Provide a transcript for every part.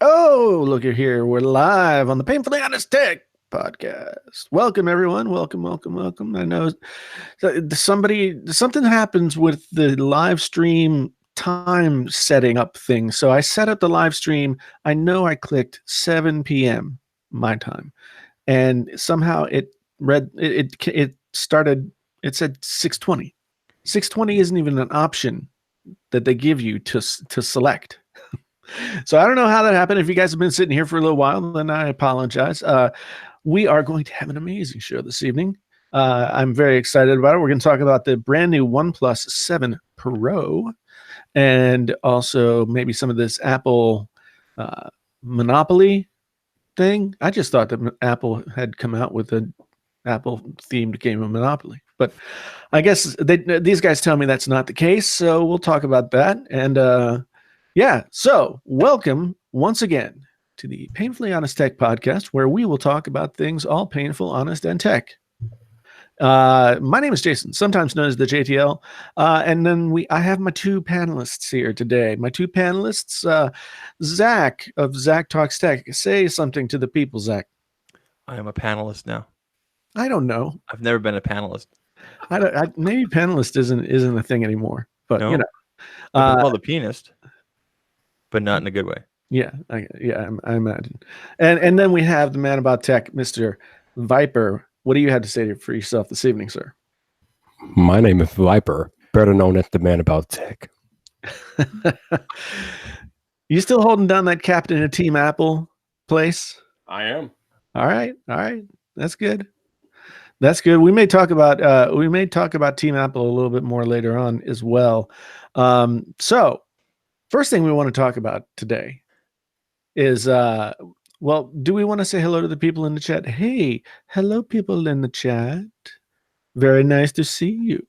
Oh, look at here. We're live on the Painfully Honest Tech podcast. Welcome, everyone. Welcome, welcome, welcome. I know something happens with the live stream time setting up thing. So I set up the live stream. I know I clicked 7 p.m. my time, and somehow it started, it said 6:20. 6:20 isn't even an option that they give you to select. So I don't know how that happened. If you guys have been sitting here for a little while, then I apologize. We are going to have an amazing show this evening. I'm very excited about it. We're going to talk about the brand new OnePlus 7 Pro and also maybe some of this Apple Monopoly thing. I just thought that Apple had come out with an Apple themed game of Monopoly, but I guess these guys tell me that's not the case. So we'll talk about that. And yeah, so welcome once again to the Painfully Honest Tech podcast, where we will talk about things all painful, honest, and tech. My name is Jason, sometimes known as the JTL, and then I have my two panelists here today. My two panelists, Zach of Zach Talks Tech. Say something to the people, Zach. I am a panelist now. I don't know. I've never been a panelist. Maybe panelist isn't a thing anymore, but No? you know, I've been called a pianist, but not in a good way. Yeah, I imagine. And then we have the man about tech, Mr. Viper. What do you have to say for yourself this evening, sir? My name is Viper, better known as the man about tech. You still holding down that captain of Team Apple place? I am. All right. That's good. That's good. We may talk about Team Apple a little bit more later on as well. So first thing we want to talk about today is well, do we want to say hello to the people in the chat? Hey, hello, people in the chat. Very nice to see you.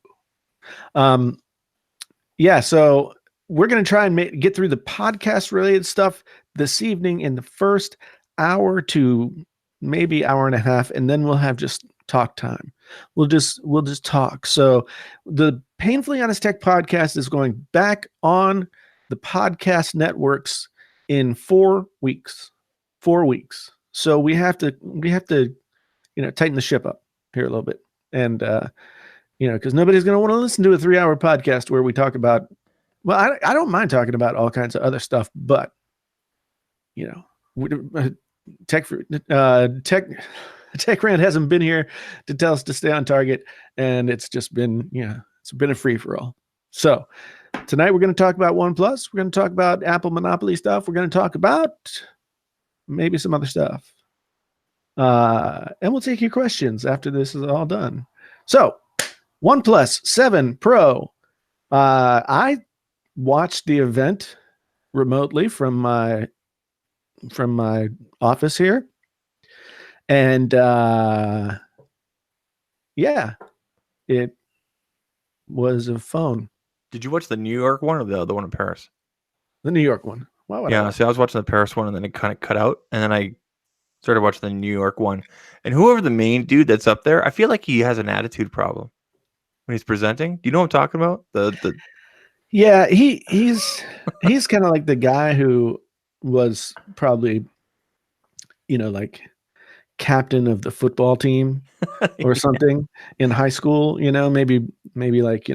Yeah, so we're going to try and get through the podcast related stuff this evening in the first hour to maybe hour and a half, and then we'll have just talk time. We'll just talk. So the Painfully Honest Tech podcast is going back on the podcast networks in 4 weeks. 4 weeks. So we have to tighten the ship up here a little bit. And because nobody's going to want to listen to a 3-hour podcast where we talk about, well, I don't mind talking about all kinds of other stuff, but Tech Rant hasn't been here to tell us to stay on target, and it's just been it's been a free for all. So tonight we're going to talk about OnePlus. We're going to talk about Apple Monopoly stuff. We're going to talk about maybe some other stuff. And we'll take your questions after this is all done. So OnePlus 7 Pro. I watched the event remotely from my office here. And yeah, it was a phone. Did you watch the New York one or the other one in Paris? The New York one. Yeah, see, I was watching the Paris one, and then it kind of cut out, and then I started watching the New York one. And whoever the main dude that's up there, I feel like he has an attitude problem when he's presenting. Do you know what I'm talking about? Yeah, he's kind of like the guy who was probably, like captain of the football team or something in high school, maybe like,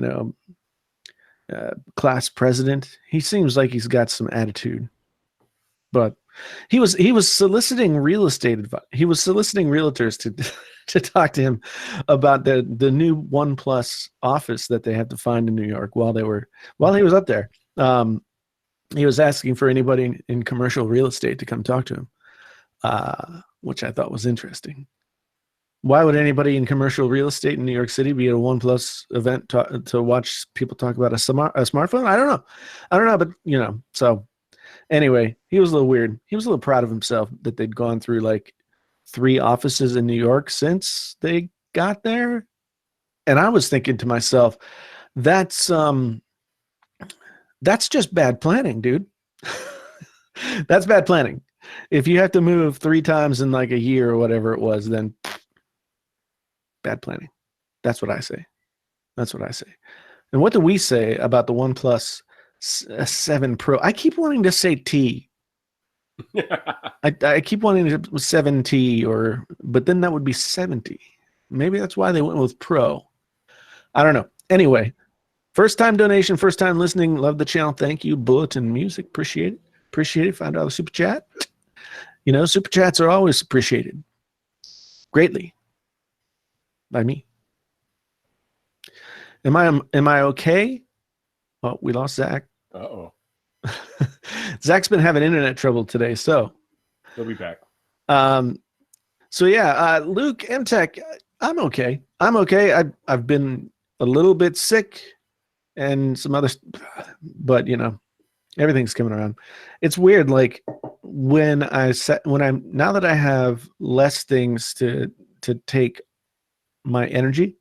class president. He seems like he's got some attitude, but he was soliciting real estate advice. He was soliciting realtors to talk to him about the new OnePlus office that they had to find in New York while he was up there. He was asking for anybody in commercial real estate to come talk to him, which I thought was interesting. Why would anybody in commercial real estate in New York City be at a OnePlus event to watch people talk about a smartphone? I don't know, but so anyway, he was a little weird. He was a little proud of himself that they'd gone through like 3 offices in New York since they got there. And I was thinking to myself, that's just bad planning, dude. That's bad planning. If you have to move 3 times in like a year or whatever it was, then bad planning. That's what I say. And what do we say about the OnePlus 7 Pro? I keep wanting to say T. I keep wanting to 7T but then that would be 70. Maybe that's why they went with Pro. I don't know. Anyway, first time donation, first time listening. Love the channel. Thank you. Bulletin Music. Appreciate it. Appreciate it. $5 super chat. You know, super chats are always appreciated greatly by me. Am I okay? Oh, we lost Zach. Uh-oh. Zach's been having internet trouble today, so He'll be back. So yeah, Luke MTech, I'm okay. I'm okay. I've been a little bit sick and some other, but you know, everything's coming around. It's weird, like now that I have less things to take my energy,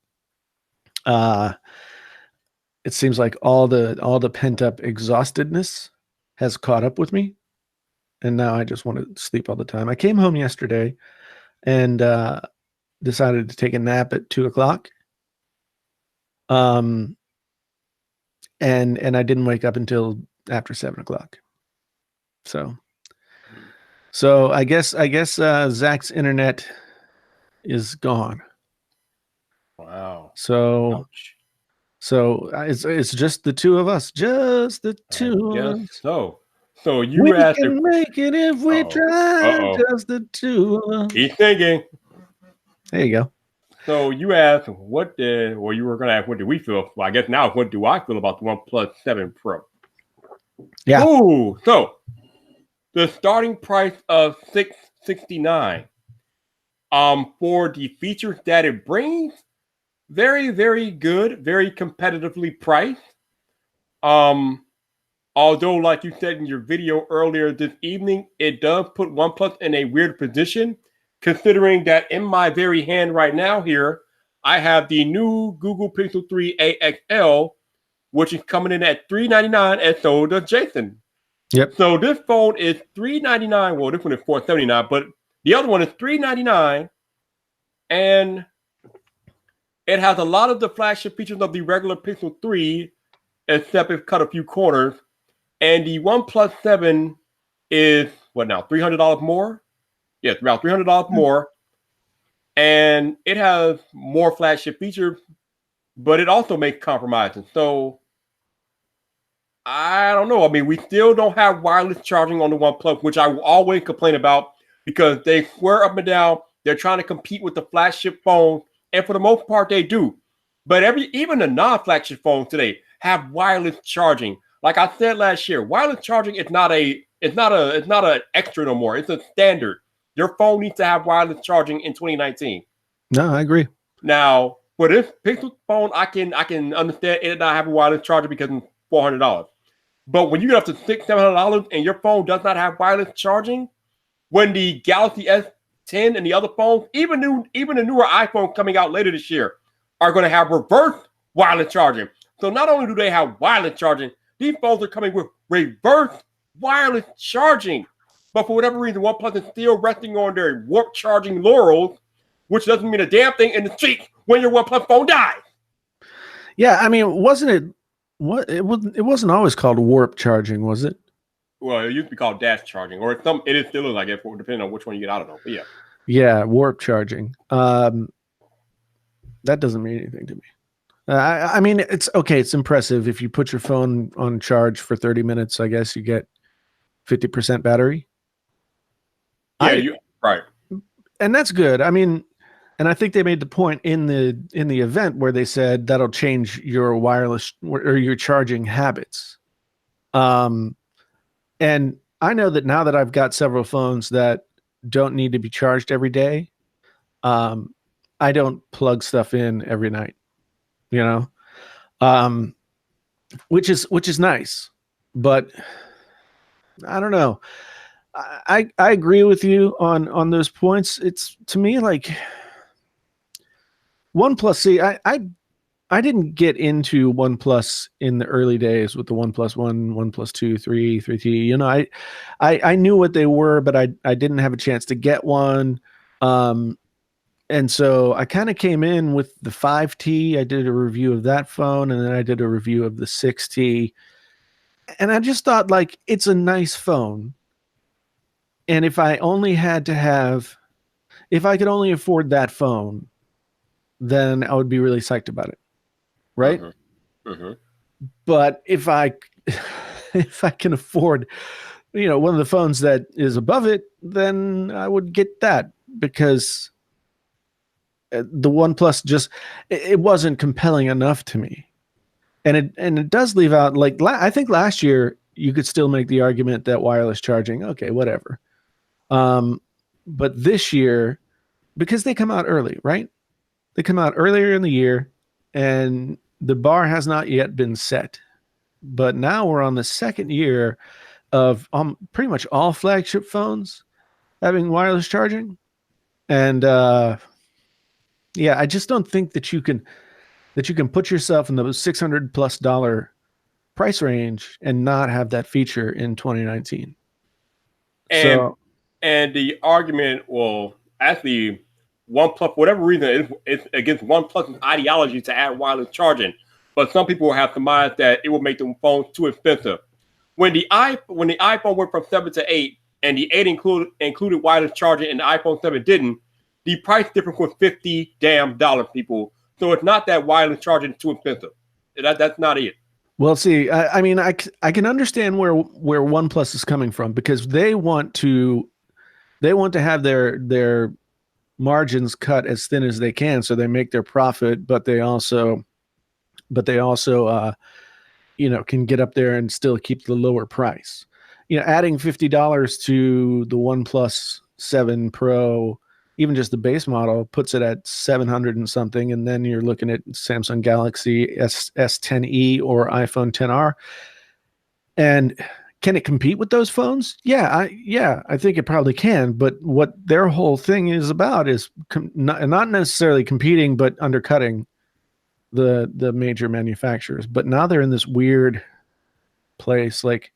it seems like all the pent up exhaustedness has caught up with me, and now I just want to sleep all the time. I came home yesterday and decided to take a nap at 2:00. And I didn't wake up until after 7:00. So I guess Zach's internet is gone. Wow. So Ouch. it's just the two of us. Just the two of Yes. us. So you We asked can make it if we try. Just the two of us. He's thinking. There you go. So you asked you were going to ask, what do we feel? Well, I guess now, what do I feel about the OnePlus 7 Pro? Yeah. Ooh, so the starting price of $669, for the features that it brings, very, very good, very competitively priced. Although, like you said in your video earlier this evening, it does put OnePlus in a weird position, considering that in my very hand right now here, I have the new Google Pixel 3 AXL, which is coming in at $399, and so does Jason. Yep. So this phone is $399. Well, this one is $479, but the other one is $399, and it has a lot of the flagship features of the regular Pixel 3, except it's cut a few corners. And the OnePlus 7 is, what now, $300 more? Yes, about $300 more. And it has more flagship features, but it also makes compromises. So, I don't know. I mean, we still don't have wireless charging on the OnePlus, which I will always complain about because they swear up and down they're trying to compete with the flagship phones. And for the most part, they do. But even the non-flagship phones today have wireless charging. Like I said last year, wireless charging is not an extra no more. It's a standard. Your phone needs to have wireless charging in 2019. No, I agree. Now, for this Pixel phone, I can understand it not having wireless charger because it's $400. But when you get up to $600-700 and your phone does not have wireless charging, when the Galaxy S10 and the other phones, even the newer iPhone coming out later this year, are going to have reverse wireless charging. So not only do they have wireless charging, these phones are coming with reverse wireless charging. But for whatever reason, OnePlus is still resting on their warp charging laurels, which doesn't mean a damn thing in the street when your OnePlus phone dies. Yeah, I mean, it wasn't always called warp charging, was it? Well, it used to be called dash charging, or it is still like it, depending on which one you get. I don't know, but yeah. Yeah, warp charging. That doesn't mean anything to me. I mean, it's okay. It's impressive. If you put your phone on charge for 30 minutes, I guess you get 50% battery. Yeah, right. And that's good. I mean, and I think they made the point in the event where they said that'll change your wireless or your charging habits. And I know that now that I've got several phones that don't need to be charged every day, I don't plug stuff in every night, you know, which is nice, but I don't know. I agree with you on those points. It's, to me, like OnePlus. See, I didn't get into OnePlus in the early days with the OnePlus 1, OnePlus 2, 3, 3T. You know, I knew what they were, but I didn't have a chance to get one. And so I kind of came in with the 5T. I did a review of that phone, and then I did a review of the 6T. And I just thought, like, it's a nice phone. if I only had to have, if I could only afford that phone, then I would be really psyched about it, right? But if I if I can afford, one of the phones that is above it, then I would get that, because the OnePlus just it wasn't compelling enough to me, and it does leave out, like, I think last year you could still make the argument that wireless charging, okay, whatever, but this year, because they come out early, right? They come out earlier in the year, and the bar has not yet been set. But now we're on the second year of pretty much all flagship phones having wireless charging. And yeah, I just don't think that you can put yourself in the $600+ price range and not have that feature in 2019. And the argument, well, actually, OnePlus, for whatever reason, it's against OnePlus's ideology to add wireless charging. But some people have surmised that it will make the phones too expensive. When the iPhone went from 7 to 8, and the 8 included wireless charging, and the iPhone 7 didn't, the price difference was $50 damn people. So it's not that wireless charging is too expensive. That's not it. Well, see, I mean, I can understand where OnePlus is coming from, because they want to have their margins cut as thin as they can, so they make their profit, but they also can get up there and still keep the lower price. Adding $50 to the OnePlus 7 Pro, even just the base model, puts it at 700 and something, and then you're looking at Samsung Galaxy S10e or iPhone XR. And can it compete with those phones? Yeah, I think it probably can. But what their whole thing is about is not necessarily competing, but undercutting the major manufacturers. But now they're in this weird place, like,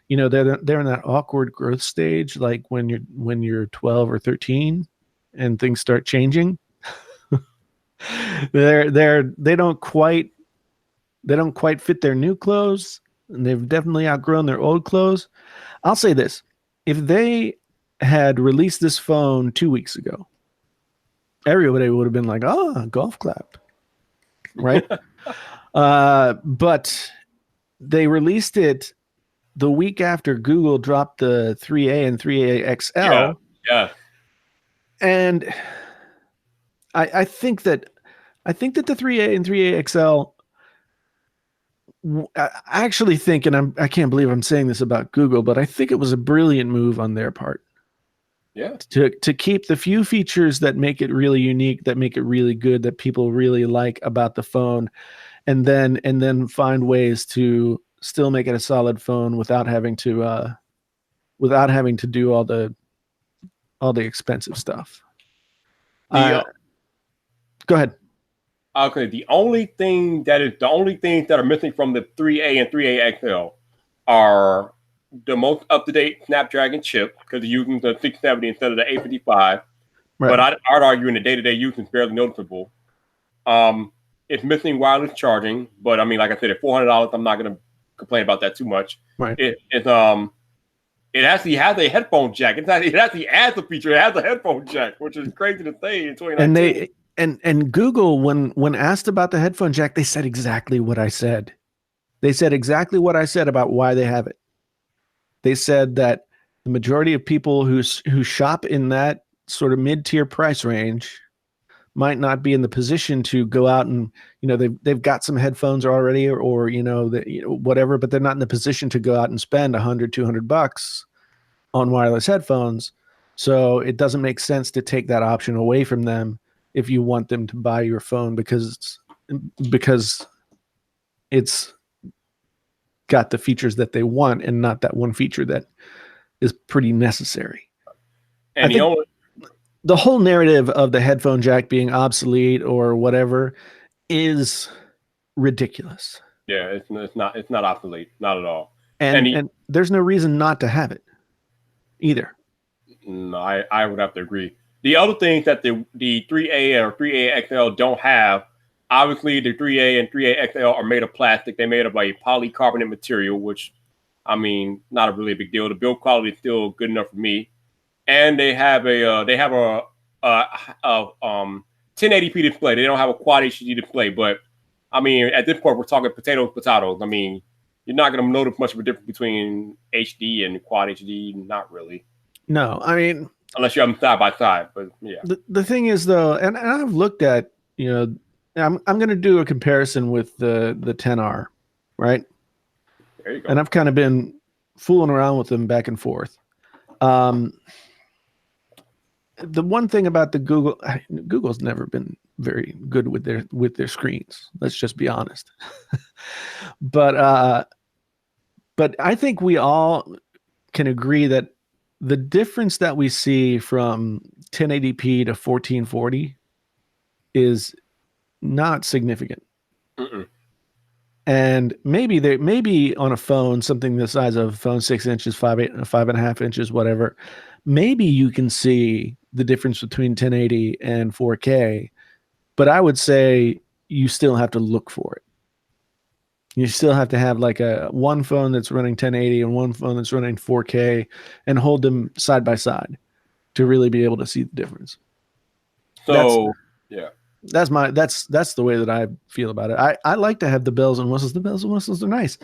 they're in that awkward growth stage, like when you're 12 or 13 and things start changing. They don't quite fit their new clothes, and they've definitely outgrown their old clothes. I'll say this: if they had released this phone 2 weeks ago, everybody would have been like, "Oh, golf clap." Right? But they released it the week after Google dropped the 3A and 3A XL. Yeah. And I think that the 3A and 3A XL, I actually think, and I can't believe I'm saying this about Google, but I think it was a brilliant move on their part. Yeah. To keep the few features that make it really unique, that make it really good, that people really like about the phone, and then find ways to still make it a solid phone without having to do all the expensive stuff. Go ahead. Okay, the only things that are missing from the 3A and 3A XL are the most up-to-date Snapdragon chip, because they're using the 670 instead of the 855. Right. But I'd argue in the day-to-day use it's barely noticeable. It's missing wireless charging, but I mean, like I said, at $400, I'm not going to complain about that too much. Right. It actually has a headphone jack. It actually adds a feature. It has a headphone jack, which is crazy to say in 2019. And Google, when asked about the headphone jack, they said exactly what I said. They said exactly what I said about why they have it. They said that the majority of people who shop in that sort of mid-tier price range might not be in the position to go out and, they've got some headphones already, or whatever, but they're not in the position to go out and spend $100-$200 on wireless headphones. So it doesn't make sense to take that option away from them if you want them to buy your phone, because it's got the features that they want and not that one feature that is pretty necessary. And the whole narrative of the headphone jack being obsolete or whatever is ridiculous. Yeah, it's not obsolete, not at all. And there's no reason not to have it either. No, I would have to agree. The other things that the 3A or 3A XL don't have, obviously the 3A and 3A XL are made of plastic. They're made of a polycarbonate material, which, I mean, not a really big deal. The build quality is still good enough for me. and they have a 1080p display. They don't have a quad HD display, but I mean, at this point, we're talking potatoes. I mean, you're not going to notice much of a difference between HD and quad HD. Not really. No, I mean, unless you have them side by side. But yeah, the thing is though, and I've looked at, you know, I'm going to do a comparison with the 10R, right? There you go. And I've kind of been fooling around with them back and forth. The one thing about the Google's never been very good with their screens. Let's just be honest. But I think we all can agree that the difference that we see from 1080p to 1440 is not significant. Mm-mm. And maybe on a phone, something the size of a phone, 6 inches, 5.5 inches, whatever, maybe you can see the difference between 1080 and 4K, but I would say you still have to look for it. You still have to have like one phone that's running 1080 and one phone that's running 4K and hold them side by side to really be able to see the difference. So that's the way that I feel about it. I like to have the bells and whistles. The bells and whistles are nice,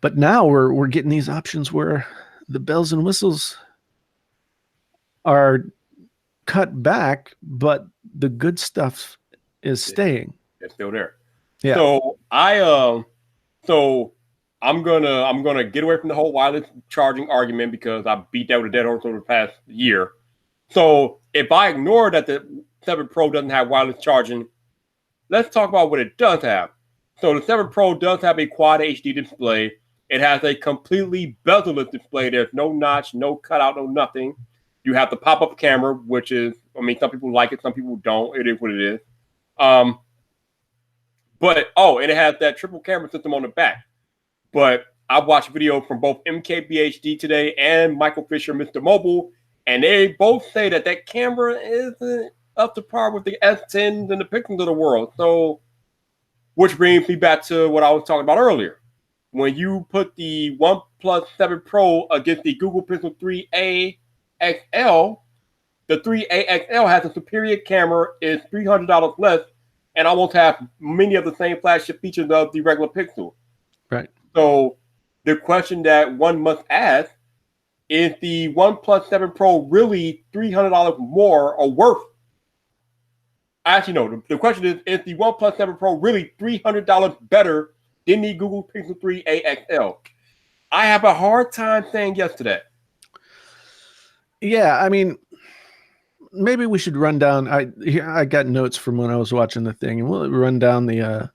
but now we're getting these options where the bells and whistles are cut back, but the good stuff is staying. It's still there. Yeah. So I'm gonna get away from the whole wireless charging argument because I beat that with a dead horse over the past year. So if I ignore that the 7 Pro doesn't have wireless charging, let's talk about what it does have. So the 7 Pro does have a quad HD display. It has a completely bezel-less display. There's no notch, no cutout, no nothing. You have the pop-up camera, which is, I mean, some people like it, some people don't. It is what it is. And it has that triple camera system on the back. But I watched a video from both MKBHD today and Michael Fisher, Mr. Mobile, and they both say that camera isn't up to par with the S10s and the Pixels of the world. So, which brings me back to what I was talking about earlier. When you put the OnePlus 7 Pro against the Google Pixel 3a XL, the 3a XL has a superior camera, is $300 less, and almost have many of the same flagship features of the regular Pixel. Right. So the question that one must ask is the OnePlus 7 Pro really $300 more or worth? Actually, no. The question is the OnePlus 7 Pro really $300 better than the Google Pixel 3a XL? I have a hard time saying yes to that. Yeah, I mean, maybe we should run down. I got notes from when I was watching the thing, and we'll run down the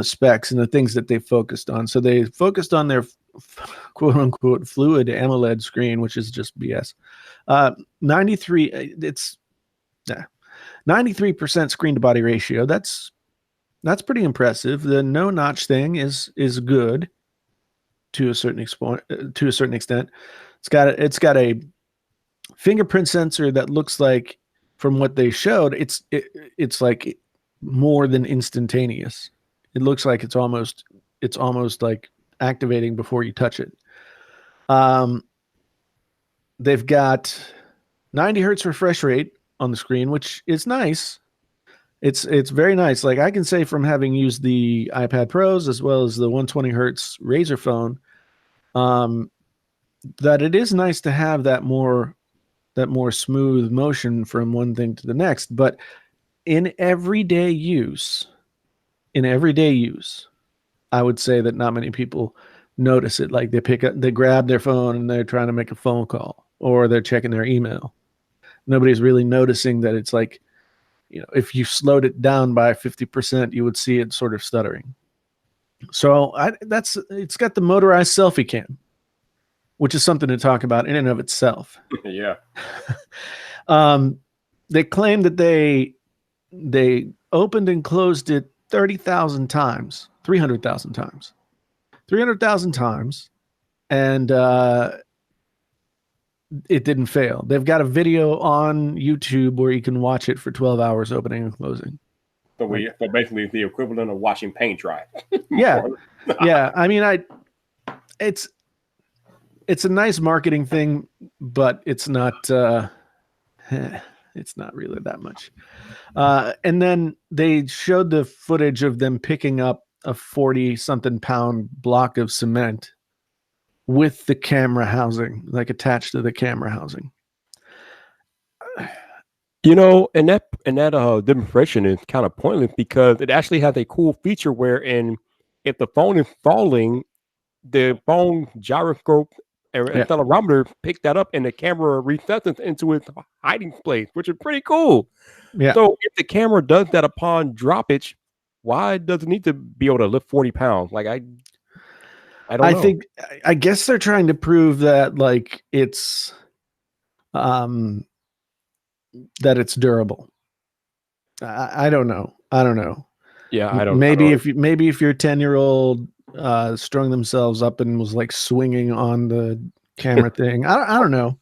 specs and the things that they focused on. So they focused on their quote unquote fluid AMOLED screen, which is just BS. 93% screen to body ratio. That's pretty impressive. The no notch thing is good to a certain extent. It's got a fingerprint sensor that looks like, from what they showed, it's like more than instantaneous. It looks like it's almost like activating before you touch it. They've got 90 hertz refresh rate on the screen, which is nice. It's very nice. Like, I can say from having used the iPad Pros as well as the 120 hertz Razer phone, that it is nice to have that more smooth motion from one thing to the next. But in everyday use, I would say that not many people notice it. Like, they grab their phone and they're trying to make a phone call, or they're checking their email. Nobody's really noticing that it's like, if you slowed it down by 50%, you would see it sort of stuttering. So it's got the motorized selfie cam, which is something to talk about in and of itself. Yeah. They claim that they opened and closed it 30,000 times, 300,000 times, 300,000 times, and it didn't fail. They've got a video on YouTube where you can watch it for 12 hours opening and closing. So basically the equivalent of watching paint dry. Yeah. Yeah. I mean, it's a nice marketing thing, but it's not it's not really that much. And then they showed the footage of them picking up a 40-something pound block of cement with the camera housing, like attached to the camera housing. You know, and that demonstration is kind of pointless because it actually has a cool feature wherein if the phone is falling, the phone gyroscope and Yeah. accelerometer pick that up and the camera resets it into its hiding place, which is pretty cool. Yeah. So if the camera does that upon droppage, why does it need to be able to lift 40 pounds? Like I don't know. I guess they're trying to prove that like it's that it's durable. I don't know. Yeah, I don't Maybe know. if your 10-year-old strung themselves up and was like swinging on the camera thing. I don't know.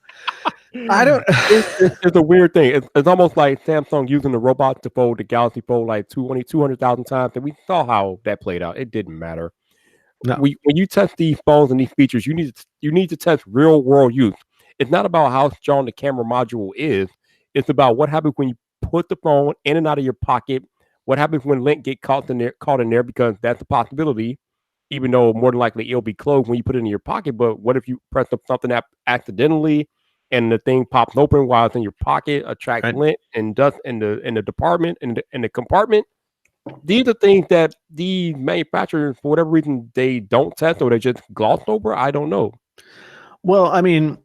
I don't. It's a weird thing. It's almost like Samsung using the robot to fold the Galaxy Fold like 200,000 times, and we saw how that played out. It didn't matter. No. When you test these phones and these features, you need to test real world use. It's not about how strong the camera module is. It's about what happens when you put the phone in and out of your pocket. What happens when lint get caught in there because that's a possibility. Even though more than likely it'll be closed when you put it in your pocket. But what if you press up something accidentally and the thing pops open while it's in your pocket, attracts Right. lint and dust in the department in the compartment? These are things that the manufacturers, for whatever reason, they don't test or they just glossed over. I don't know. Well, I mean,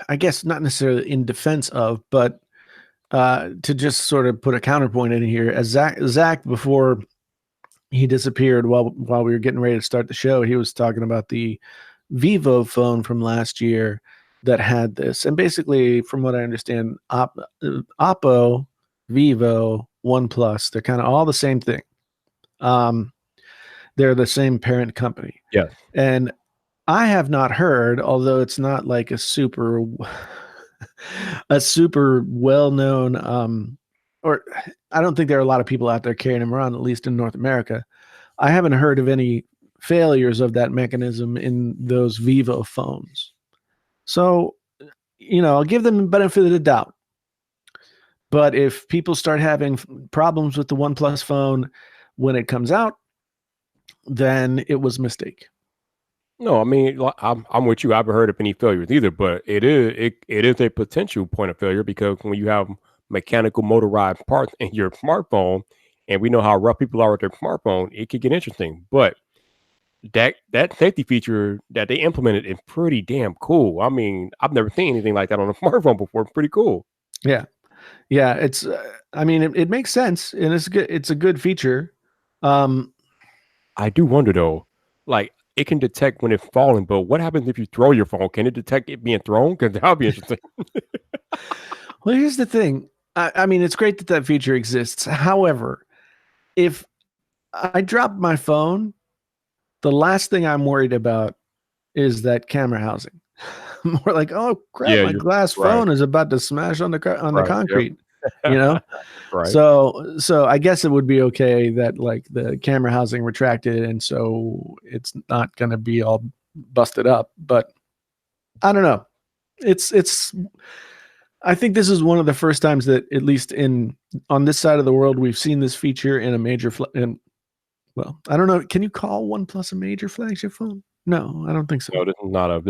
I guess not necessarily in defense of, but to just sort of put a counterpoint in here, as Zach before he disappeared while we were getting ready to start the show, he was talking about the Vivo phone from last year that had this, and basically, from what I understand, Oppo, Vivo, OnePlus, they're kind of all the same thing. They're the same parent company. Yes. And I have not heard, although it's not like a super well-known, or I don't think there are a lot of people out there carrying them around, at least in North America. I haven't heard of any failures of that mechanism in those Vivo phones. So, I'll give them the benefit of the doubt. But if people start having problems with the OnePlus phone when it comes out, then it was a mistake. No, I mean, I'm with you. I haven't heard of any failures either, but it is a potential point of failure because when you have mechanical motorized parts in your smartphone, and we know how rough people are with their smartphone, it could get interesting. But that safety feature that they implemented is pretty damn cool. I mean, I've never seen anything like that on a smartphone before. Pretty cool. Yeah. It's. I mean, it makes sense, and it's good. It's a good feature. I do wonder though, like it can detect when it's falling, but what happens if you throw your phone? Can it detect it being thrown? Because that would be interesting. Well, here's the thing. I mean, it's great that feature exists. However, if I drop my phone, the last thing I'm worried about is that camera housing. More like, oh crap, Yeah, my you're glass right. phone is about to smash on the Right, yep. concrete. Right. So I guess it would be okay that like the camera housing retracted, and so it's not going to be all busted up. But I don't know. It's. I think this is one of the first times that, at least on this side of the world, we've seen this feature in a major. Well, I don't know. Can you call OnePlus a major flagship phone? No, I don't think so. No, this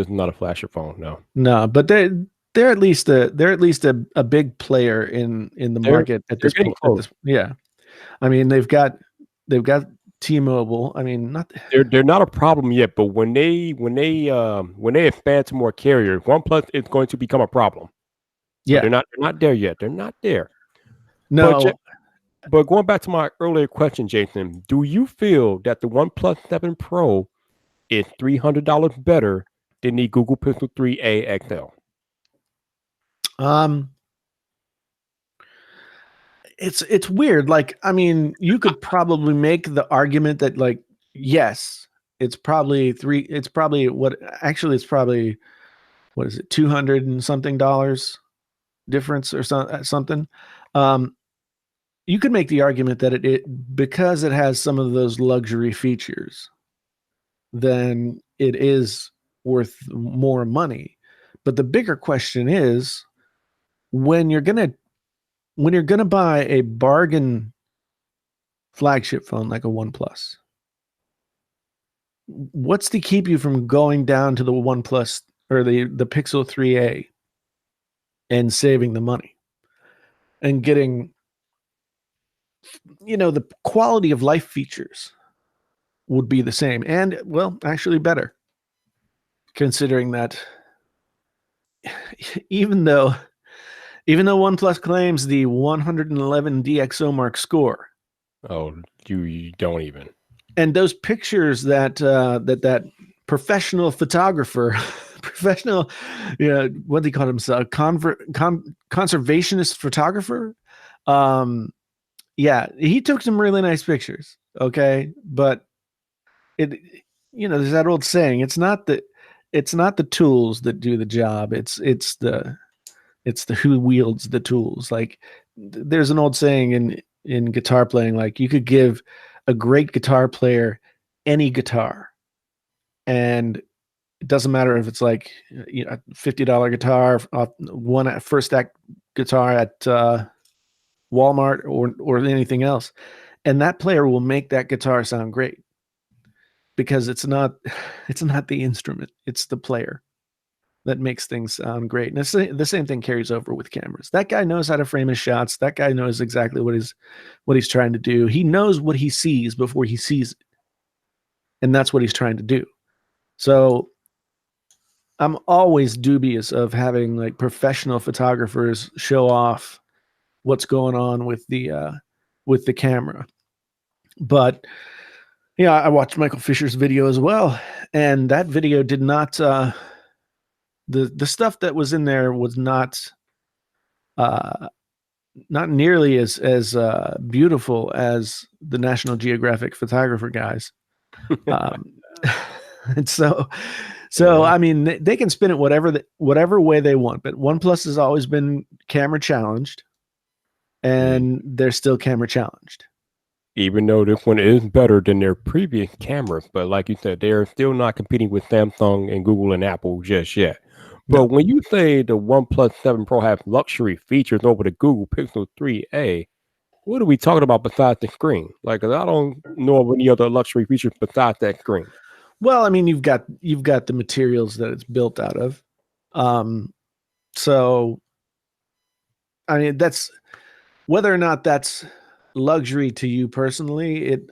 is not a flasher phone. No, but they're at least a big player in the market at this getting point. close. Yeah, I mean they've got T-Mobile. I mean, not they're not a problem yet, but when they expand to more carriers, OnePlus is going to become a problem. yeah. But they're not there yet. They're not there. No, But going back to my earlier question, Jason, do you feel that the OnePlus 7 Pro is $300 better than the Google Pixel 3a XL? It's weird. Like, I mean, you could probably make the argument that, like, yes, it's probably what is it, $200 and something difference or something. You could make the argument that it because it has some of those luxury features, then it is worth more money. But the bigger question is when you're gonna buy a bargain flagship phone like a OnePlus, what's to keep you from going down to the OnePlus or the Pixel 3a and saving the money and getting, the quality of life features would be the same and, well, actually better, considering that even though OnePlus claims the 111 DxOMark score, Oh, you don't even. and those pictures that professional photographer, professional, what do you call himself, conservationist photographer, he took some really nice pictures. Okay, but there's that old saying, it's not the tools that do the job, it's the who wields the tools. Like there's an old saying in guitar playing, like you could give a great guitar player any guitar and it doesn't matter if it's like a $50 guitar, one first stack guitar at Walmart or anything else, and that player will make that guitar sound great because it's not the instrument, it's the player that makes things sound great. And the same thing carries over with cameras. That guy knows how to frame his shots. That guy knows exactly what he's trying to do. He knows what he sees before he sees it. And that's what he's trying to do. So I'm always dubious of having like professional photographers show off what's going on with the camera. But I watched Michael Fisher's video as well, and that video did not the stuff that was in there was not nearly as beautiful as the National Geographic photographer guys. And so I mean, they can spin it whatever way they want, but OnePlus has always been camera challenged, and they're still camera challenged. Even though this one is better than their previous cameras, but like you said, they're still not competing with Samsung and Google and Apple just yet. But when you say the OnePlus 7 Pro has luxury features over the Google Pixel 3a, what are we talking about besides the screen? Like, I don't know of any other luxury features besides that screen. Well, I mean, you've got the materials that it's built out of. So, I mean, that's whether or not that's luxury to you personally. It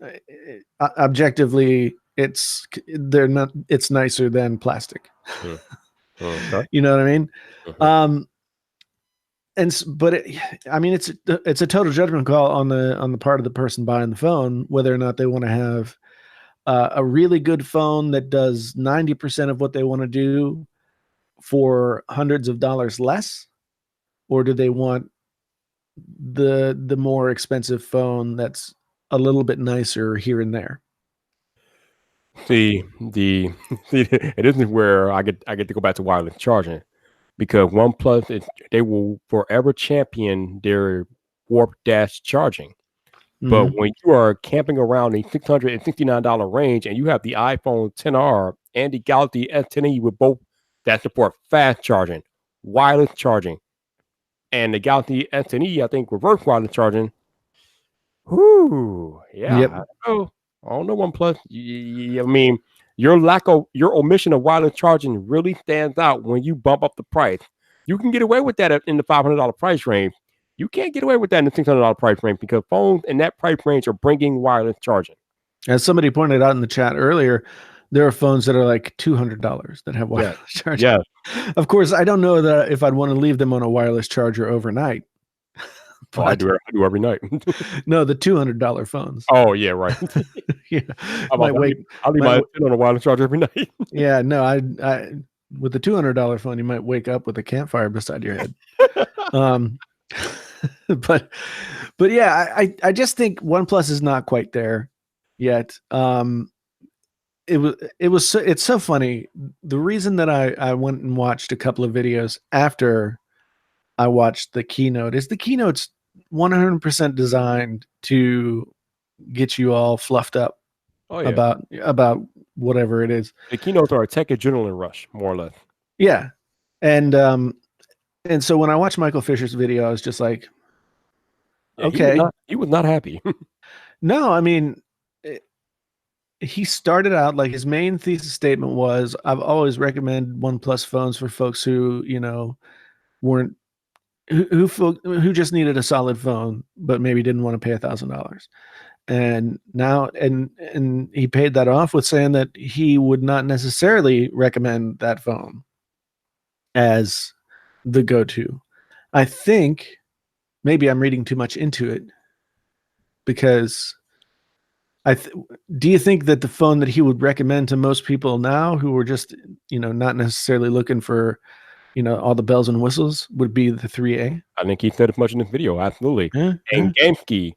objectively, it's nicer than plastic. Okay. You know what I mean? Mhm. I mean, it's a total judgment call on the part of the person buying the phone, whether or not they want to have a really good phone that does 90% of what they want to do for hundreds of dollars less, or do they want the more expensive phone that's a little bit nicer here and there. See, it isn't where I get to go back to wireless charging, because OnePlus they will forever champion their warp dash charging. But when you are camping around a $669 range and you have the iPhone XR and the Galaxy S10e with both that support fast charging, wireless charging, and the Galaxy S10e, I think, reverse wireless charging. Whoo, yeah. Yep. I don't know, OnePlus. I mean, your omission of wireless charging really stands out when you bump up the price. You can get away with that in the $500 price range. You can't get away with that in the $600 price range because phones in that price range are bringing wireless charging. As somebody pointed out in the chat earlier, there are phones that are like $200 that have wireless charging. Yeah. Of course, I don't know that if I'd want to leave them on a wireless charger overnight. Oh, I do every night. No, the $200 phones. Oh, yeah, right. Yeah, I'll leave my phone on a wireless charger every night. Yeah, no, I with the $200 phone, you might wake up with a campfire beside your head. But yeah, I just think OnePlus is not quite there yet. It's so funny. The reason that I went and watched a couple of videos after I watched the keynote is the keynote's 100% designed to get you all fluffed up about whatever it is. The keynotes are a tech adrenaline rush, more or less. Yeah. And so when I watched Michael Fisher's video, I was just like, Yeah, okay. he was not happy. No, I mean, he started out like his main thesis statement was, I've always recommended OnePlus phones for folks who, weren't who just needed a solid phone, but maybe didn't want to pay $1,000. And now, and he paid that off with saying that he would not necessarily recommend that phone as the go-to. I think maybe I'm reading too much into it, because do you think that the phone that he would recommend to most people now who were just, not necessarily looking for, all the bells and whistles would be the 3A? I think he said as much in this video. Absolutely. Yeah, And Gamesky,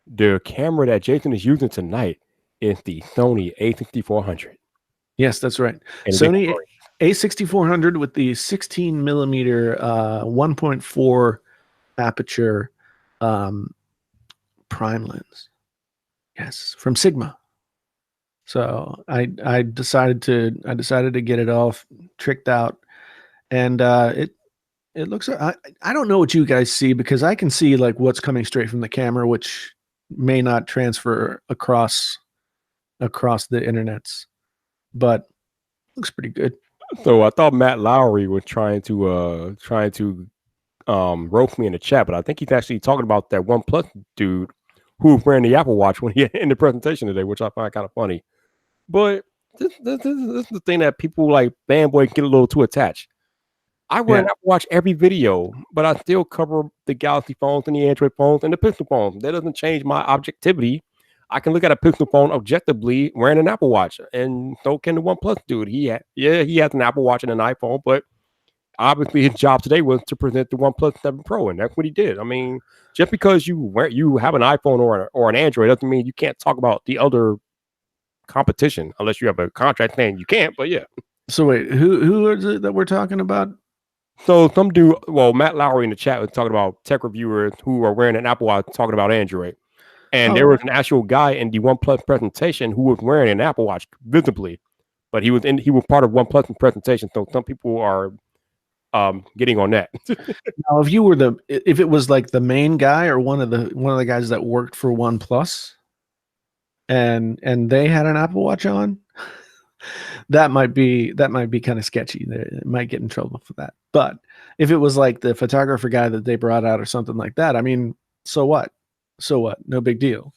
the camera that Jason is using tonight is the Sony A6400. Yes, that's right. And Sony A6400 with the 16 millimeter 1.4 aperture prime lens. Yes, from Sigma. So I decided to get it all tricked out, and it looks. I don't know what you guys see, because I can see like what's coming straight from the camera, which may not transfer across the internets, but looks pretty good. So I thought Matt Lowry was trying to roast me in the chat, but I think he's actually talking about that OnePlus dude who was wearing the Apple Watch when he in the presentation today, which I find kind of funny. But this is the thing that people like fanboy get a little too attached. I wear an Apple Watch every video, but I still cover the Galaxy phones and the Android phones and the Pixel phones. That doesn't change my objectivity. I can look at a Pixel phone objectively wearing an Apple Watch, and so can the OnePlus dude. He has an Apple Watch and an iPhone, but obviously his job today was to present the OnePlus 7 Pro, and that's what he did. I mean, just because you have an iPhone or an Android doesn't mean you can't talk about the other competition unless you have a contract saying you can't. But yeah. So wait, who is it that we're talking about? So some dude, Matt Lowry in the chat was talking about tech reviewers who are wearing an Apple Watch talking about Android. And there was an actual guy in the OnePlus presentation who was wearing an Apple Watch visibly, but he was part of OnePlus presentation. So some people are getting on that. Now, if it was like the main guy or one of the guys that worked for OnePlus, and they had an Apple Watch on, that might be kind of sketchy. They might get in trouble for that. But if it was like the photographer guy that they brought out or something like that, I mean, so what? No big deal.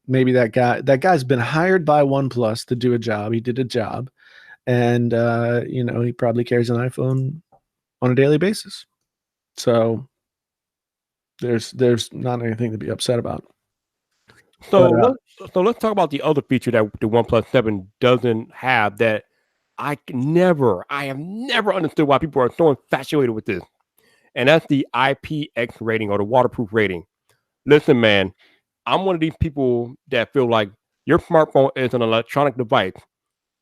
Maybe that guy's been hired by OnePlus to do a job. He did a job, and he probably carries an iPhone on a daily basis. So there's not anything to be upset about. So let's talk about the other feature that the OnePlus 7 doesn't have that I have never understood why people are so infatuated with this. And that's the IPX rating, or the waterproof rating. Listen, man, I'm one of these people that feel like your smartphone is an electronic device.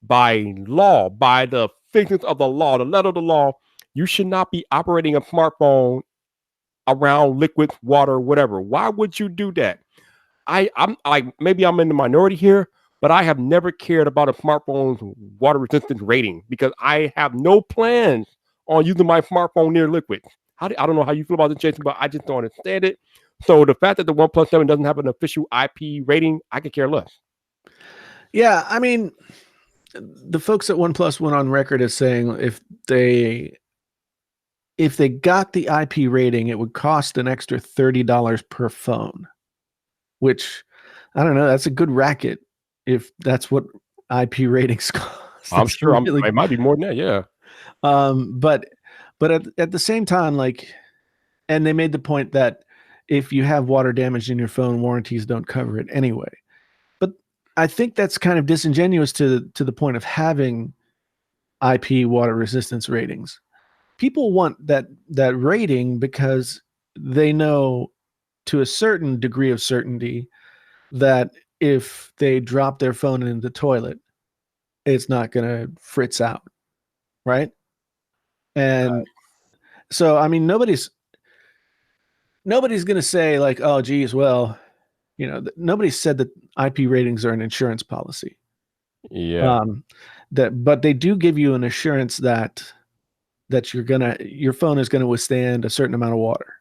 By law, by the figures of the law, the letter of the law, you should not be operating a smartphone around liquid, water, whatever. Why would you do that? I'm like, maybe I'm in the minority here, but I have never cared about a smartphone's water resistance rating because I have no plans on using my smartphone near liquid. I don't know how you feel about this, Jason, but I just don't understand it. So the fact that the OnePlus 7 doesn't have an official IP rating, I could care less. Yeah, I mean, the folks at OnePlus went on record as saying if they got the IP rating, it would cost an extra $30 per phone, which, I don't know, that's a good racket if that's what IP ratings cost. I'm sure it might be more than that, yeah. But at the same time, like, and they made the point that if you have water damage in your phone, warranties don't cover it anyway. But I think that's kind of disingenuous to the point of having IP water resistance ratings. People want that rating because they know to a certain degree of certainty that if they drop their phone in the toilet, it's not going to fritz out, right? And so, I mean, nobody's going to say like, oh, geez, well, nobody said that IP ratings are an insurance policy. Yeah. But they do give you an assurance that that your phone is gonna withstand a certain amount of water.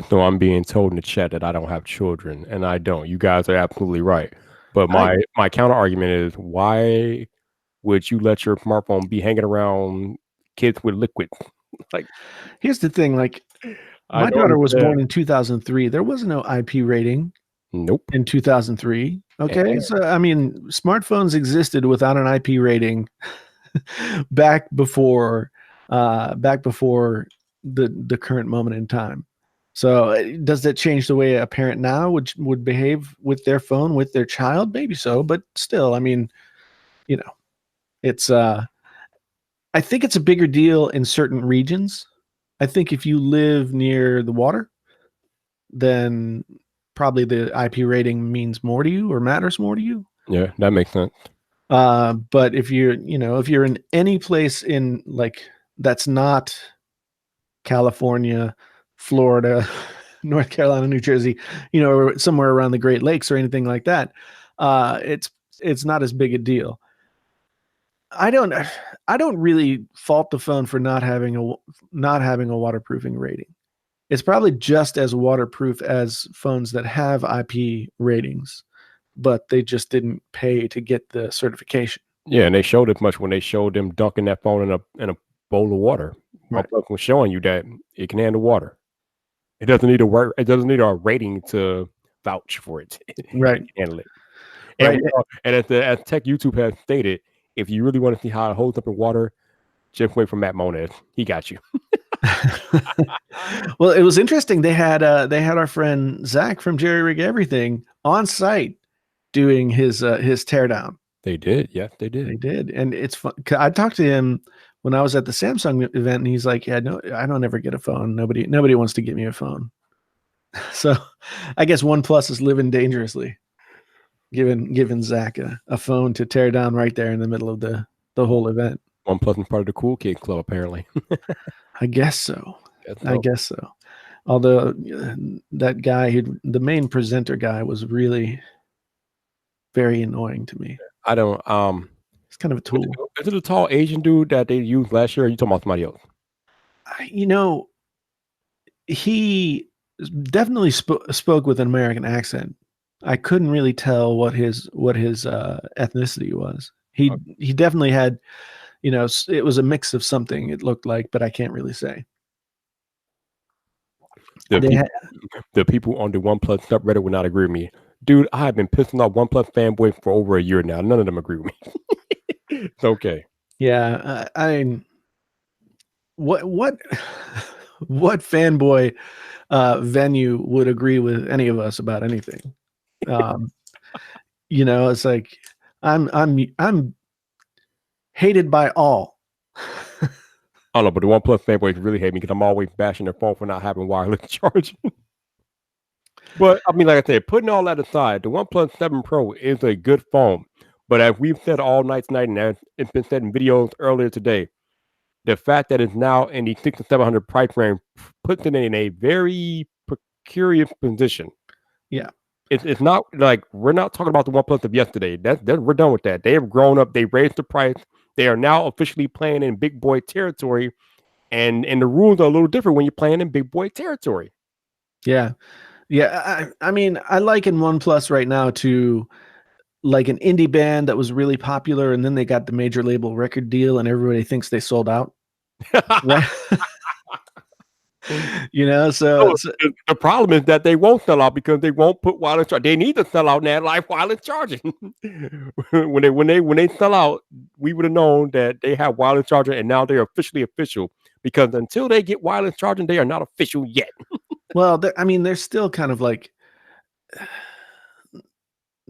So I'm being told in the chat that I don't have children, and I don't. You guys are absolutely right. But my counter argument is, why would you let your smartphone be hanging around kids with liquid? Like, Here's the thing, like I my don't daughter was understand. born in 2003. There was no IP rating Nope. in 2003. Okay, so I mean, smartphones existed without an IP rating back before the current moment in time. So does that change the way a parent now would behave with their phone with their child? Maybe so, but still, I mean, you know, it's I think it's a bigger deal in certain regions. I think if you live near the water, then probably the IP rating means more to you or matters more to you. Yeah, that makes sense. But if you're in any place in like that's not California, Florida, North Carolina, New Jersey, or somewhere around the Great Lakes or anything like that, it's not as big a deal. I don't really fault the phone for not having a waterproofing rating. It's probably just as waterproof as phones that have IP ratings, but they just didn't pay to get the certification. Yeah, and they showed it much when they showed them dunking that phone in a bowl of water. Right. OnePlus was showing you that it can handle water. It doesn't need a rating to vouch for it. Right. It can handle it. And, Right. and as Tech YouTube has stated, if you really want to see how it holds up in water, just wait for Matt Monez. He got you. Well, it was interesting. They had our friend Zach from Jerry Rig Everything on site doing his teardown. They did. Yes, they They did. did, and it's fun. I talked to him when I was at the Samsung event, and he's like, "Yeah, no, I don't ever get a phone. Nobody wants to get me a phone." So, I guess OnePlus is living dangerously, giving Zach a phone to tear down right there in the middle of the whole event. OnePlus is part of the cool kid club, apparently. I guess so. That's I dope. guess so. Although that guy, the main presenter guy, was really very annoying to me. I don't. It's kind of a tool. Is it a tall Asian dude that they used last year? Or are you talking about somebody else? He definitely spoke with an American accent. I couldn't really tell what his ethnicity was. He definitely had, it was a mix of something. It looked like, but I can't really say. The people on the OnePlus subreddit would not agree with me. Dude, I have been pissing off OnePlus fanboys for over a year now. None of them agree with me. It's okay. Yeah, I mean, what fanboy venue would agree with any of us about anything? It's like I'm hated by all. I don't know, but the OnePlus fanboys really hate me because I'm always bashing their phone for not having wireless charging. But I mean, like I said, putting all that aside, the OnePlus 7 Pro is a good phone. But as we've said all night tonight, and as it's been said in videos earlier today, the fact that it's now in the $600 to $700 price range puts it in a very precarious position. Yeah. It's not like we're not talking about the OnePlus of yesterday. We're done with that. They have grown up. They raised the price. They are now officially playing in big boy territory, and the rules are a little different when you're playing in big boy territory. Yeah. I mean, I liken OnePlus right now to like an indie band that was really popular, and then they got the major label record deal, and everybody thinks they sold out. Right? So the problem is that they won't sell out because they won't put wireless charging. They need to sell out now, live wireless charging. when they sell out, we would have known that they have wireless charging, and now they're officially official. Because until they get wireless charging, they are not official yet. Well, they're still kind of like I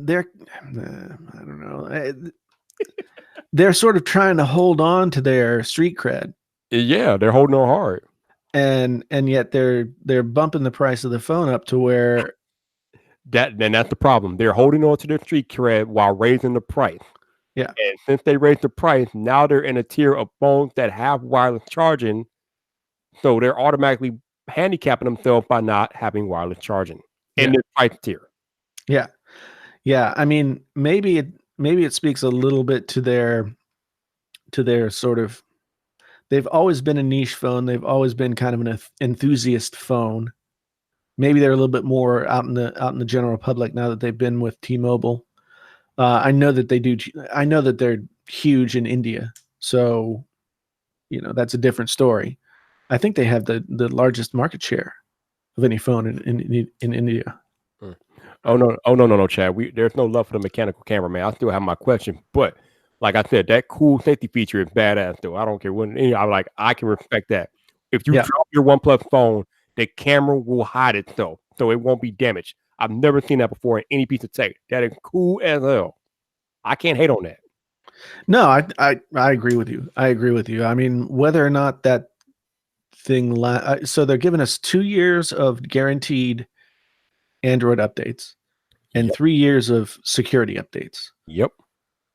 don't know. They're sort of trying to hold on to their street cred. Yeah, they're holding on hard. And yet they're bumping the price of the phone up to where that's the problem. They're holding on to their street cred while raising the price. Yeah. And since they raised the price, now they're in a tier of phones that have wireless charging. So they're automatically handicapping themselves by not having wireless charging in this price tier. Yeah. Yeah. I mean, maybe it speaks a little bit to their sort of they've always been a niche phone. They've always been kind of an enthusiast phone. Maybe they're a little bit more out in the general public now that they've been with T-Mobile. I know that they do. I know that they're huge in India, so that's a different story. I think they have the largest market share of any phone in India. Oh no, Chad. There's no love for the mechanical camera, man. I still have my question, but like I said, that cool safety feature is badass though. I don't care what I can respect that. If you drop your OnePlus phone, the camera will hide itself, so it won't be damaged. I've never seen that before in any piece of tech. That is cool as hell. I can't hate on that. No, I agree with you. I agree with you. I mean, whether or not that thing, so they're giving us 2 years of guaranteed Android updates and 3 years of security updates. Yep.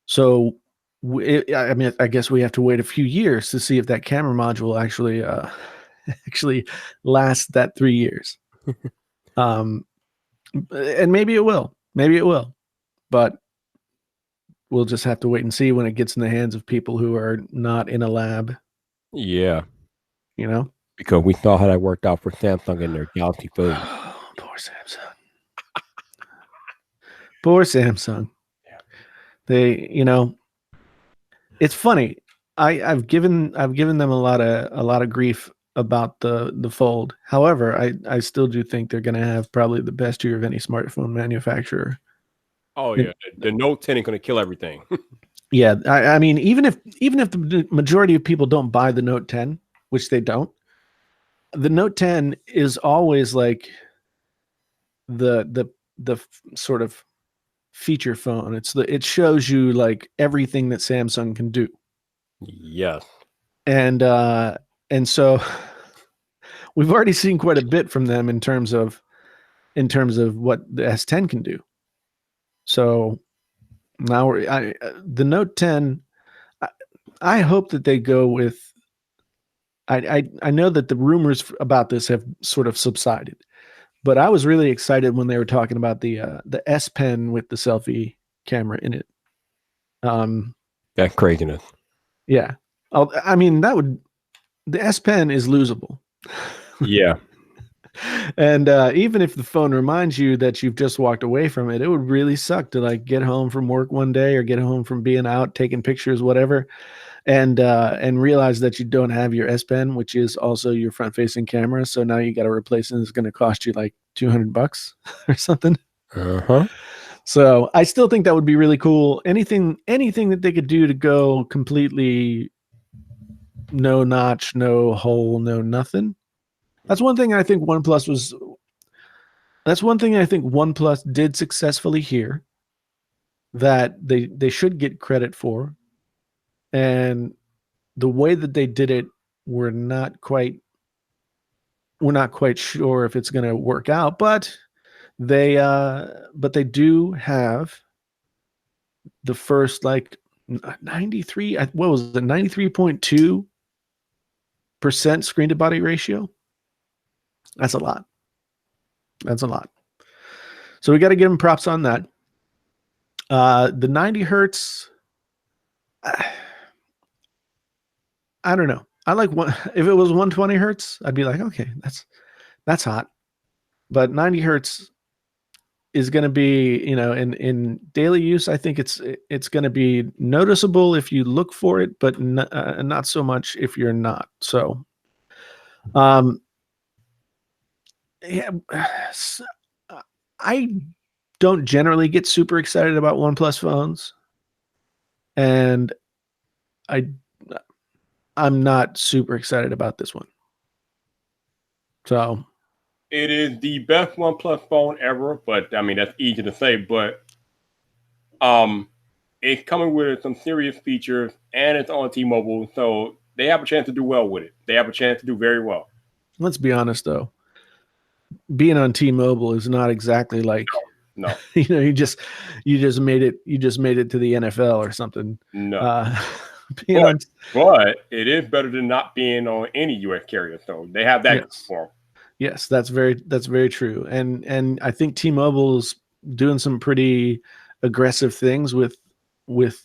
So, I guess we have to wait a few years to see if that camera module actually lasts that 3 years. And maybe it will. Maybe it will. But we'll just have to wait and see when it gets in the hands of people who are not in a lab. Yeah. Because we saw how that worked out for Samsung and their Galaxy Fold. Poor Samsung. Poor Samsung. Yeah. They, it's funny. I've given them a lot of grief about the Fold. However, I still do think they're going to have probably the best year of any smartphone manufacturer. Oh yeah, the Note 10 is going to kill everything. Yeah, I mean, even if the majority of people don't buy the Note 10, which they don't, the Note 10 is always like the sort of feature phone. It shows you like everything that Samsung can do. Yes. And so we've already seen quite a bit from them in terms of what the S10 can do. So now the Note 10, I hope that they go with, I know that the rumors about this have sort of subsided, but I was really excited when they were talking about the S Pen with the selfie camera in it. That's craziness. Yeah. I mean, the S Pen is losable. Yeah. And even if the phone reminds you that you've just walked away from it, it would really suck to like get home from work one day or get home from being out taking pictures, whatever, and realize that you don't have your S Pen, which is also your front-facing camera. So now you got to replace it. It's going to cost you like $200 or something. So I still think that would be really cool. Anything that they could do to go completely no notch, no hole, no nothing. That's one thing I think OnePlus did successfully here that they should get credit for. And the way that they did it, we're not quite sure if it's going to work out, but they do have the first like 93, what was it, 93.2% screen to body ratio. That's a lot. So we got to give them props on that. The 90 hertz, I don't know. I like if it was 120 hertz, I'd be like, okay, that's hot. But 90 hertz is going to be, in daily use, I think it's going to be noticeable if you look for it, but not so much if you're not. So, yeah, I don't generally get super excited about OnePlus phones, and I'm not super excited about this one. So it is the best OnePlus phone ever, but I mean that's easy to say. But it's coming with some serious features, and it's on T-Mobile, so they have a chance to do well with it. They have a chance to do very well. Let's be honest, though. Being on T-Mobile is not exactly like no. You just made it to the NFL or something. No. But it is better than not being on any U.S. carrier. So they have that for them. Yes, that's very true. And I think T-Mobile's doing some pretty aggressive things with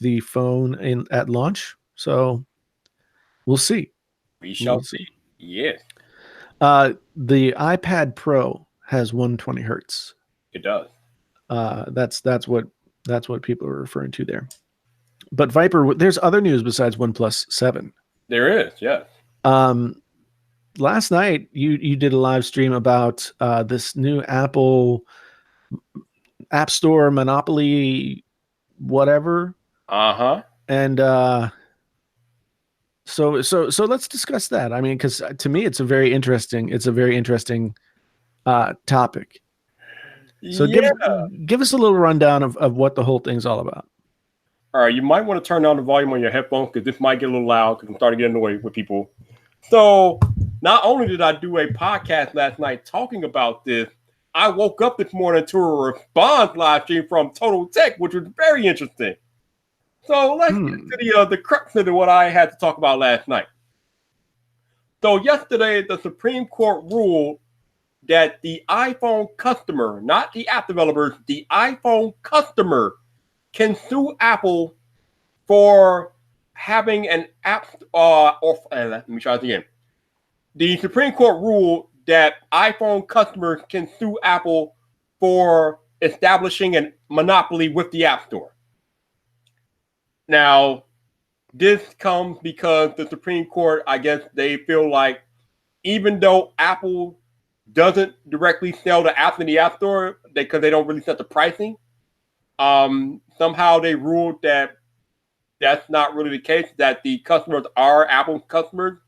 the phone at launch. So we'll see. We shall We'll see. Yes, The iPad Pro has 120 hertz. it does. That's what people are referring to there. But Viper, there's other news besides OnePlus 7. There is, yes. Last night you did a live stream about this new Apple App Store monopoly, whatever. Uh-huh. And so let's discuss that. I mean, because to me, it's a very interesting topic. So give us a little rundown of what the whole thing's all about. All right, you might want to turn down the volume on your headphones because this might get a little loud because I'm starting to get annoyed with people. So not only did I do a podcast last night talking about this, I woke up this morning to a response live stream from Total Tech, which was very interesting. So let's get to the crux of what I had to talk about last night. So yesterday, the Supreme Court ruled that the iPhone customer, not the app developers, the iPhone customer can sue Apple for having an app. Let me try this again. The Supreme Court ruled that iPhone customers can sue Apple for establishing a monopoly with the App Store. Now, this comes because the Supreme Court, I guess they feel like even though Apple doesn't directly sell the apps in the App Store because they don't really set the pricing, somehow they ruled that that's not really the case, that the customers are Apple customers.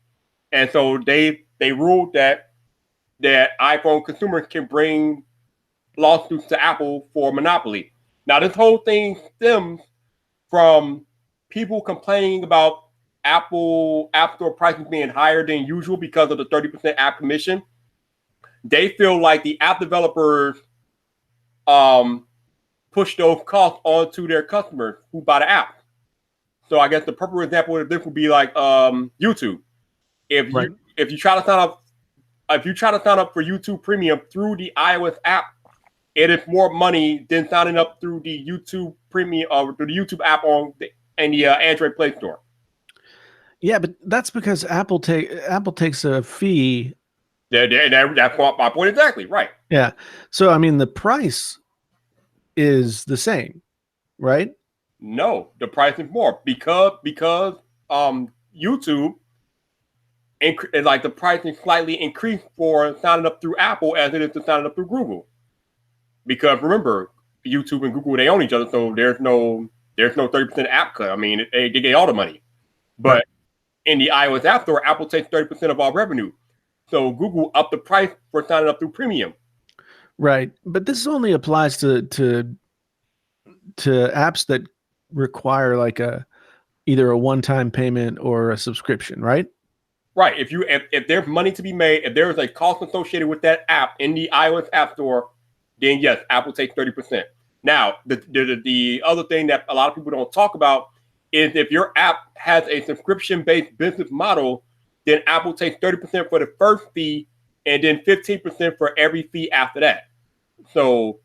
And so they ruled that iPhone consumers can bring lawsuits to Apple for monopoly. Now, this whole thing stems from people complaining about Apple App Store prices being higher than usual because of the 30% app commission. They feel like the app developers push those costs onto their customers who buy the app. So I guess the perfect example of this would be like YouTube. If you try to sign up for YouTube Premium through the iOS app, it is more money than signing up through the YouTube Premium or through the YouTube app on the Android Play Store. Yeah, but that's because Apple takes a fee. That's my point exactly, right? Yeah. So I mean, the price is the same, right? No, the price is more because YouTube like the price is slightly increased for signing up through Apple as it is to signing up through Google. Because remember, YouTube and Google, they own each other, so there's no 30% app cut. I mean, they get all the money. But in the iOS App Store, Apple takes 30% of all revenue. So Google upped the price for signing up through Premium. Right. But this only applies to apps that require like either a one-time payment or a subscription, right? Right. If there's money to be made, if there is a cost associated with that app in the iOS App Store, then yes, Apple takes 30%. Now, the other thing that a lot of people don't talk about is if your app has a subscription-based business model, then Apple takes 30% for the first fee and then 15% for every fee after that. So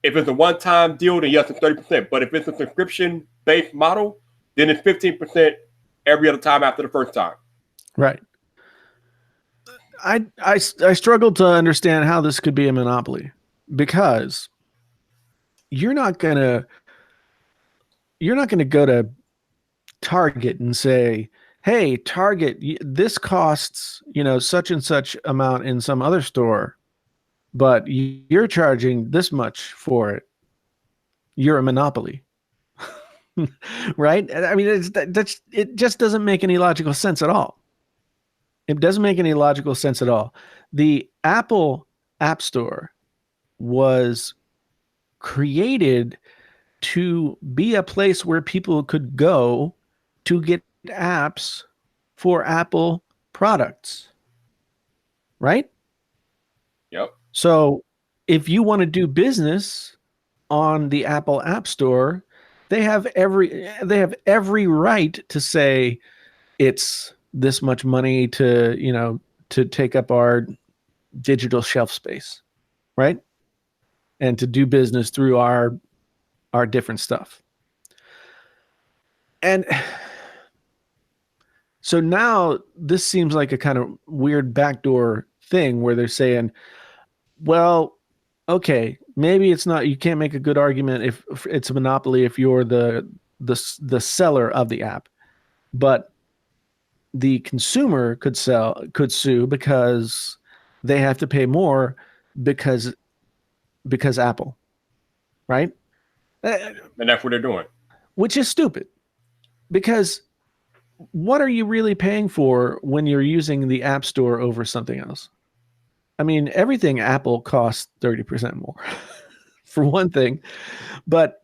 if it's a one-time deal, then yes, it's 30%. But if it's a subscription-based model, then it's 15% every other time after the first time. Right. I struggle to understand how this could be a monopoly, because you're not gonna go to Target and say, hey, Target, this costs, such and such amount in some other store, but you're charging this much for it. You're a monopoly. Right? I mean, it just doesn't make any logical sense at all. It doesn't make any logical sense at all. The Apple App Store was created to be a place where people could go to get apps for Apple products. Right? Yep. So if you want to do business on the Apple App Store, they have every right to say it's this much money to take up our digital shelf space, right? And to do business through our different stuff. And So now this seems like a kind of weird backdoor thing where they're saying, well, okay, maybe it's not, you can't make a good argument if it's a monopoly if you're the seller of the app, but the consumer could sue because they have to pay more because Apple, right? And that's what they're doing. Which is stupid, because what are you really paying for when you're using the App Store over something else? I mean, everything Apple costs 30% more for one thing, but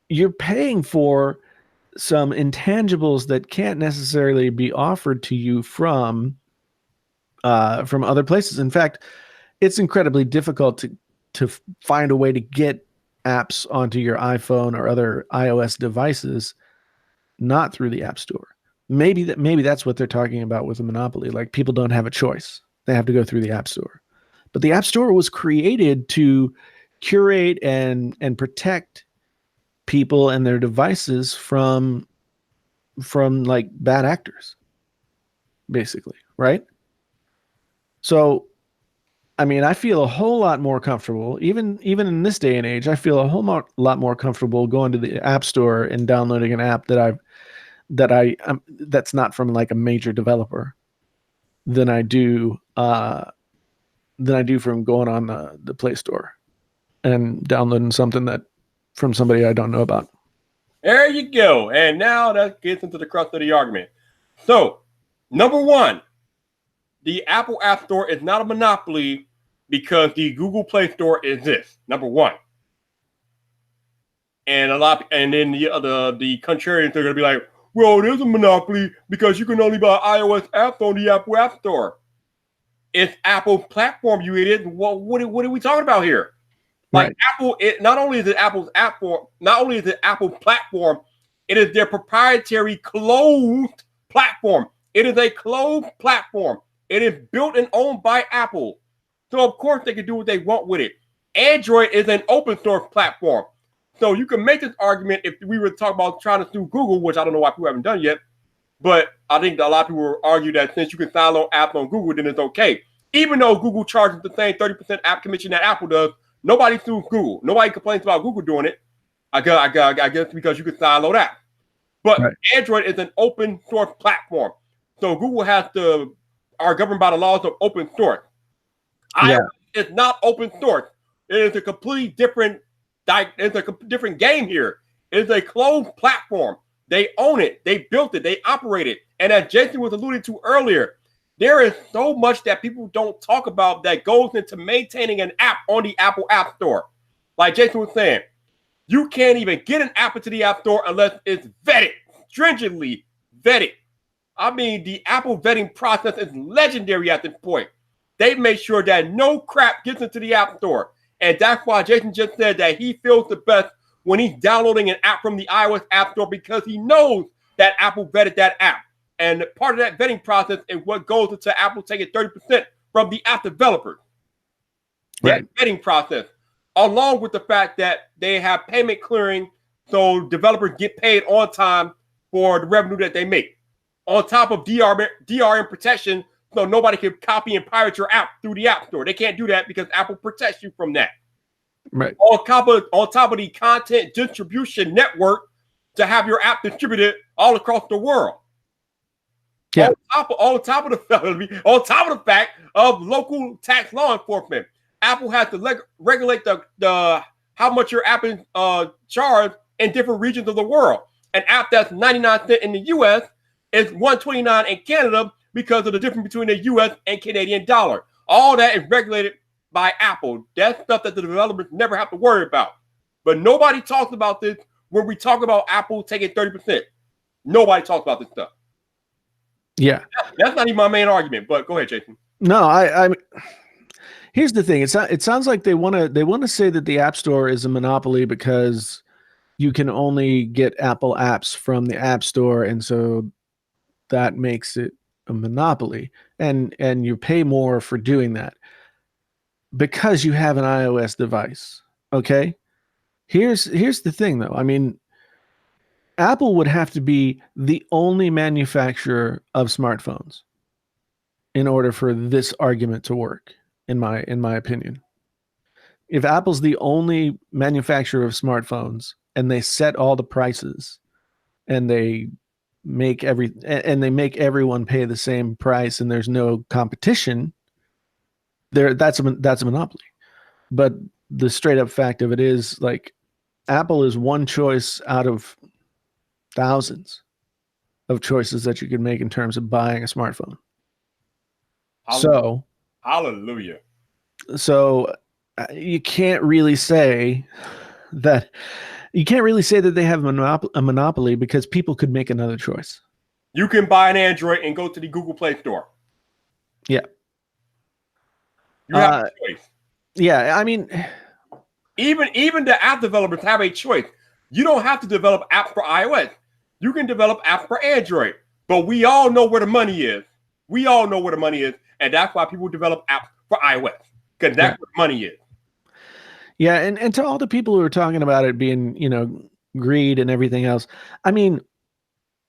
you're paying for some intangibles that can't necessarily be offered to you from other places. In fact, it's incredibly difficult to find a way to get apps onto your iPhone or other iOS devices not through the App Store. Maybe that's what they're talking about with a monopoly. Like, people don't have a choice; they have to go through the App Store. But the App Store was created to curate and protect people and their devices from like bad actors, basically, right? So, I mean, I feel a whole lot more comfortable, even in this day and age. I feel a whole lot more comfortable going to the App Store and downloading an app that's not from like a major developer than I do from going on the Play Store and downloading something that from somebody I don't know about. There you go. And now that gets into the crux of the argument. So, number one, the Apple App Store is not a monopoly because the Google Play Store exists. Number one. And then the contrarians are going to be like, well, it is a monopoly because you can only buy iOS apps on the Apple App Store. It's Apple platform, you idiot. What are we talking about here? Like, right. Apple, not only is it Apple's app for, not only is it Apple platform, it is their proprietary closed platform. It is a closed platform. It is built and owned by Apple. So, of course, they can do what they want with it. Android is an open source platform. So you can make this argument if we were to talk about trying to sue Google, which I don't know why people haven't done yet. But I think a lot of people will argue that since you can download apps on Google, then it's okay. Even though Google charges the same 30% app commission that Apple does, nobody sues Google. Nobody complains about Google doing it. I guess because you can download apps. But right. Android is an open source platform. So Google are governed by the laws of open source. Yeah. It's not open source. It is a completely different game here. It's a closed platform. They own it. They built it. They operate it. And as Jason was alluding to earlier, there is so much that people don't talk about that goes into maintaining an app on the Apple App Store. Like Jason was saying, you can't even get an app into the App Store unless it's vetted, stringently vetted. I mean, the Apple vetting process is legendary at this point. They make sure that no crap gets into the App Store. And that's why Jason just said that he feels the best when he's downloading an app from the iOS App Store, because he knows that Apple vetted that app. And part of that vetting process is what goes into Apple taking 30% from the app developers. Right. That vetting process, along with the fact that they have payment clearing, so developers get paid on time for the revenue that they make. On top of DRM protection, so nobody can copy and pirate your app through the App Store. They can't do that because Apple protects you from that. Right. On top of the content distribution network to have your app distributed all across the world. Yeah. On top of the fact of local tax law enforcement, Apple has to regulate the how much your app is charged in different regions of the world. An app that's 99 cents in the U.S. is 129 in Canada because of the difference between the U.S. and Canadian dollar. All that is regulated by Apple. That's stuff that the developers never have to worry about. But nobody talks about this when we talk about Apple taking 30%. Nobody talks about this stuff. Yeah. That's not even my main argument, but go ahead, Jason. No, I here's the thing. It sounds like they want to say that the App Store is a monopoly because you can only get Apple apps from the App Store, and so that makes it a monopoly, and you pay more for doing that because you have an iOS device. Okay, here's the thing though. I mean, Apple would have to be the only manufacturer of smartphones in order for this argument to work, in my opinion. If Apple's the only manufacturer of smartphones and they set all the prices and they make everyone pay the same price and there's no competition, that's a monopoly. But the straight up fact of it is, like, Apple is one choice out of thousands of choices that you can make in terms of buying a smartphone. Hallelujah. So you can't really say that they have a monopoly, because people could make another choice. You can buy an Android and go to the Google Play Store. Yeah. You have a choice. Yeah, I mean, even the app developers have a choice. You don't have to develop apps for iOS. You can develop apps for Android. But we all know where the money is. We all know where the money is. And that's why people develop apps for iOS. Because that's where the money is. Yeah, and to all the people who are talking about it being, greed and everything else, I mean,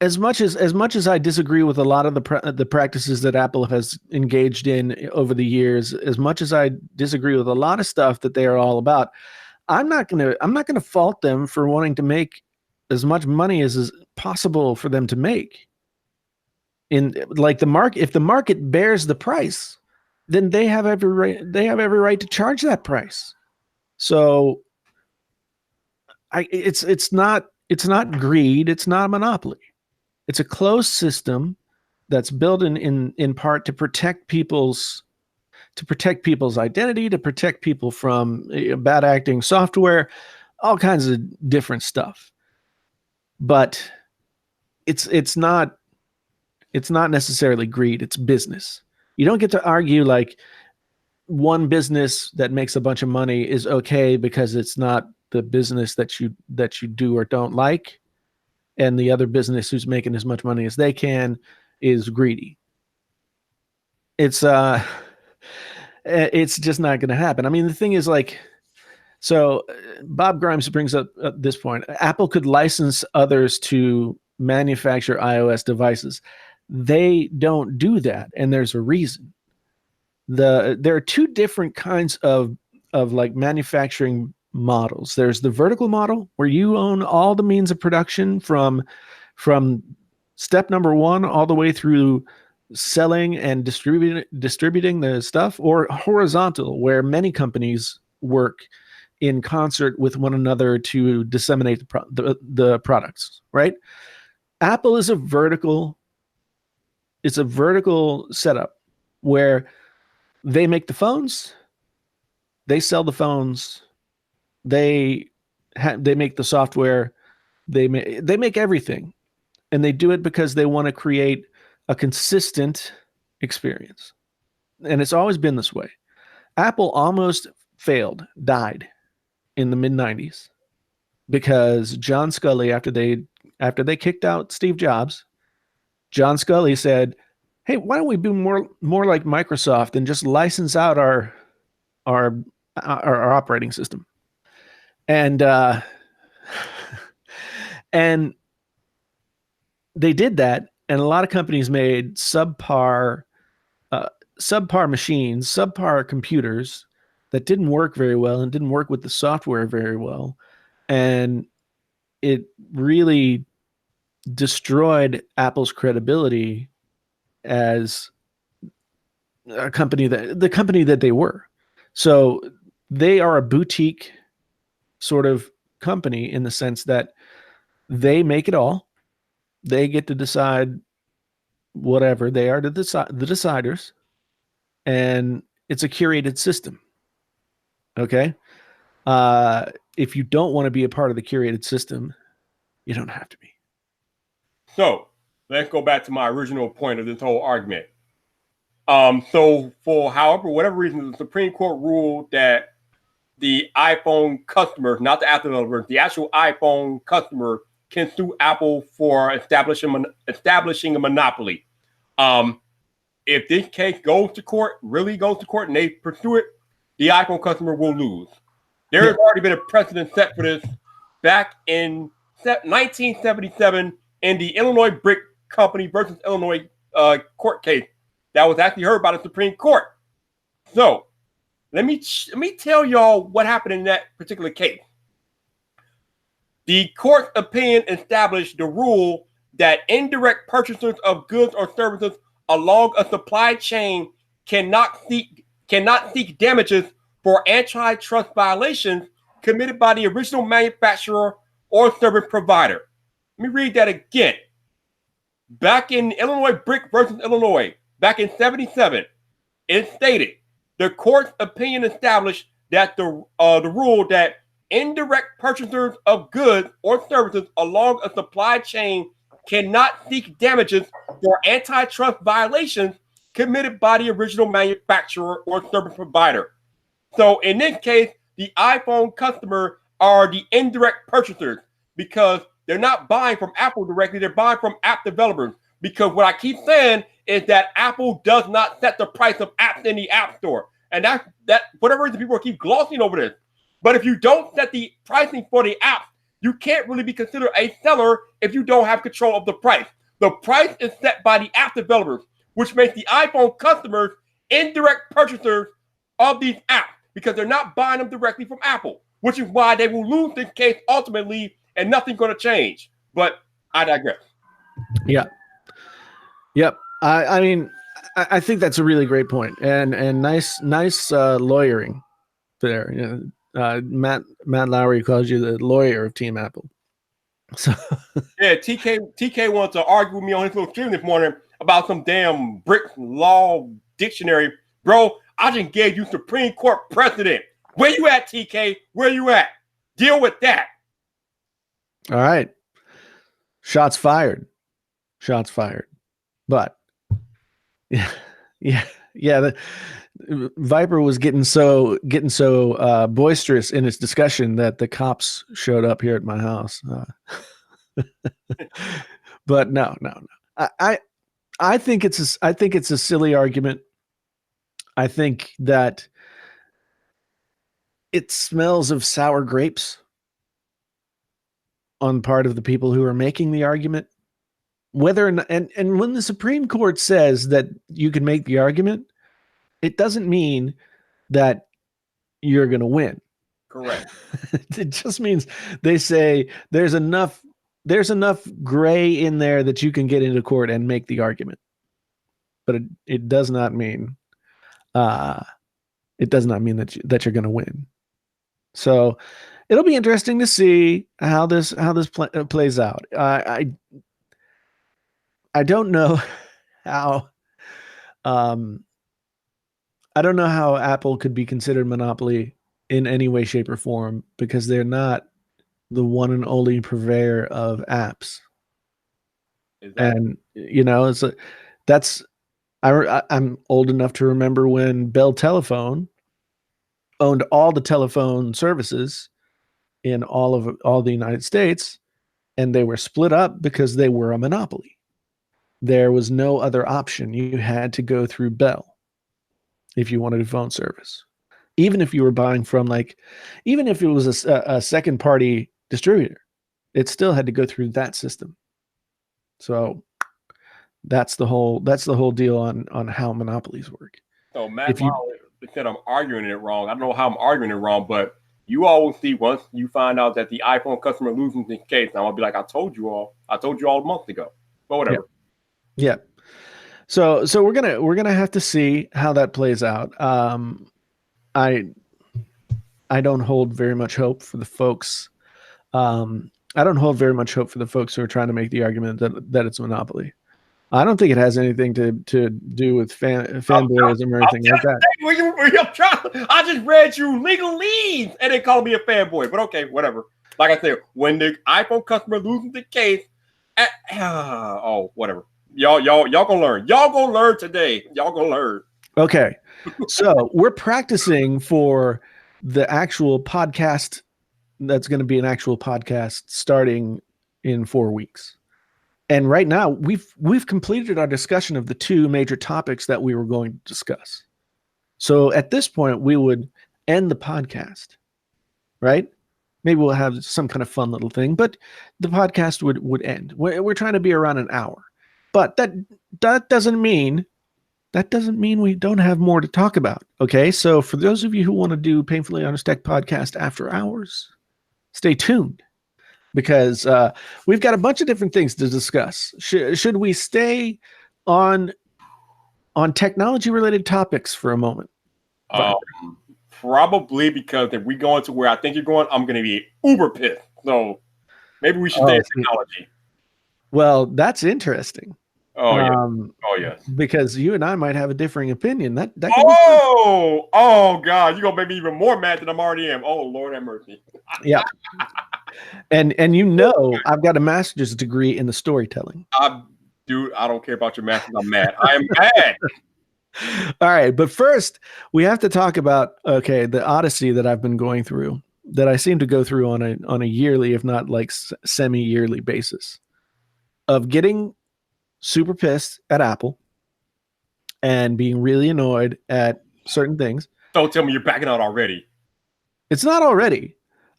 as much as I disagree with a lot of the practices that Apple has engaged in over the years, as much as I disagree with a lot of stuff that they are all about, I'm not gonna fault them for wanting to make as much money as is possible for them to make. In like the market, if the market bears the price, then they have every right to charge that price. So it's not greed, it's not a monopoly. It's a closed system that's built in part to protect people's identity, to protect people from bad acting software, all kinds of different stuff. But it's not necessarily greed, it's business. You don't get to argue like one business that makes a bunch of money is okay because it's not the business that you do or don't like, and the other business who's making as much money as they can is greedy. It's just not going to happen. I mean, the thing is, like, so Bob Grimes brings up this point. Apple could license others to manufacture iOS devices. They don't do that, and there's a reason. There are two different kinds of like manufacturing models. There's the vertical model, where you own all the means of production from step number one all the way through selling and distributing the stuff, or horizontal, where many companies work in concert with one another to disseminate the products, right? Apple is a vertical setup where they make the phones, they sell the phones, they make the software, they make everything, and they do it because they want to create a consistent experience. And it's always been this way. Apple almost died in the mid-90s because John Sculley, after they kicked out Steve Jobs, John Sculley said, "Hey, why don't we be more like Microsoft and just license out our operating system?" And and they did that, and a lot of companies made subpar machines, subpar computers that didn't work very well and didn't work with the software very well, and it really destroyed Apple's credibility as the company that they were. So they are a boutique sort of company in the sense that they make it all. They get to decide whatever. They are the deciders, and it's a curated system. Okay? If you don't want to be a part of the curated system, you don't have to be. So let's go back to my original point of this whole argument. So for whatever reason, the Supreme Court ruled that the iPhone customers, not the app developers, the actual iPhone customer can sue Apple for establishing a monopoly. If this case really goes to court, and they pursue it, the iPhone customer will lose. There has already been a precedent set for this back in 1977 in the Illinois Brick Company versus Illinois court case that was actually heard by the Supreme Court. So let me tell y'all what happened in that particular case. The court's opinion established the rule that indirect purchasers of goods or services along a supply chain cannot seek damages for antitrust violations committed by the original manufacturer or service provider. Let me read that again. Back in Illinois Brick versus Illinois, back in 77, it stated the court's opinion established that the rule that indirect purchasers of goods or services along a supply chain cannot seek damages for antitrust violations committed by the original manufacturer or service provider. So in this case, the iPhone customer are the indirect purchasers because they're not buying from Apple directly, they're buying from app developers. Because what I keep saying is that Apple does not set the price of apps in the App Store. And that whatever reason people keep glossing over this. But if you don't set the pricing for the app, you can't really be considered a seller if you don't have control of the price. The price is set by the app developers, which makes the iPhone customers indirect purchasers of these apps because they're not buying them directly from Apple, which is why they will lose this case ultimately and nothing's going to change. But I digress. Yeah. Yep. I mean, I think that's a really great point, and nice lawyering there. You know, Matt Lowry calls you the lawyer of Team Apple. So yeah, TK wants to argue with me on his little stream this morning about some damn brick law dictionary, bro. I just gave you Supreme Court precedent. Where you at, TK? Where you at? Deal with that. All right. Shots fired. Shots fired. But yeah. The Viper was getting so boisterous in its discussion that the cops showed up here at my house. But no. I think it's a silly argument. I think that it smells of sour grapes on part of the people who are making the argument. Whether or not, and when the Supreme Court says that you can make the argument, it doesn't mean that you're going to win. Correct. It just means they say there's enough gray in there that you can get into court and make the argument. But it does not mean that you're going to win. So it'll be interesting to see how this plays out. I don't know how Apple could be considered monopoly in any way, shape, or form because they're not the one and only purveyor of apps. And you know, I'm old enough to remember when Bell Telephone owned all the telephone services in all the United States, and they were split up because they were a monopoly. There was no other option. You had to go through Bell if you wanted a phone service. Even if you were buying from even if it was a second party distributor, it still had to go through that system. So that's the whole deal on how monopolies work. So Matt said I'm arguing it wrong. I don't know how I'm arguing it wrong, but you all will see once you find out that the iPhone customer loses the case. Now I'll be like, I told you all a month ago. But whatever. Yeah. So we're gonna have to see how that plays out. I don't hold very much hope for the folks. I don't hold very much hope for the folks who are trying to make the argument that it's a monopoly. I don't think it has anything to do with fanboyism or anything like that. I just read you legalese and they call me a fanboy, but okay, whatever. Like I said, when the iPhone customer loses the case, whatever. Y'all gonna learn. Y'all gonna learn today. Y'all gonna learn. Okay. So we're practicing for the actual podcast. That's going to be an actual podcast starting in 4 weeks. And right now we've completed our discussion of the two major topics that we were going to discuss. So at this point we would end the podcast, right? Maybe we'll have some kind of fun little thing, but the podcast would end. We're trying to be around an hour, but that doesn't mean we don't have more to talk about. Okay, so for those of you who want to do Painfully Honest Tech podcast after hours, stay tuned, because we've got a bunch of different things to discuss. Should we stay on technology related topics for a moment? Probably, because if we go into where I think you're going, I'm going to be uber pissed. So maybe we should stay in technology. Well, that's interesting. Oh yeah. Oh yes. Because you and I might have a differing opinion. That oh God, you're gonna make me even more mad than I'm already am. Oh Lord have mercy. Yeah. And I've got a master's degree in the storytelling. Dude, I don't care about your master's. I'm mad. I am mad. All right, but first we have to talk about the odyssey that I've been going through, that I seem to go through on a yearly, if not like semi-yearly basis, of getting super pissed at Apple and being really annoyed at certain things. Don't tell me you're backing out already. It's not already.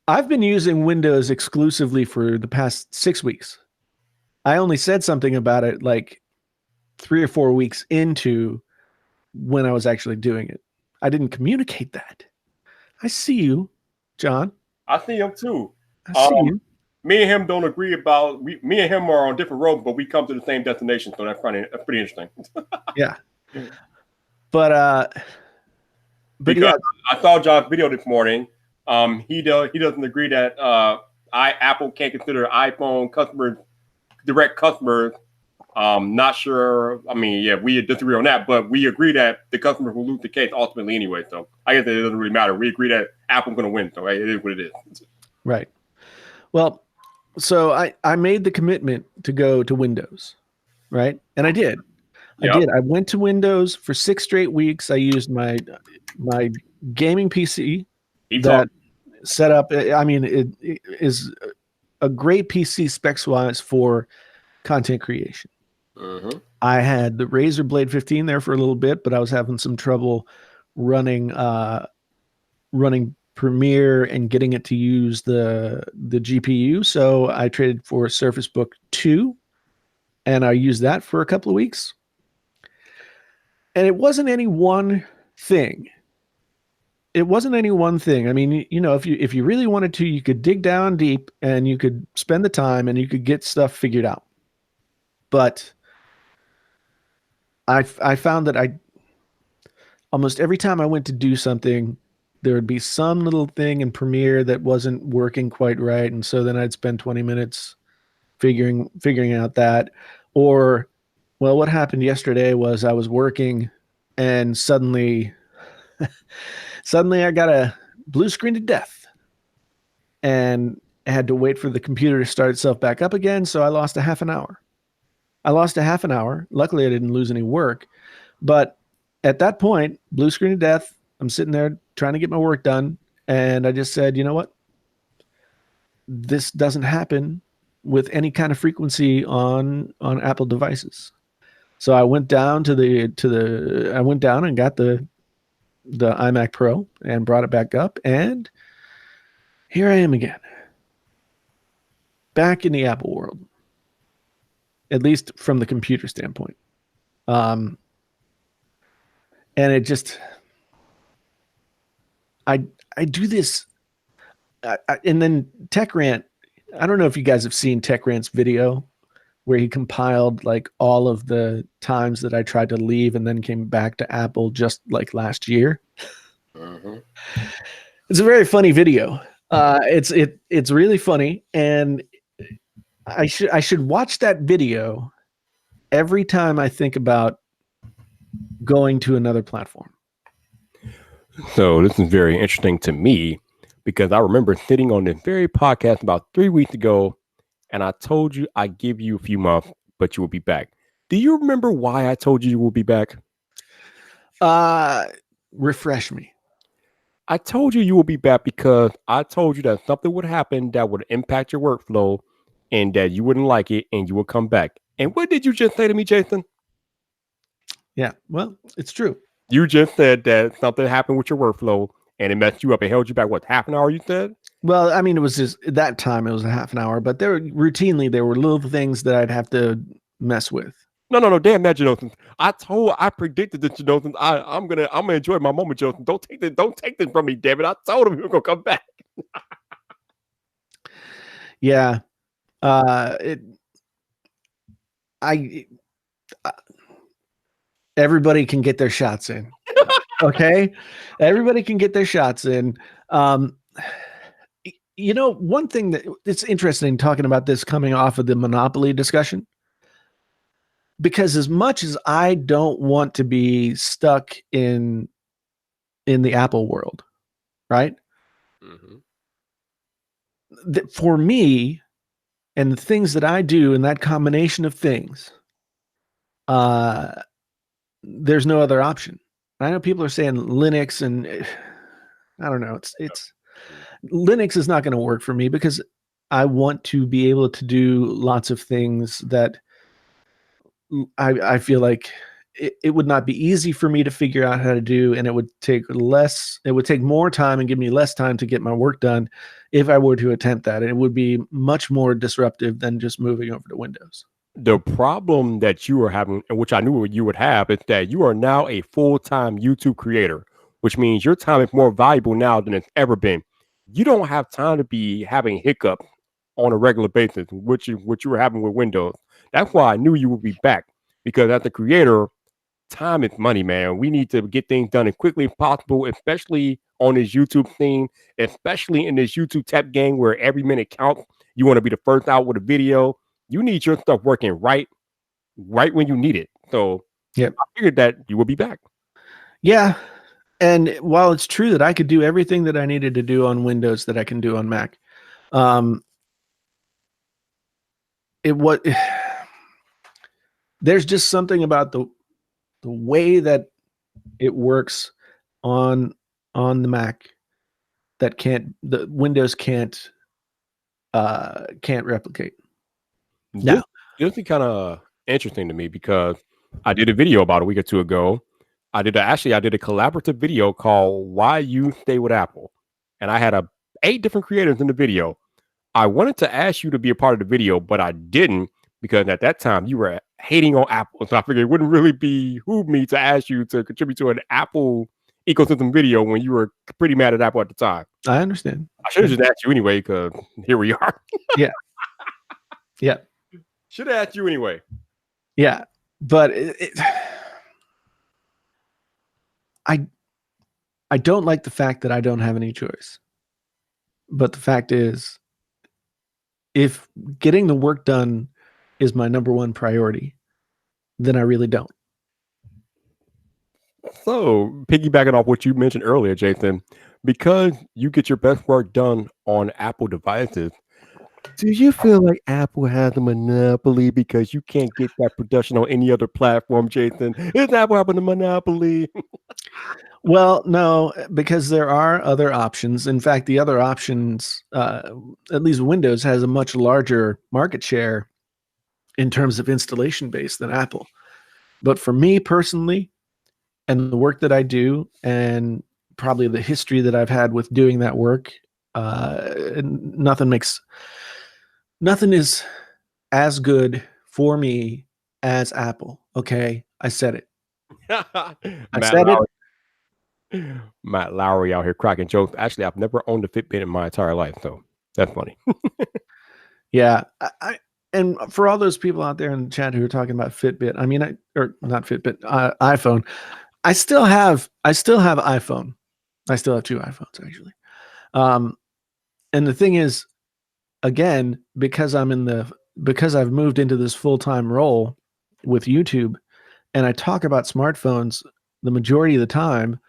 I've been using Windows exclusively for the past 6 weeks. I only said something about it like 3 or 4 weeks into when I was actually doing it. I didn't communicate that. I see you, John. I see him too. I see you. Me and him don't agree about. Me and him are on different roads, but we come to the same destination. So that's pretty interesting. Yeah. But because yeah. I saw John's video this morning. He doesn't agree that Apple can't consider iPhone direct customers. Not sure. I mean, yeah, we disagree on that, but we agree that the customer will lose the case ultimately anyway. So I guess it doesn't really matter. We agree that Apple's going to win. So it is what it is. Right. Well, so I made the commitment to go to Windows, right? And I did. Yep. I did. I went to Windows for 6 straight weeks. I used my gaming PC that set up. I mean, it is a great PC specs wise for content creation. Mm-hmm. I had the Razer Blade 15 there for a little bit, but I was having some trouble running Premiere and getting it to use the GPU. So I traded for Surface Book 2, and I used that for a couple of weeks. And it wasn't any one thing. I mean, if you really wanted to, you could dig down deep and you could spend the time and you could get stuff figured out. But I found that almost every time I went to do something, there would be some little thing in Premiere that wasn't working quite right. And so then I'd spend 20 minutes figuring out that. Or, well, what happened yesterday was I was working and suddenly I got a blue screen to death. And I had to wait for the computer to start itself back up again. So I lost a half an hour. Luckily, I didn't lose any work. But at that point, blue screen to death, I'm sitting there trying to get my work done. And I just said, you know what? This doesn't happen with any kind of frequency on Apple devices. So I went down and got the iMac Pro and brought it back up. And here I am again. Back in the Apple world. At least from the computer standpoint. And it just, I do this, and then Tech Rant, I don't know if you guys have seen Tech Rant's video where he compiled like all of the times that I tried to leave and then came back to Apple just like last year. Mm-hmm. It's a very funny video. It's really funny, and I should watch that video every time I think about going to another platform. So this is very interesting to me because I remember sitting on this very podcast about 3 weeks ago, and I told you I'd give you a few months, but you will be back. Do you remember why I told you will be back? Refresh me. I told you will be back because I told you that something would happen that would impact your workflow and that you wouldn't like it and you would come back. And what did you just say to me, Jason? Yeah, well, it's true. You just said that something happened with your workflow and it messed you up. It held you back, what, half an hour, you said? Well, I mean, it was just that time. It was a half an hour, but there were little things that I'd have to mess with. No. Damn that, Jonathan. I predicted that, Jonathan. I'm gonna enjoy my moment, Jonathan. Don't take this from me, damn it. I told him he was gonna come back. Yeah. Everybody can get their shots in. Okay. Everybody can get their shots in. One thing that it's interesting talking about this coming off of the monopoly discussion, because as much as I don't want to be stuck in the Apple world, right? Mm-hmm. For me and the things that I do and that combination of things, there's no other option. I know people are saying Linux, and I don't know. It's Linux is not going to work for me because I want to be able to do lots of things that I feel like it would not be easy for me to figure out how to do, and it would take more time and give me less time to get my work done if I were to attempt that. And it would be much more disruptive than just moving over to Windows. The problem that you are having, and which I knew you would have, is that you are now a full-time YouTube creator, which means your time is more valuable now than it's ever been. You don't have time to be having hiccups on a regular basis, which you were having with Windows. That's why I knew you would be back, because as a creator, time is money, man. We need to get things done as quickly as possible, especially on this YouTube thing, especially in this YouTube tech game where every minute counts. You want to be the first out with a video. You need your stuff working right when you need it. So yep. I figured that you will be back. Yeah. And while it's true that I could do everything that I needed to do on Windows that I can do on Mac, there's just something about the way that it works on the Mac that the Windows can't replicate. This is kind of interesting to me because I did a video about a week or two ago. I did a collaborative video called "Why You Stay with Apple," and I had 8 different creators in the video. I wanted to ask you to be a part of the video, but I didn't, because at that time you were hating on Apple. So I figured it wouldn't really behoove me to ask you to contribute to an Apple ecosystem video when you were pretty mad at Apple at the time. I understand. I should have just asked you anyway, because here we are. Yeah. Yeah. Should have asked you anyway. Yeah. But I don't like the fact that I don't have any choice. But the fact is, if getting the work done is my number one priority, then I really don't. So, piggybacking off what you mentioned earlier, Jason, because you get your best work done on Apple devices, do you feel like Apple has a monopoly because you can't get that production on any other platform, Jason? Is Apple having a monopoly? Well, no, because there are other options. In fact, the other options, at least Windows has a much larger market share in terms of installation base than Apple. But for me personally, and the work that I do, and probably the history that I've had with doing that work, nothing is as good for me as Apple. Okay, I said it. Matt Lowry out here cracking jokes. Actually, I've never owned a Fitbit in my entire life, so that's funny. Yeah, and for all those people out there in the chat who are talking about Fitbit, I mean, or not Fitbit, iPhone. I still have iPhone. I still have 2 iPhones actually. And the thing is, again, because I've moved into this full-time role with YouTube, and I talk about smartphones the majority of the time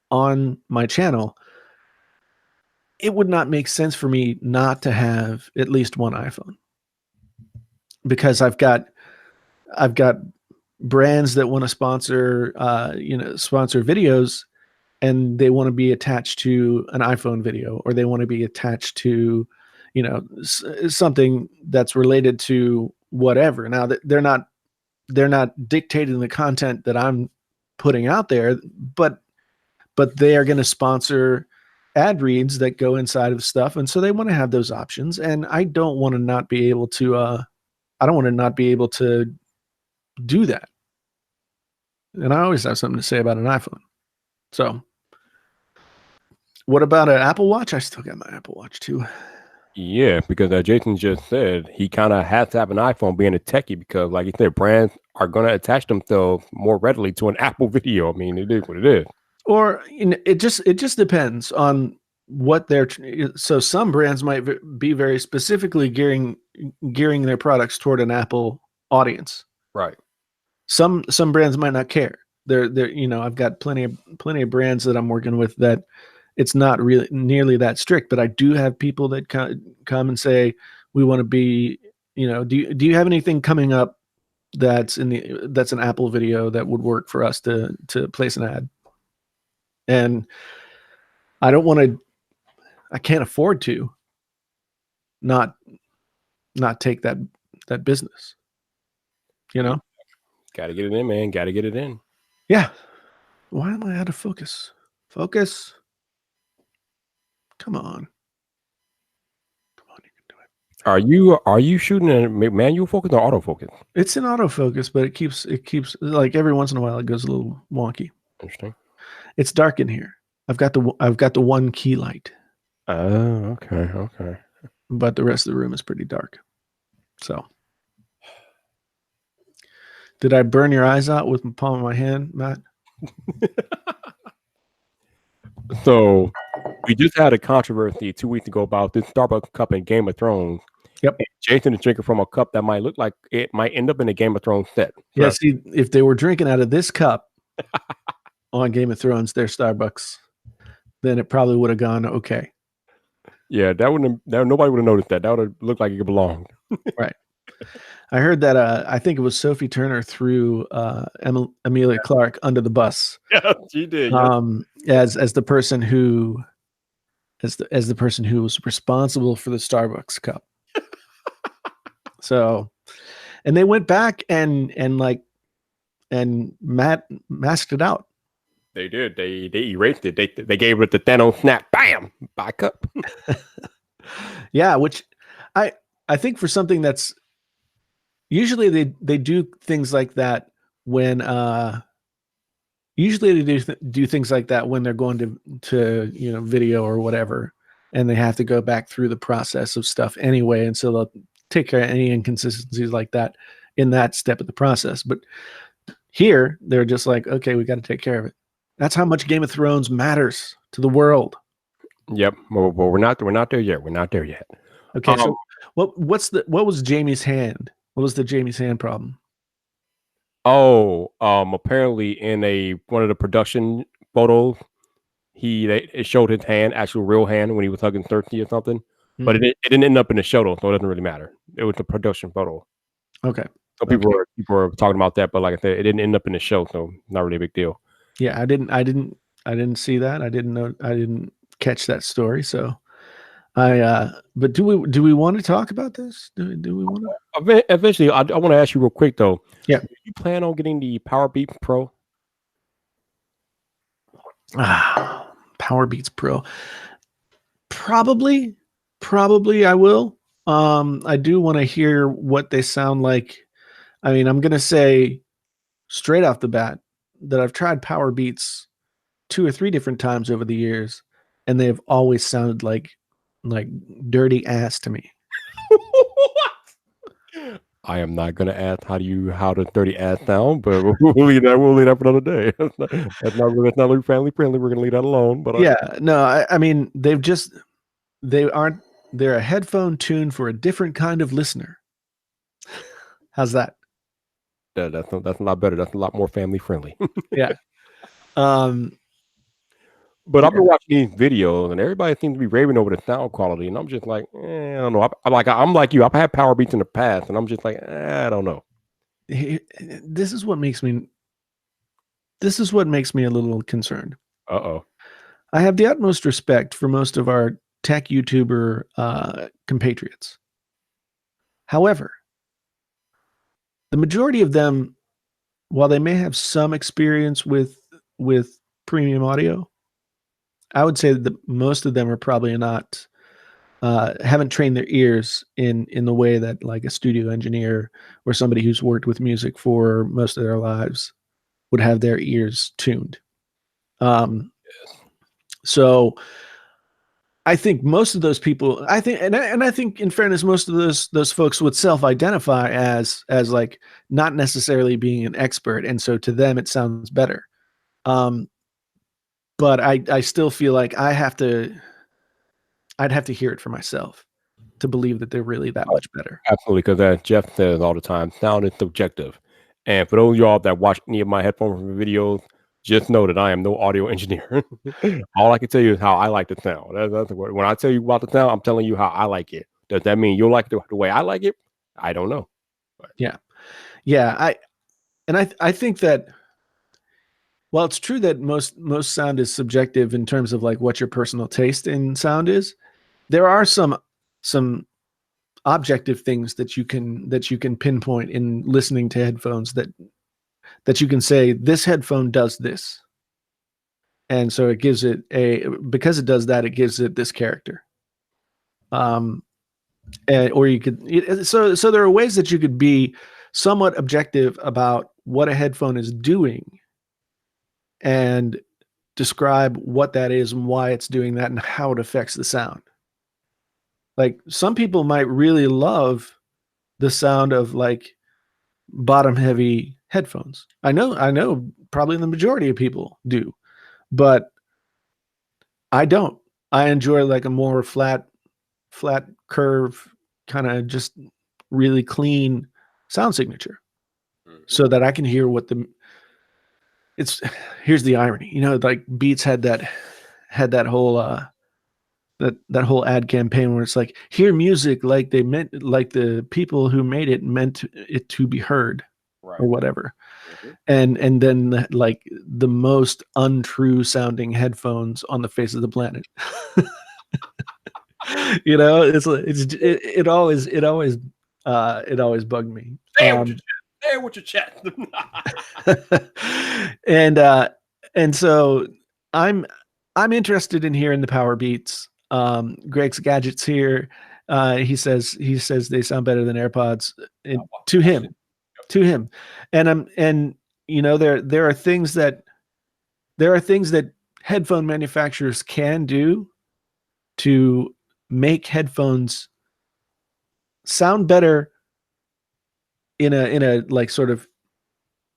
on my channel, it would not make sense for me not to have at least one iPhone, because I've got brands that want to sponsor videos, and they want to be attached to an iPhone video, or they want to be attached to, something that's related to whatever. Now that they're not dictating the content that I'm putting out there, but they are going to sponsor ad reads that go inside of stuff, and so they want to have those options. And I don't want to not be able to. I don't want to not be able to do that. And I always have something to say about an iPhone. So, what about an Apple Watch? I still got my Apple Watch too. Yeah, because Jason just said he kind of has to have an iPhone being a techie because, like you said, brands are going to attach themselves more readily to an Apple video. I mean, it is what it is. Or it just depends on what they're. So some brands might be very specifically gearing their products toward an Apple audience. Right. Some brands might not care. They're I've got plenty of brands that I'm working with that it's not really nearly that strict, but I do have people that come and say, we want to be, do you have anything coming up that's an Apple video that would work for us to place an ad? And I can't afford to not take that business, Got to get it in, man. Got to get it in. Yeah. Why am I out of focus? Focus. Come on, you can do it. Are you shooting a manual focus or autofocus? It's an autofocus, but it keeps like every once in a while it goes a little wonky. Interesting. It's dark in here. I've got the one key light. Oh, okay. But the rest of the room is pretty dark. So, did I burn your eyes out with the palm of my hand, Matt? So we just had a controversy 2 weeks ago about this Starbucks cup in Game of Thrones. Yep. And Jason is drinking from a cup that might look like it might end up in a Game of Thrones set. Yeah, see, if they were drinking out of this cup on Game of Thrones, their Starbucks, then it probably would have gone okay. Yeah, nobody would have noticed that. That would have looked like it belonged. Right. I heard that I think it was Sophie Turner threw Emilia Clarke under the bus. Yeah, she did. As the person who was responsible for the Starbucks cup. So, and they went back and Matt masked it out. They did. They erased it. They gave it the Thanos snap. Bam! Back up. Yeah, which I think for something that's usually they do things like that when usually they do things like that when they're going to video or whatever, and they have to go back through the process of stuff anyway, and so they'll take care of any inconsistencies like that in that step of the process. But here they're just like, okay, we got to take care of it. That's how much Game of Thrones matters to the world. Yep. Well, we're not there yet. We're not there yet. Okay. So what was Jamie's hand? What was the Jamie's hand problem? Oh, apparently in one of the production photos, it showed his hand, actual real hand, when he was hugging Cersei or something. Mm-hmm. But it didn't end up in the show, though, so it doesn't really matter. It was a production photo. Okay. So people are talking about that, but like I said, it didn't end up in the show, so not really a big deal. Yeah, I didn't see that. I didn't catch that story. So but do we want to talk about this? Do we want to? Eventually, I want to ask you real quick though. Yeah. Do you plan on getting the Powerbeats Pro? Powerbeats Pro. Probably I will. I do want to hear what they sound like. I mean, I'm gonna say straight off the bat that I've tried Powerbeats 2 or 3 different times over the years, and they have always sounded like dirty ass to me. I am not going to ask how does dirty ass sound, but we'll leave that for another day. That's not really family friendly. We're going to leave that alone. But I mean, they're a headphone tune for a different kind of listener. How's that? Yeah, that's a lot better. That's a lot more family friendly. Yeah. But I've been watching these videos, and everybody seems to be raving over the sound quality, and I'm just like, I don't know. I'm like you. I've had Powerbeats in the past, and I'm just like, I don't know. This is what makes me a little concerned. Uh-oh. I have the utmost respect for most of our tech YouTuber compatriots. However, the majority of them, while they may have some experience with premium audio, I would say that most of them are probably not haven't trained their ears in the way that like a studio engineer or somebody who's worked with music for most of their lives would have their ears tuned. So I think most of those people, I think, and I think, in fairness, most of those folks would self-identify as like not necessarily being an expert, and so to them it sounds better. But I still feel like I'd have to hear it for myself to believe that they're really that much better. Absolutely, because as Jeff says all the time, sound is subjective. And for those of y'all that watch any of my headphone videos, just know that I am no audio engineer. All I can tell you is how I like the sound. That's when I tell you about the sound, I'm telling you how I like it. Does that mean you'll like the way I like it? I don't know. Yeah. I think that while it's true that most sound is subjective in terms of like what your personal taste in sound is, there are some objective things that you can pinpoint in listening to headphones that you can say this headphone does this, and so it gives it because it does that, it gives it this character. Or you could so there are ways that you could be somewhat objective about what a headphone is doing and describe what that is and why it's doing that and how it affects the sound. Like some people might really love the sound of like bottom heavy headphones. I know probably the majority of people do, but I don't. I enjoy like a more flat curve, kind of just really clean sound signature, so that I can hear what here's the irony, like Beats had that whole that whole ad campaign where it's like, hear music like they meant, like the people who made it meant it to be heard, Right. or whatever. And then like the most untrue sounding headphones on the face of the planet. It always bugged me. Say with your chest. And so I'm interested in hearing the Power Beats. Greg's Gadgets here. He says they sound better than AirPods to him. And there are things that headphone manufacturers can do to make headphones sound better in a like sort of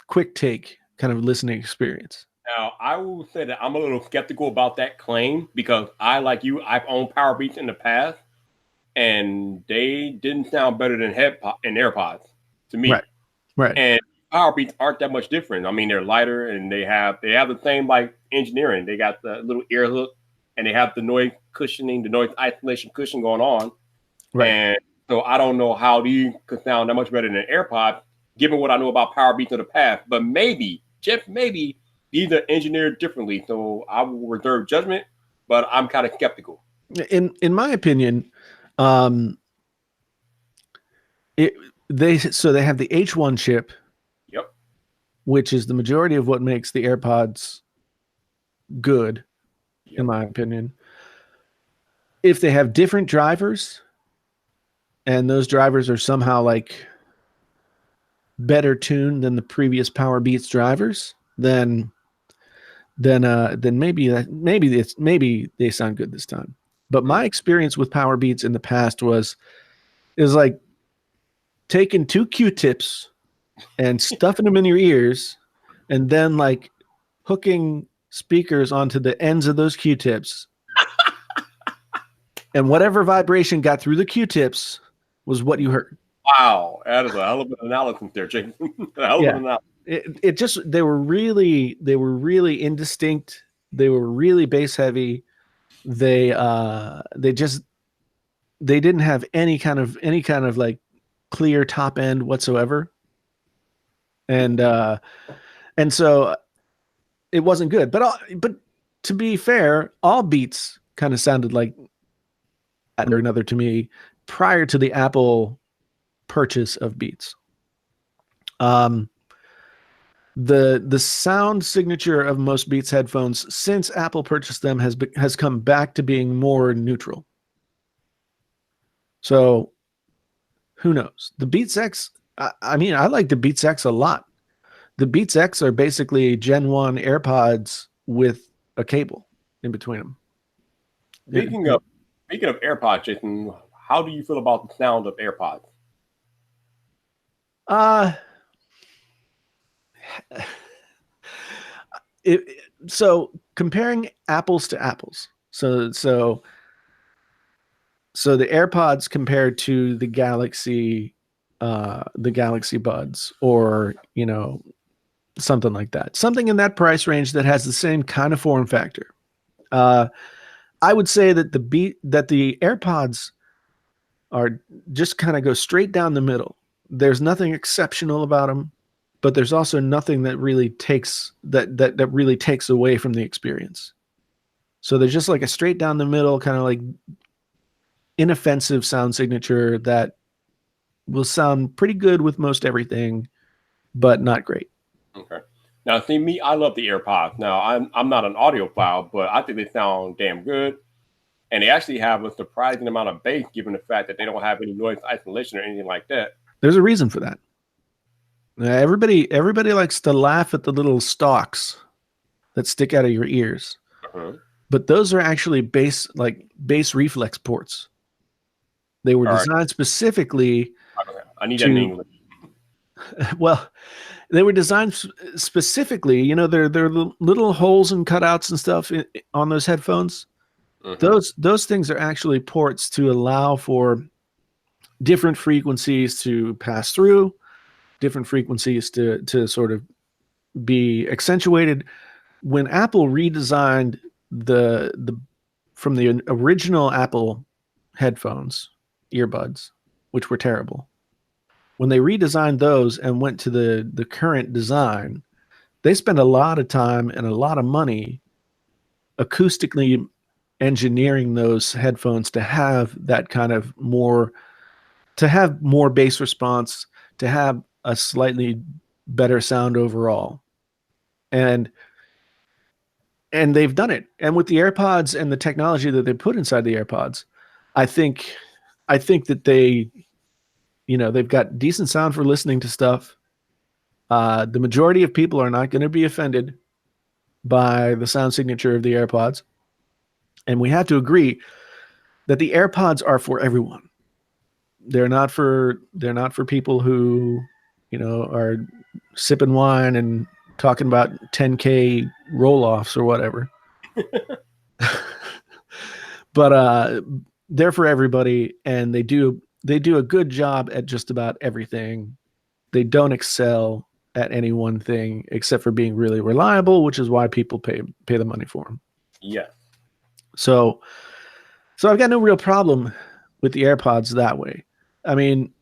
quick take kind of listening experience. Now, I will say that I'm a little skeptical about that claim because like you, I've owned Power Beats in the past, and they didn't sound better than AirPods to me. Right. And Power Beats aren't that much different. I mean, they're lighter and they have the same like engineering. They got the little ear hook and they have the noise cushioning, the noise isolation cushion going on. Right. And so I don't know how these could sound that much better than AirPods, given what I know about Power Beats in the past. But maybe these are engineered differently. So I will reserve judgment, but I'm kind of skeptical. In my opinion, they have the H1 chip. Yep. Which is the majority of what makes the AirPods good, in my opinion. If they have different drivers, and those drivers are somehow like better tuned than the previous Power Beats drivers, then maybe they sound good this time. But my experience with Power Beats in the past is like taking 2 Q-tips and stuffing them in your ears, and then like hooking speakers onto the ends of those Q-tips, and whatever vibration got through the Q-tips was what you heard. Wow, that is a hell of an analysis there, Jason. They were really indistinct. They were really bass heavy. They didn't have any kind of like clear top end whatsoever. And so it wasn't good. But to be fair, all Beats kind of sounded like another to me prior to the Apple purchase of Beats. the sound signature of most Beats headphones since Apple purchased them has come back to being more neutral. So who knows? The Beats X, I mean, I like the Beats X a lot. The Beats X are basically Gen 1 AirPods with a cable in between them. Speaking of AirPods, Jason, how do you feel about the sound of AirPods? So comparing apples to apples. So the AirPods compared to the Galaxy Buds, or something like that. Something in that price range that has the same kind of form factor. I would say that the AirPods are just kind of go straight down the middle. There's nothing exceptional about them, but there's also nothing that really takes away from the experience. So they're just like a straight down the middle, kind of like inoffensive sound signature that will sound pretty good with most everything, but not great. Okay. Now, see me, I love the AirPods. Now, I'm not an audiophile, but I think they sound damn good. And they actually have a surprising amount of bass, given the fact that they don't have any noise isolation or anything like that. There's a reason for that. Everybody likes to laugh at the little stalks that stick out of your ears, but those are actually bass reflex ports. They were designed specifically. Okay. I need that in English. Well, they were designed specifically. There are little holes and cutouts and stuff on those headphones. Those things are actually ports to allow for different frequencies to pass through, different frequencies to sort of be accentuated. When Apple redesigned from the original Apple headphones, earbuds, which were terrible, when they redesigned those and went to the current design, they spent a lot of time and a lot of money acoustically engineering those headphones to have that kind of more bass response, to have a slightly better sound overall. And they've done it. And with the AirPods and the technology that they put inside the AirPods, I think that they've got decent sound for listening to stuff. The majority of people are not going to be offended by the sound signature of the AirPods. And we have to agree that the AirPods are for everyone. They're not for people who, are sipping wine and talking about 10K roll-offs or whatever. But they're for everybody, and they do a good job at just about everything. They don't excel at any one thing except for being really reliable, which is why people pay the money for them. Yeah. So I've got no real problem with the AirPods that way. I mean,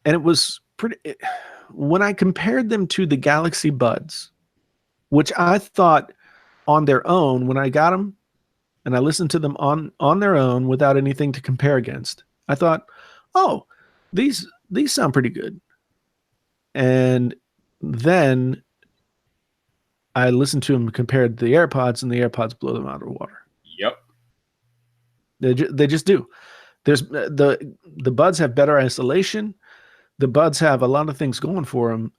and it was when I compared them to the Galaxy Buds, which I thought on their own, when I got them and I listened to them on their own without anything to compare against, I thought, oh, these sound pretty good. And then I listened to them compared to the AirPods, and the AirPods blow them out of the water. Yep. They just do. There's the Buds have better isolation. The Buds have a lot of things going for them,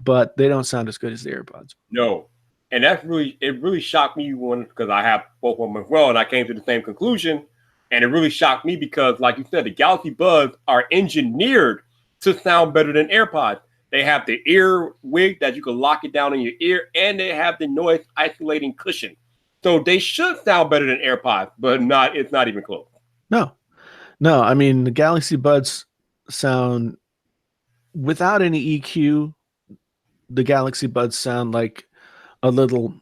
but they don't sound as good as the AirPods. No. And it really shocked me because I have both of them as well, and I came to the same conclusion. And it really shocked me because, like you said, the Galaxy Buds are engineered to sound better than AirPods. They have the ear wig that you can lock it down in your ear, and they have the noise isolating cushion. So they should sound better than AirPods, but it's not even close. No. I mean, the Galaxy Buds sound without any EQ. The Galaxy Buds sound like a little.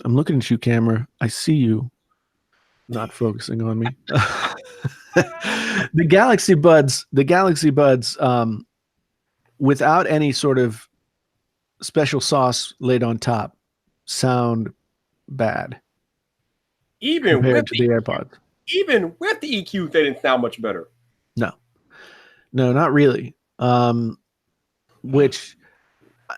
I'm looking at you, camera. I see you. Not focusing on me. The Galaxy Buds, without any sort of special sauce laid on top, sound bad. Even compared with to the AirPods. Even with the EQ, they didn't sound much better. No, not really. Which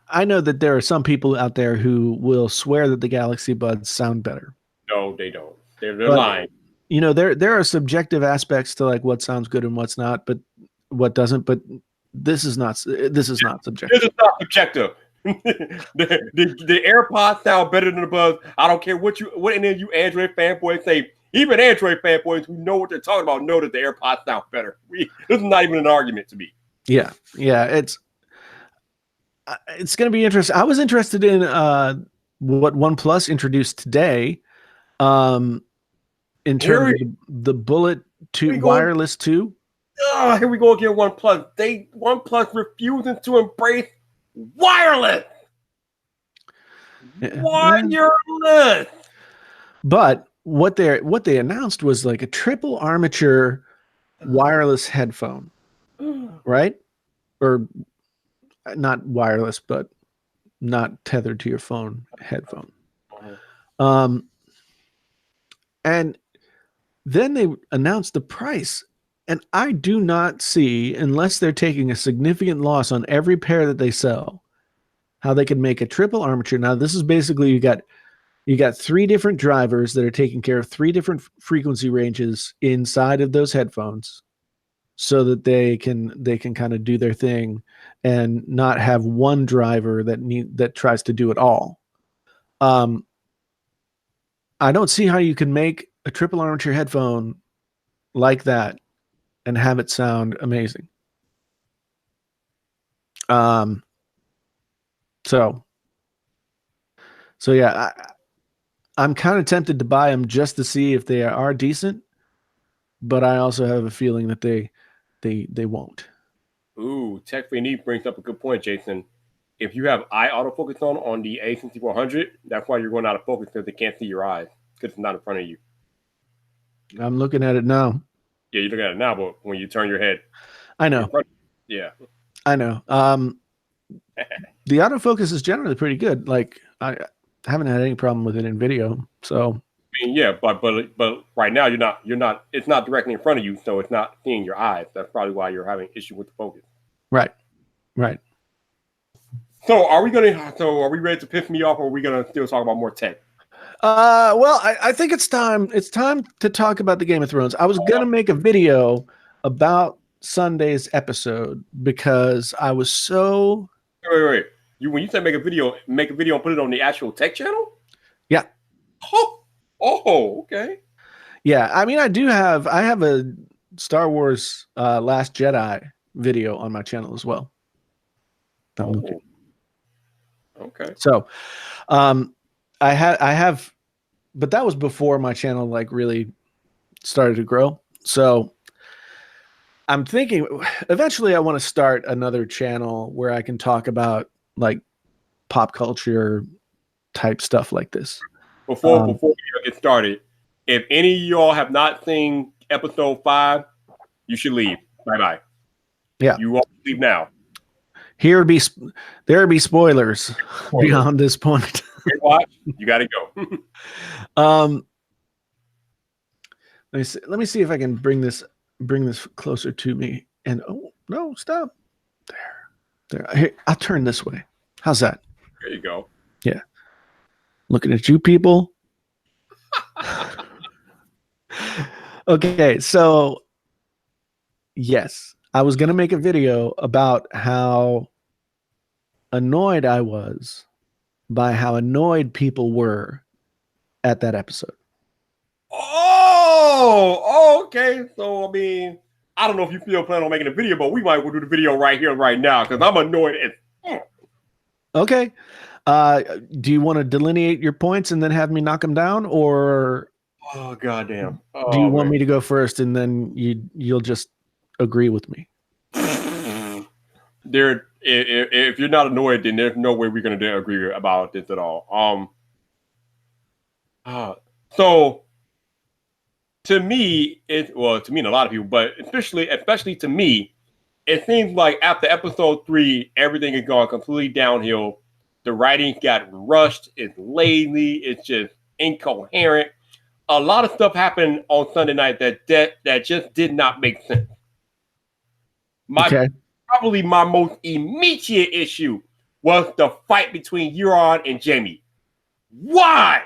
I know that there are some people out there who will swear that the Galaxy Buds sound better. No, they don't. They're But- lying. You know, there are subjective aspects to like what sounds good and what's not, but what doesn't. But this is not subjective. This is not subjective. the AirPods sound better than the Buds. I don't care what any of you Android fanboys say. Even Android fanboys who know what they're talking about know that the AirPods sound better. This is not even an argument to me. Yeah, it's going to be interesting. I was interested in what OnePlus introduced today, in terms of the Bullet 2 Wireless 2. Oh, here we go again. OnePlus. OnePlus refusing to embrace wireless. Wireless. But what they announced was like a triple armature wireless headphone, right? Or not wireless, but not tethered to your phone headphone. And then they announced the price. And I do not see, unless they're taking a significant loss on every pair that they sell, how they could make a triple armature. Now, this is basically you got 3 different drivers that are taking care of 3 different frequency ranges inside of those headphones, so that they can kind of do their thing and not have one driver that tries to do it all. I don't see how you can make a triple armature headphone like that and have it sound amazing. So yeah, I'm kind of tempted to buy them just to see if they are decent, but I also have a feeling that they won't. Ooh, Tech Free brings up a good point, Jason. If you have eye autofocus on the A6400, that's why you're going out of focus, because they can't see your eyes because it's not in front of you. I'm looking at it now. Yeah, you look at it now, but when you turn your head, I know. Yeah, I know. The autofocus is generally pretty good. Like I haven't had any problem with it in video. So I mean, yeah, but right now you're not. It's not directly in front of you, so it's not seeing your eyes. That's probably why you're having issue with the focus. right. So are we ready to piss me off, or are we gonna still talk about more tech? Well, I think it's time. It's time to talk about the Game of Thrones. I was gonna make a video about Sunday's episode because I was so. Wait. When you say make a video and put it on the actual tech channel? Yeah. Oh, okay. Yeah, I mean, I have a Star Wars Last Jedi video on my channel as well. Okay. So, I have, but that was before my channel like really started to grow. So I'm thinking eventually I want to start another channel where I can talk about like pop culture type stuff like this. Before we get started, if any of y'all have not seen episode 5, you should leave. Bye. Yeah. You all leave now. There be spoilers beyond this point. Watch, you got to go. Let me see if I can bring this closer to me. And oh no, stop. There. Here, I'll turn this way. How's that? There you go. Yeah. Looking at you people. Okay, so yes, I was gonna make a video about how annoyed I was by how annoyed people were at that episode. Oh, okay. So I mean, I don't know if you feel plan on making a video, but we might do the video right here, right now, because I'm annoyed as. Okay. Do you want to delineate your points and then have me knock them down, or Oh goddamn! do you want me to go first and then you'll just agree with me? If you're not annoyed, then there's no way we're going to agree about this at all. So to me, to me and a lot of people, but especially to me, it seems like after episode 3, everything has gone completely downhill. The writing got rushed. It's lazy. It's just incoherent. A lot of stuff happened on Sunday night that just did not make sense. Probably my most immediate issue was the fight between Euron and Jaime. Why?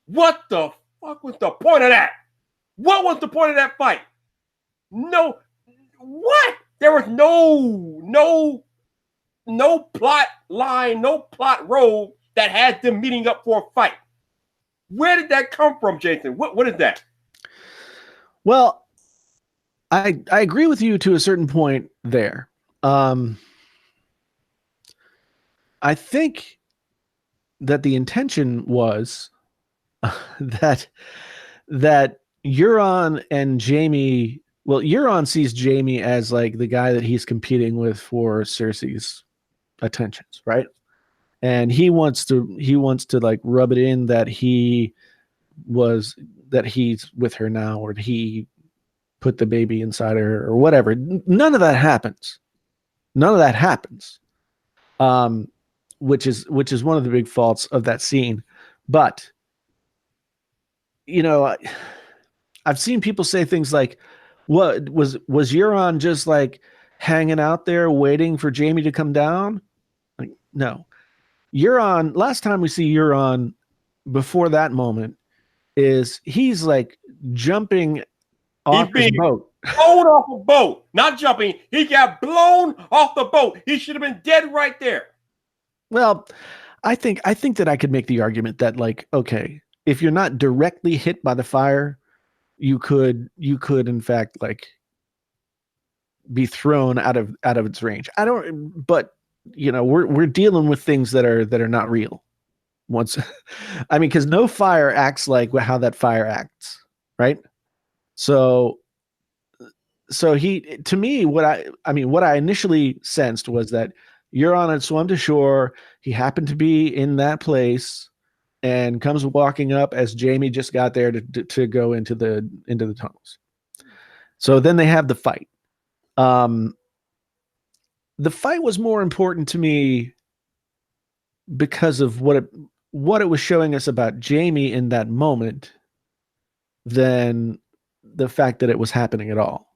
What the fuck was the point of that? What was the point of that fight? No, what? There was no plot line, no plot road that had them meeting up for a fight. Where did that come from, Jason? What is that? Well, I agree with you to a certain point there. I think that the intention was that Euron and Jaime. Well, Euron sees Jaime as like the guy that he's competing with for Cersei's attentions, right? And he wants to like rub it in that he's with her now, or he put the baby inside her, or whatever. None of that happens. Which is one of the big faults of that scene. But you know, I've seen people say things like, "What was Euron just like hanging out there waiting for Jaime to come down?" Like, no. Euron, last time we see Euron before that moment is he's like jumping off his boat. Blown off a boat, not jumping. He got blown off the boat. He should have been dead right there. Well, I think that I could make the argument that, like, okay, if you're not directly hit by the fire, you could in fact like be thrown out of its range. But you know, we're dealing with things that are not real. I mean, because no fire acts like how that fire acts, right? So he, to me, what I initially sensed was that Euron had swum to shore. He happened to be in that place and comes walking up as Jaime just got there to go into the tunnels. So then they have the fight. The fight was more important to me because of what it was showing us about Jaime in that moment than the fact that it was happening at all.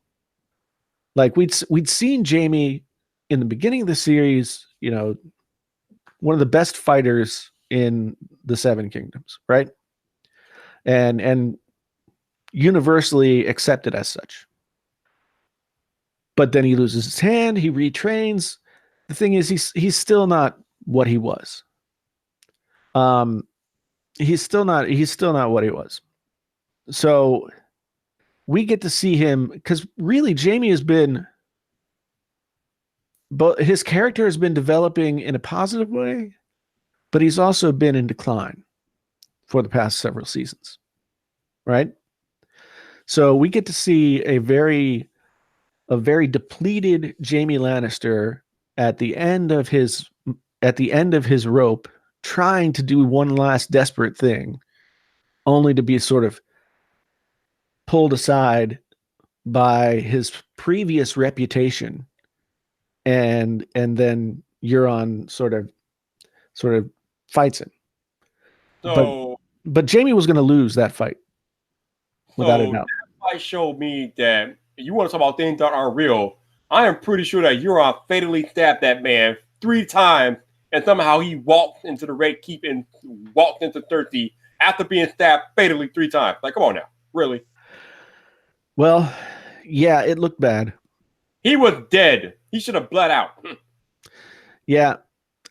Like we'd seen Jaime in the beginning of the series, you know, one of the best fighters in the Seven Kingdoms, right? And universally accepted as such. But then he loses his hand, he retrains. The thing is, he's still not what he was. He's still not what he was. So we get to see him, because really Jaime has been, but his character has been developing in a positive way, but he's also been in decline for the past several seasons, right? So we get to see a very depleted Jaime Lannister at the end of his rope, trying to do one last desperate thing, only to be sort of pulled aside by his previous reputation, and then Euron sort of fights him. So, but Jaime was going to lose that fight without a doubt. That fight showed me that you want to talk about things that aren't real. I am pretty sure that Euron fatally stabbed that man 3 times, and somehow he walked into the Red Keep and walked into Cersei after being stabbed fatally 3 times. Like, come on now, really? Well, yeah, it looked bad. He was dead. He should have bled out. Yeah,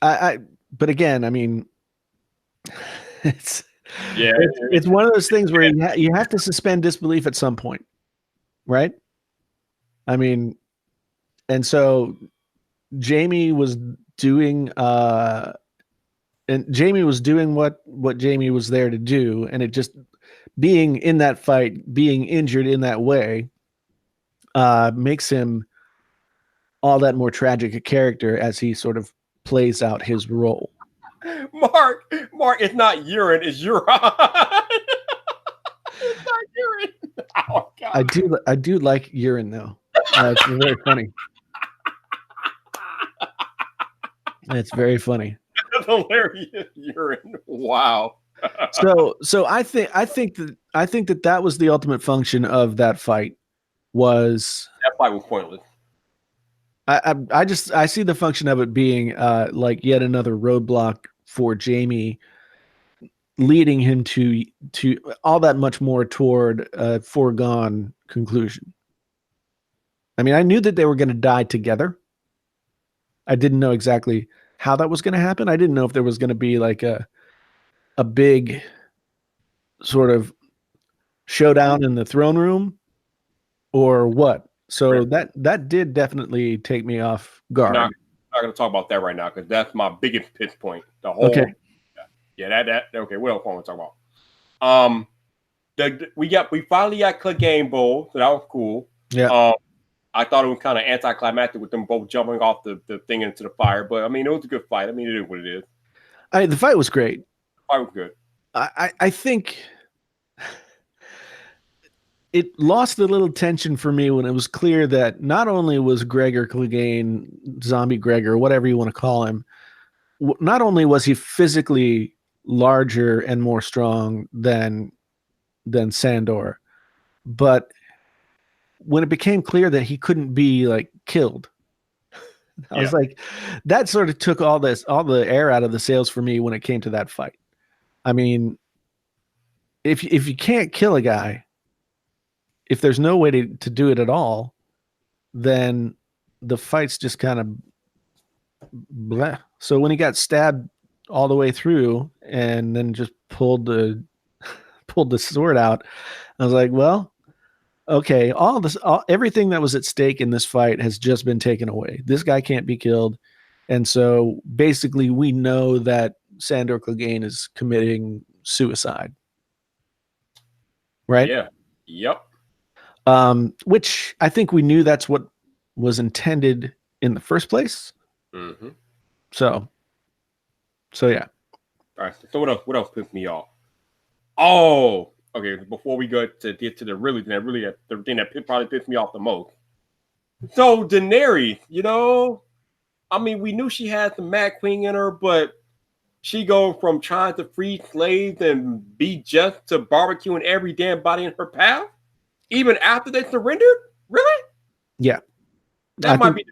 but again, I mean, it's one of those things where you have to suspend disbelief at some point, right? I mean, and so Jaime was doing what Jaime was there to do, and it just being in that fight, being injured in that way, makes him all that more tragic a character as he sort of plays out his role. Mark, it's not urine, it's Euron. It's not urine. Oh God. I do like urine though. It's very funny. It's very funny. That's hilarious. Urine. Wow. So I think that was the ultimate function of that fight. That fight was pointless. I see the function of it being like yet another roadblock for Jamie, leading him to all that much more toward a foregone conclusion. I mean, I knew that they were going to die together. I didn't know exactly how that was going to happen. I didn't know if there was going to be like a big sort of showdown in the throne room or what. So Right. that did definitely take me off guard. Not going to talk about that right now because that's my biggest pitch point. The whole, Okay. yeah, that okay. What else I want to talk about? We finally got Clegane Bowl, so that was cool. Yeah. I thought it was kind of anticlimactic with them both jumping off the thing into the fire, but I mean, it was a good fight. I mean, it is what it is. The fight was great. The fight was good. I think it lost a little tension for me when it was clear that not only was Gregor Clegane, Zombie Gregor, whatever you want to call him, not only was he physically larger and more strong than Sandor, but when it became clear that he couldn't be like killed, I was like, that sort of took all the air out of the sails for me when it came to that fight. I mean, if you can't kill a guy, if there's no way to do it at all, then the fight's just kind of blah. So when he got stabbed all the way through and then just pulled the sword out, I was like, well, okay, everything that was at stake in this fight has just been taken away. This guy can't be killed. And so basically we know that Sandor Clegane is committing suicide. Right? Yeah. Yep. Which I think we knew that's what was intended in the first place. Mm-hmm. So yeah. All right. So what else pissed me off? Oh, okay. Before we get to the the thing that probably pissed me off the most. So Daenerys, I mean, we knew she had the Mad Queen in her, but she goes from trying to free slaves and be just to barbecuing every damn body in her path, even after they surrendered. Really? Yeah. That might be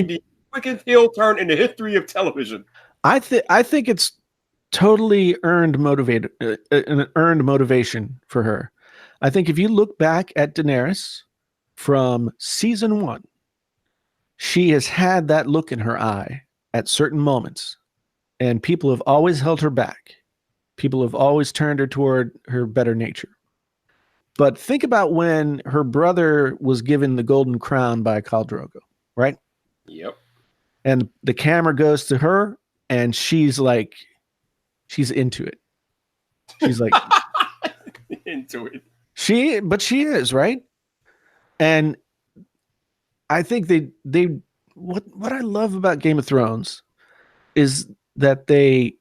the quickest heel turn in the history of television. I think it's totally an earned motivation for her. I think if you look back at Daenerys from season 1, she has had that look in her eye at certain moments, and people have always held her back. People have always turned her toward her better nature. But think about when her brother was given the golden crown by Khal Drogo, right? Yep. And the camera goes to her, and she's into it. She's like into it. She is, right? And I think what I love about Game of Thrones is that they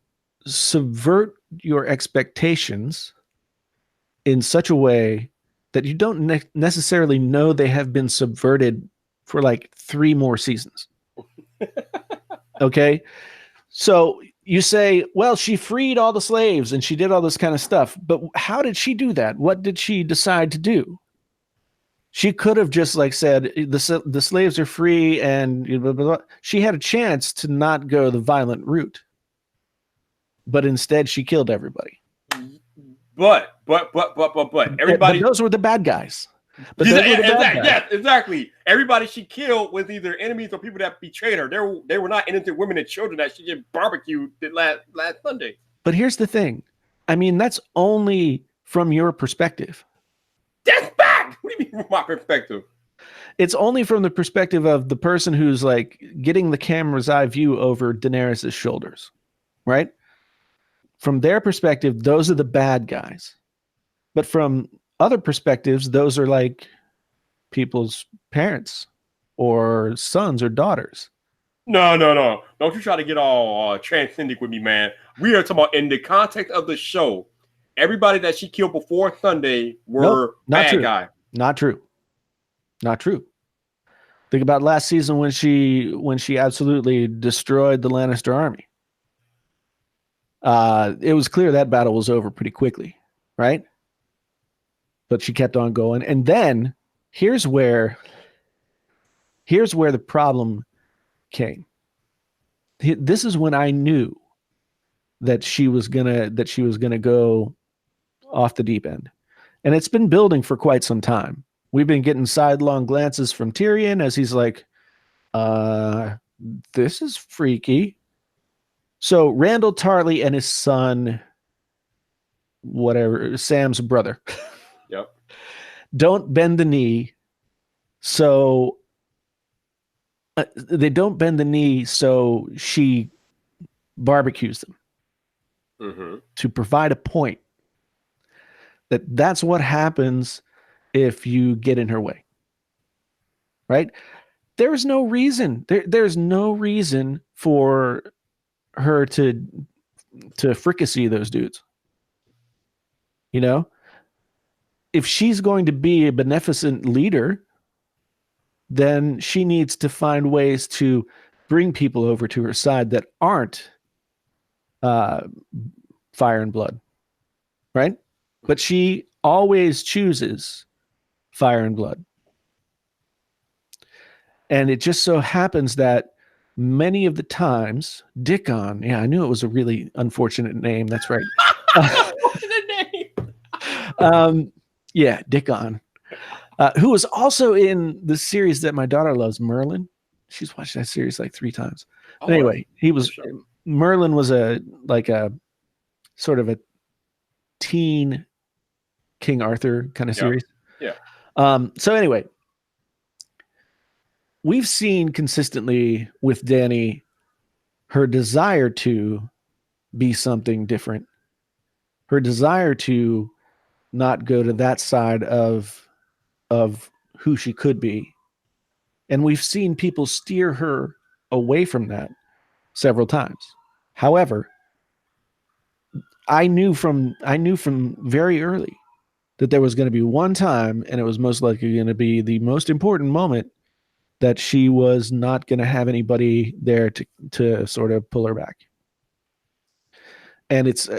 subvert your expectations in such a way that you don't necessarily know they have been subverted for like 3 more seasons. Okay? So you say, well, she freed all the slaves and she did all this kind of stuff, but how did she do that? What did she decide to do? She could have just like said the slaves are free and blah, blah, blah. She had a chance to not go the violent route, but instead she killed everybody. But everybody. But those were the bad guys. But yes, exactly. Everybody she killed was either enemies or people that betrayed her. They were not innocent women and children that she just barbecued last Sunday. But here's the thing. I mean, that's only from your perspective. That's back. What do you mean from my perspective? It's only from the perspective of the person who's like getting the camera's eye view over Daenerys' shoulders, right? From their perspective, those are the bad guys. But from other perspectives, those are like people's parents or sons or daughters. No. Don't you try to get all transcendent with me, man. We are talking about in the context of the show. Everybody that she killed before Sunday were bad guys. Not true. Think about last season when she absolutely destroyed the Lannister army. It was clear that battle was over pretty quickly, right? But she kept on going. And then here's where Here's where the problem came. This is when I knew that she was gonna go off the deep end, and it's been building for quite some time. We've been getting sidelong glances from Tyrion as he's like, this is freaky. So Randall Tarley and his son, whatever, Sam's brother, Yep. don't bend the knee. So they don't bend the knee, so she barbecues them Mm-hmm. to provide a point that that's what happens if you get in her way. Right? There's no reason. There's no reason for her to fricassee those dudes. You know? If she's going to be a beneficent leader, then she needs to find ways to bring people over to her side that aren't fire and blood, right? But she always chooses fire and blood. And it just so happens that many of the times, Dickon, yeah, I knew it was a really unfortunate name. That's right. Yeah, Dickon. Who was also in the series that my daughter loves, Merlin. She's watched that series like 3 times. Oh, But anyway, he was sure. Merlin was a sort of a teen King Arthur kind of Yeah. series. Yeah. So anyway, we've seen consistently with Dany her desire to be something different, her desire to not go to that side of who she could be. And we've seen people steer her away from that several times. However, I knew from very early that there was going to be one time, and it was most likely going to be the most important moment, that she was not going to have anybody there to sort of pull her back. And it's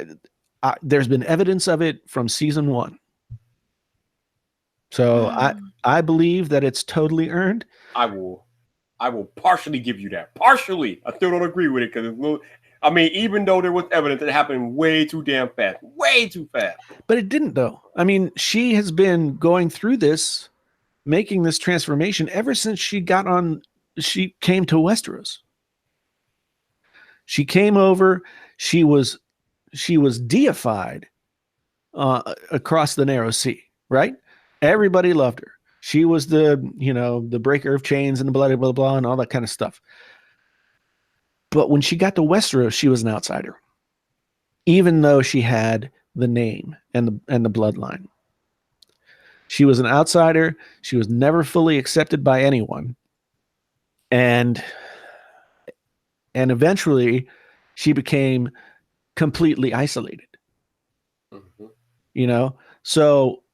there's been evidence of it from season 1. So I believe that it's totally earned. I will partially give you that. Partially. I still don't agree with it because it's a little. I mean, even though there was evidence, it happened way too damn fast. Way too fast. But it didn't, though. I mean, she has been going through this, making this transformation ever since she came to Westeros. She came over, she was deified across the Narrow Sea, right? Everybody loved her. She was the breaker of chains and the blah, blah, blah, and all that kind of stuff. But when she got to Westeros, she was an outsider, even though she had the name and the bloodline. She was an outsider. She was never fully accepted by anyone. And eventually she became completely isolated. Mm-hmm. So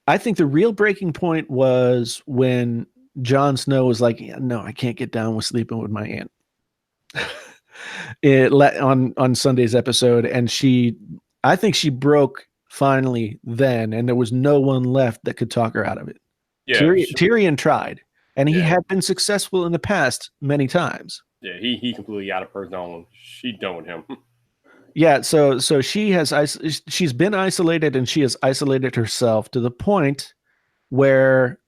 I think the real breaking point was when Jon Snow was like, no, I can't get down with sleeping with my aunt. On Sunday's episode, and I think she broke finally then, and there was no one left that could talk her out of it. Yeah, Tyrion tried, and he Yeah. had been successful in the past many times. Yeah, he completely out of her zone. She done with him. Yeah, so she's been isolated, and she has isolated herself to the point where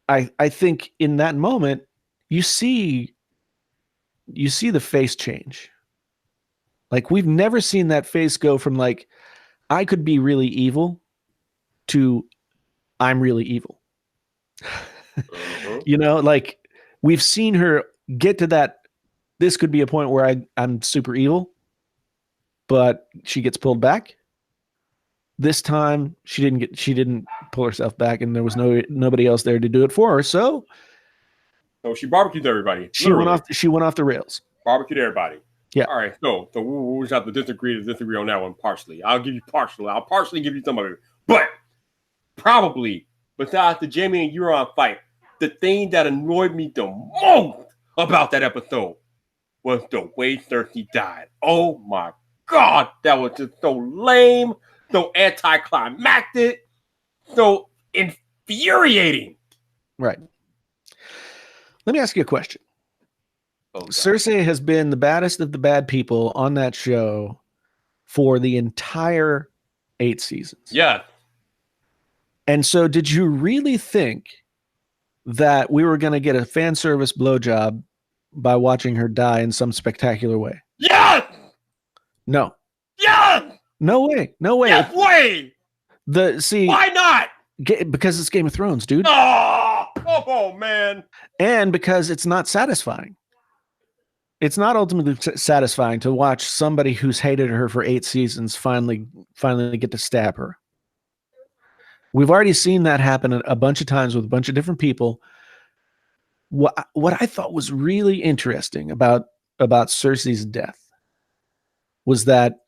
I think in that moment you see the face change. Like, we've never seen that face go from like, I could be really evil to I'm really evil. Mm-hmm. Like, we've seen her get to that. This could be a point where I'm super evil, but she gets pulled back. This time she didn't pull herself back, and there was nobody else there to do it for her. So she barbecued everybody. she went off the rails. Barbecued everybody. Yeah. All right. So we'll just have to disagree on that one partially. I'll partially give you some of it. But probably, besides the Jaime and Euron fight, the thing that annoyed me the most about that episode was the way Cersei died. Oh my God. That was just so lame, so anticlimactic, so infuriating. Right. Let me ask you a question. Oh, God. Cersei has been the baddest of the bad people on that show for the entire 8 seasons. Yeah. And so did you really think that we were going to get a fan service blowjob by watching her die in some spectacular way? Yes! No. Yes! No way. No way. Yes way! Why not? Because it's Game of Thrones, dude. Oh, come on, man. And because it's not satisfying. It's not ultimately satisfying to watch somebody who's hated her for 8 seasons finally get to stab her. We've already seen that happen a bunch of times with a bunch of different people. What I thought was really interesting about Cersei's death was that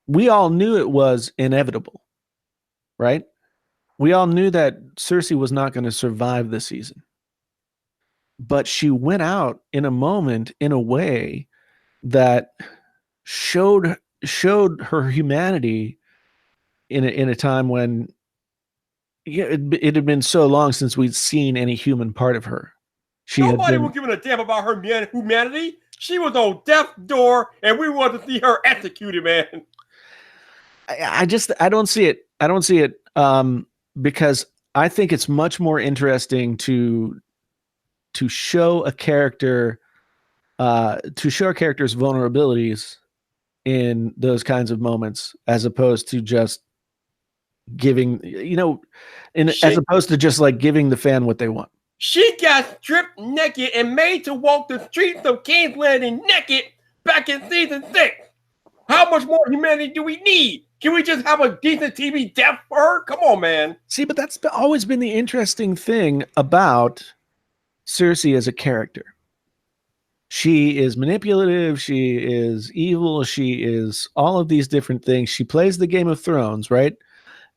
we all knew it was inevitable, right? We all knew that Cersei was not going to survive this season. But she went out in a moment, in a way that showed her humanity in a time when it had been so long since we'd seen any human part of her. Nobody was giving a damn about her humanity. She was on death's door, and we wanted to see her executed, man. I don't see it. I don't see it because I think it's much more interesting to show a character, to show a character's vulnerabilities in those kinds of moments, as opposed to just giving, as opposed to just like giving the fan what they want. She got stripped naked and made to walk the streets of King's Landing naked back in season 6. How much more humanity do we need? Can we just have a decent TV death for her? Come on, man. See, but that's always been the interesting thing about Cersei as a character. She is manipulative. She is evil. She is all of these different things. She plays the Game of Thrones, right?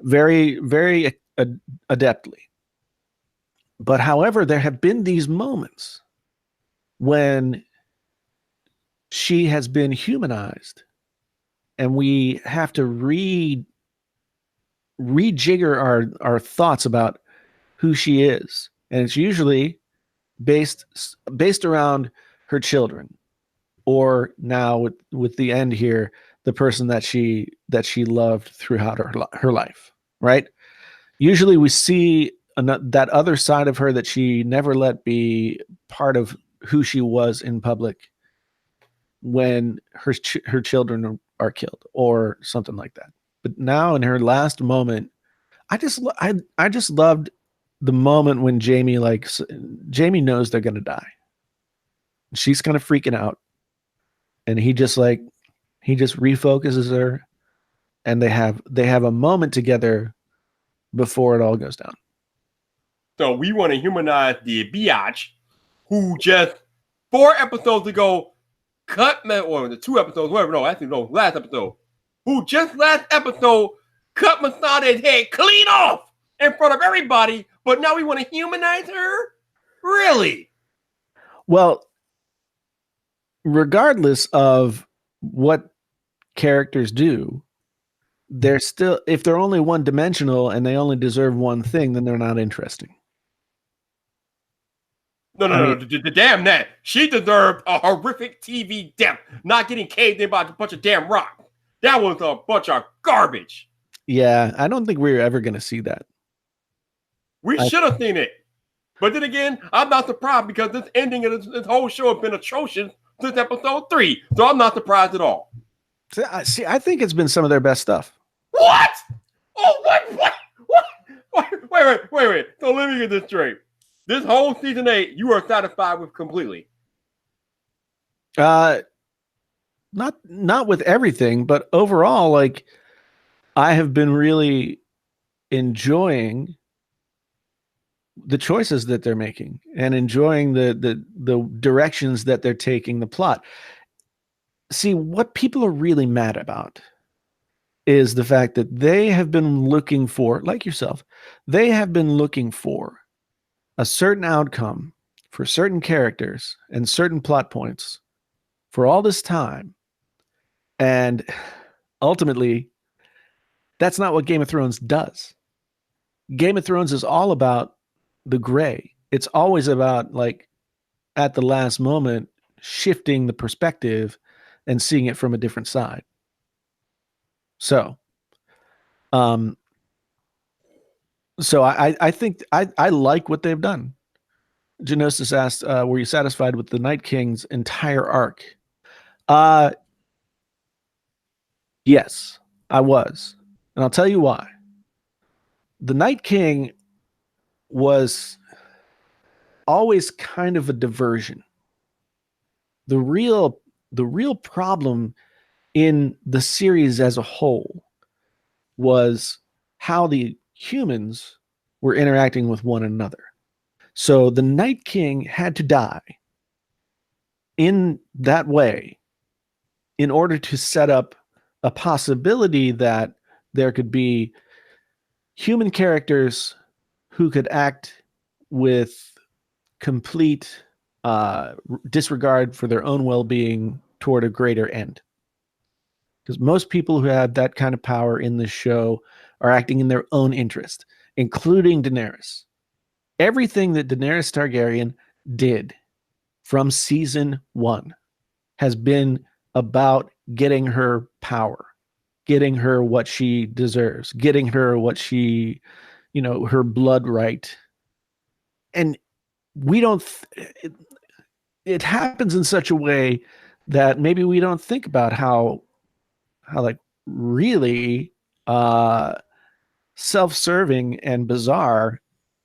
Very, very adeptly. But however, there have been these moments when she has been humanized, and we have to rejigger our thoughts about who she is. And it's usually based around her children, or now with the end here, the person that she loved throughout her life, right? Usually we see that other side of her that she never let be part of who she was in public when her children are killed or something like that. But now in her last moment, I just loved the moment when Jamie knows they're going to die. She's kind of freaking out, and he just refocuses her, and they have a moment together before it all goes down. So we want to humanize the biatch who just 4 episodes ago or the 2 episodes, whatever, last episode, who just last episode cut Masada's head clean off in front of everybody, but now we want to humanize her? Really? Well, regardless of what characters do, they're still, if they're only one-dimensional and they only deserve one thing, then they're not interesting. No. Damn that. She deserved a horrific TV death, not getting caved in by a bunch of damn rock. That was a bunch of garbage. Yeah, I don't think we're ever going to see that. We should have seen it. But then again, I'm not surprised because this ending of this whole show has been atrocious since episode 3. So I'm not surprised at all. See, I think it's been some of their best stuff. What? Oh, what? Wait. So let me get this straight. This whole season 8, you are satisfied with completely. Not with everything, but overall, like, I have been really enjoying the choices that they're making and enjoying the directions that they're taking the plot. See, what people are really mad about is the fact that they have been looking for, like yourself, they have been looking for a certain outcome for certain characters and certain plot points for all this time. And ultimately, that's not what Game of Thrones does. Game of Thrones is all about the gray. It's always about like at the last moment shifting the perspective and seeing it from a different side. So, I think I like what they've done. Genosis asked, were you satisfied with the Night King's entire arc? Yes, I was. And I'll tell you why. The Night King was always kind of a diversion. The real problem in the series as a whole was how the humans were interacting with one another. So the Night King had to die in that way in order to set up a possibility that there could be human characters who could act with complete disregard for their own well-being toward a greater end. Because most people who have that kind of power in this show are acting in their own interest, including Daenerys. Everything that Daenerys Targaryen did from season 1 has been about getting her power, getting her what she deserves, getting her what she, her blood right. And we don't, it happens in such a way that maybe we don't think about how like really self-serving and bizarre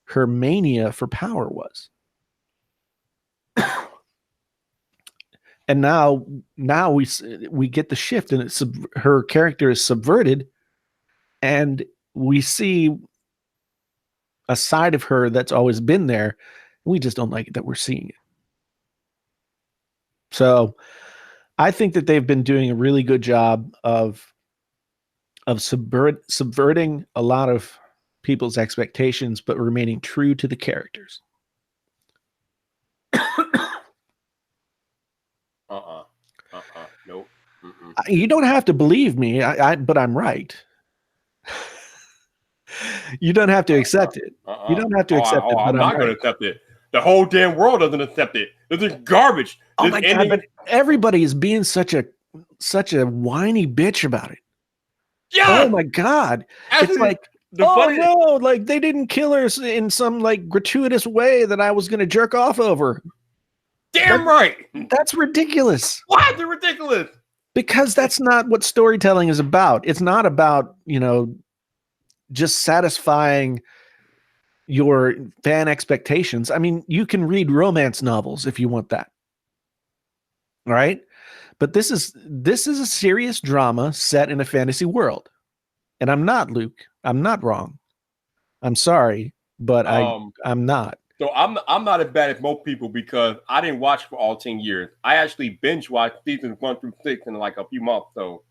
her mania for power was. And now we get the shift, and her character is subverted, and we see a side of her that's always been there. We just don't like it that we're seeing it. So I think that they've been doing a really good job of subverting a lot of people's expectations, but remaining true to the characters. Nope. You don't have to believe me, but I'm right. You don't have to accept it. You don't have to accept it. But I'm not going to accept it. The whole damn world doesn't accept it. This is garbage. Oh my God! But everybody is being such a whiny bitch about it. Yeah. Oh my God! It's like, no, like they didn't kill her in some like gratuitous way that I was going to jerk off over. Damn right. That's ridiculous. Why is it ridiculous? Because that's not what storytelling is about. It's not about, just satisfying your fan expectations. I mean, you can read romance novels if you want that. All right? But this is a serious drama set in a fantasy world. And I'm not, Luke. I'm not wrong. I'm sorry, but I'm not. So I'm not as bad as most people because I didn't watch for all 10 years. I actually binge watched seasons 1 through 6 in like a few months. So,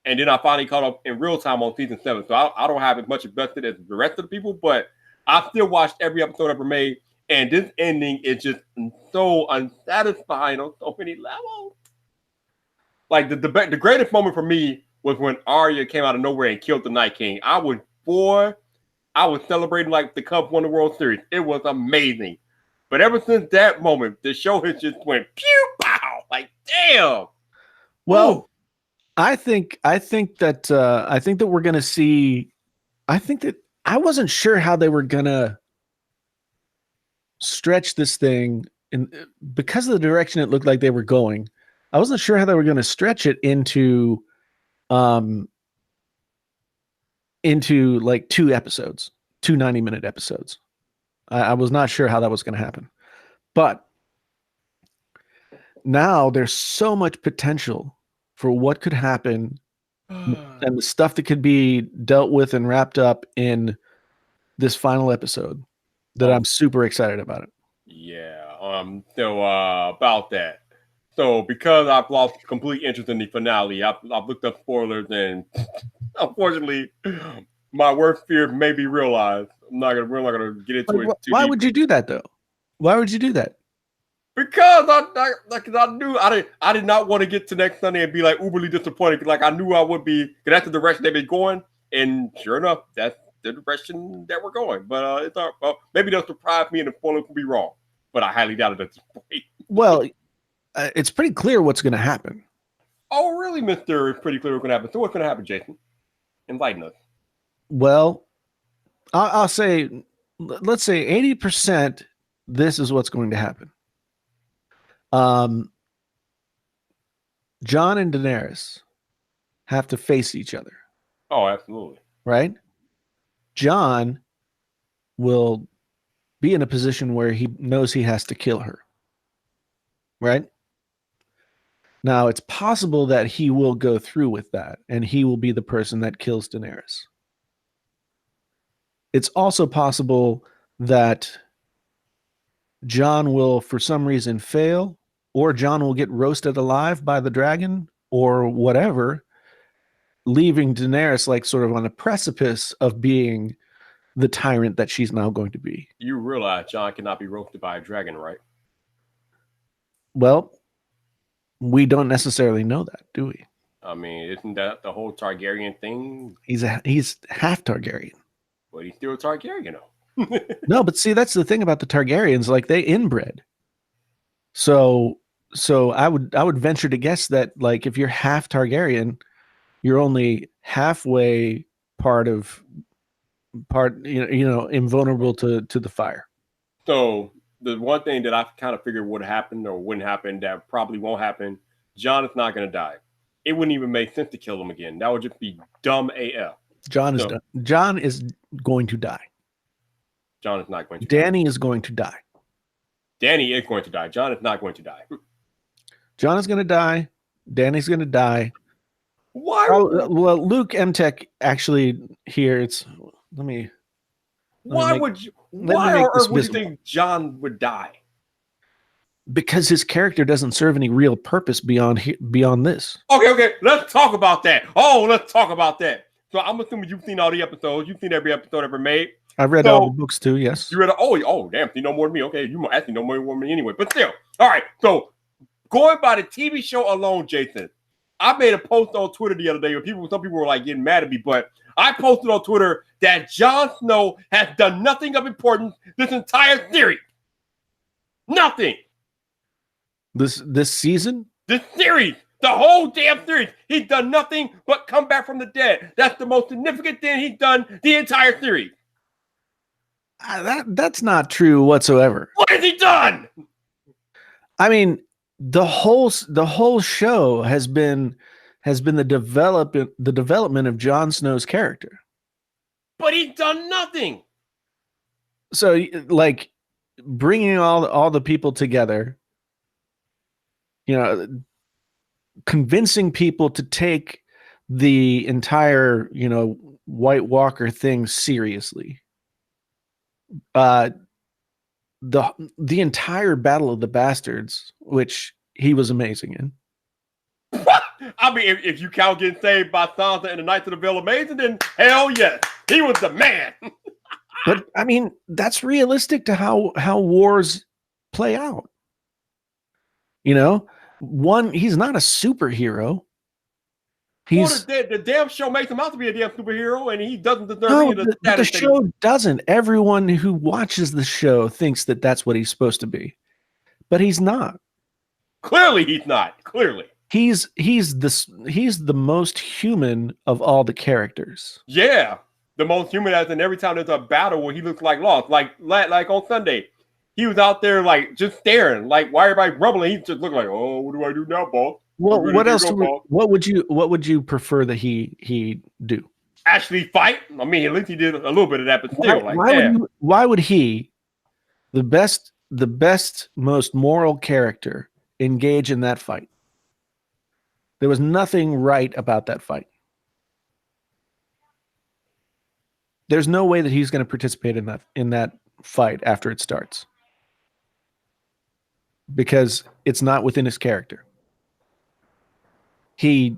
and then I finally caught up in real time on season 7. So I don't have as much invested as the rest of the people, but I still watched every episode ever made. And this ending is just so unsatisfying on so many levels. Like the greatest moment for me was when Arya came out of nowhere and killed the Night King. I was celebrating like the Cubs won the World Series. It was amazing. But ever since that moment, the show has just went pew pow. Like, damn. Well, ooh. I think that we're gonna see. I think that I wasn't sure how they were gonna stretch this thing, and because of the direction it looked like they were going, I wasn't sure how they were gonna stretch it into like 2 episodes, 2 90-minute episodes. I was not sure how that was going to happen. But now there's so much potential for what could happen and the stuff that could be dealt with and wrapped up in this final episode that I'm super excited about it. Yeah. So about that. So because I've lost complete interest in the finale, I've looked up spoilers, and unfortunately, my worst fear may be realized. We're not gonna get into it too Why deep. would you do that though? Why would you do that? Because I knew I did not want to get to next Sunday and be like uberly disappointed. Like I knew I would be, because that's the direction they've been going. And sure enough, that's the direction that we're going. But it's well, maybe they'll surprise me and the spoiler will be wrong. But I highly doubt it at this point. Well, it's pretty clear what's going to happen. Oh, really, Mister? It's pretty clear what's going to happen. So what's going to happen, Jason? Enlighten us. Well, I'll say, let's say 80%. This is what's going to happen. Jon and Daenerys have to face each other. Oh, absolutely. Right? Jon will be in a position where he knows he has to kill her. Right? Now, it's possible that he will go through with that, and he will be the person that kills Daenerys. It's also possible that Jon will, for some reason, fail, or Jon will get roasted alive by the dragon, or whatever, leaving Daenerys like sort of on a precipice of being the tyrant that she's now going to be. You realize Jon cannot be roasted by a dragon, right? Well, we don't necessarily know that, do we? I mean, isn't that the whole Targaryen thing? He's half Targaryen. But he's still a Targaryen, though. No, but see, that's the thing about the Targaryens. Like, they inbred. So I would venture to guess that, like, if you're half Targaryen, you're only halfway invulnerable to the fire. So the one thing that I kind of figured would happen or wouldn't happen that probably won't happen, Jon is not going to die. It wouldn't even make sense to kill him again. That would just be dumb AF. Jon is done. Jon is going to die. Jon is not going to Dany is going to die. Dany is going to die. Jon is not going to die. Jon is going to die. Dany's going to die. Why? Well, Luke Emtech actually here. Why on earth would you think Jon would die? Because his character doesn't serve any real purpose beyond this. Okay. Let's talk about that. Let's talk about that. So I'm assuming you've seen all the episodes. You've seen every episode ever made. I've read all the books too. Yes. You read? Damn! You know more than me. Okay, you actually know more than me anyway. But still, all right. So going by the TV show alone, Jason, I made a post on Twitter the other day where some people were like getting mad at me, but I posted on Twitter that Jon Snow has done nothing of importance this entire series. Nothing. This season? This series. The whole damn series. He's done nothing but come back from the dead. That's the most significant thing he's done the entire series. That's not true whatsoever. What has he done? I mean, the whole show has been the development of Jon Snow's character. But he's done nothing. So, like, bringing all the people together, convincing people to take the entire, White Walker thing seriously. The entire Battle of the Bastards, which he was amazing in. I mean, if you count getting saved by Sansa and the Knights of the Vale amazing, then hell yes, he was the man. But I mean, that's realistic to how wars play out. He's not a superhero. The damn show makes him out to be a damn superhero, and he doesn't deserve the show doesn't. Everyone who watches the show thinks that that's what he's supposed to be, but he's not. Clearly, he's not. Clearly, he's the most human of all the characters. Yeah, the most human. As in every time there's a battle where he looks like lost, like on Sunday, he was out there like just staring, like why everybody rumbling. He just looked like, oh, what do I do now, boss? Well, what else? What would you prefer that he do? Actually fight? I mean, at least he did a little bit of that, but still, why would he, the best, most moral character, engage in that fight? There was nothing right about that fight. There's no way that he's going to participate in that fight after it starts, because it's not within his character. He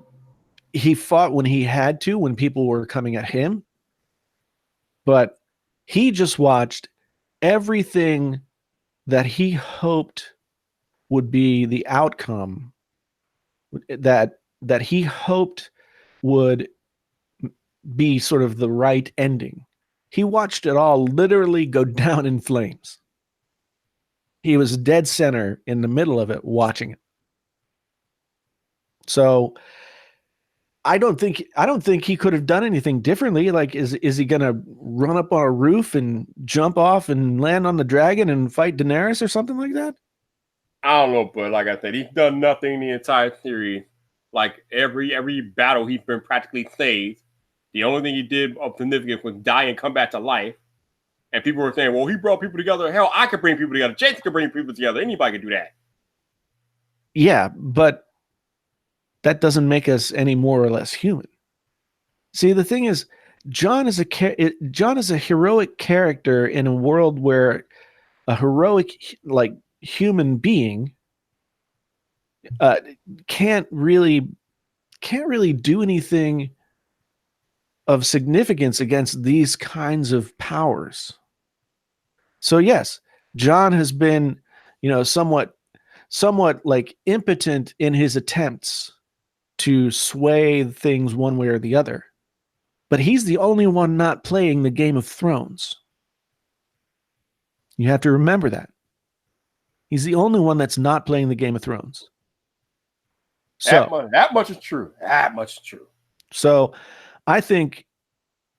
fought when he had to, when people were coming at him, but he just watched everything that he hoped would be the outcome, that he hoped would be sort of the right ending. He watched it all literally go down in flames. He was dead center in the middle of it, watching it. So I don't think he could have done anything differently. Like, is he gonna run up on a roof and jump off and land on the dragon and fight Daenerys or something like that? I don't know, but like I said, he's done nothing the entire series. Like every battle, he's been practically saved. The only thing he did of significance was die and come back to life. And people were saying, well, he brought people together. Hell, I could bring people together. Jason could bring people together. Anybody could do that. Yeah, but that doesn't make us any more or less human. See, the thing is, Jon is a heroic character in a world where a heroic, like, human being can't really do anything of significance against these kinds of powers. So yes, Jon has been, somewhat like impotent in his attempts to sway things one way or the other. But he's the only one not playing the Game of Thrones. You have to remember that. He's the only one that's not playing the Game of Thrones. So that much is true. That much is true. So I think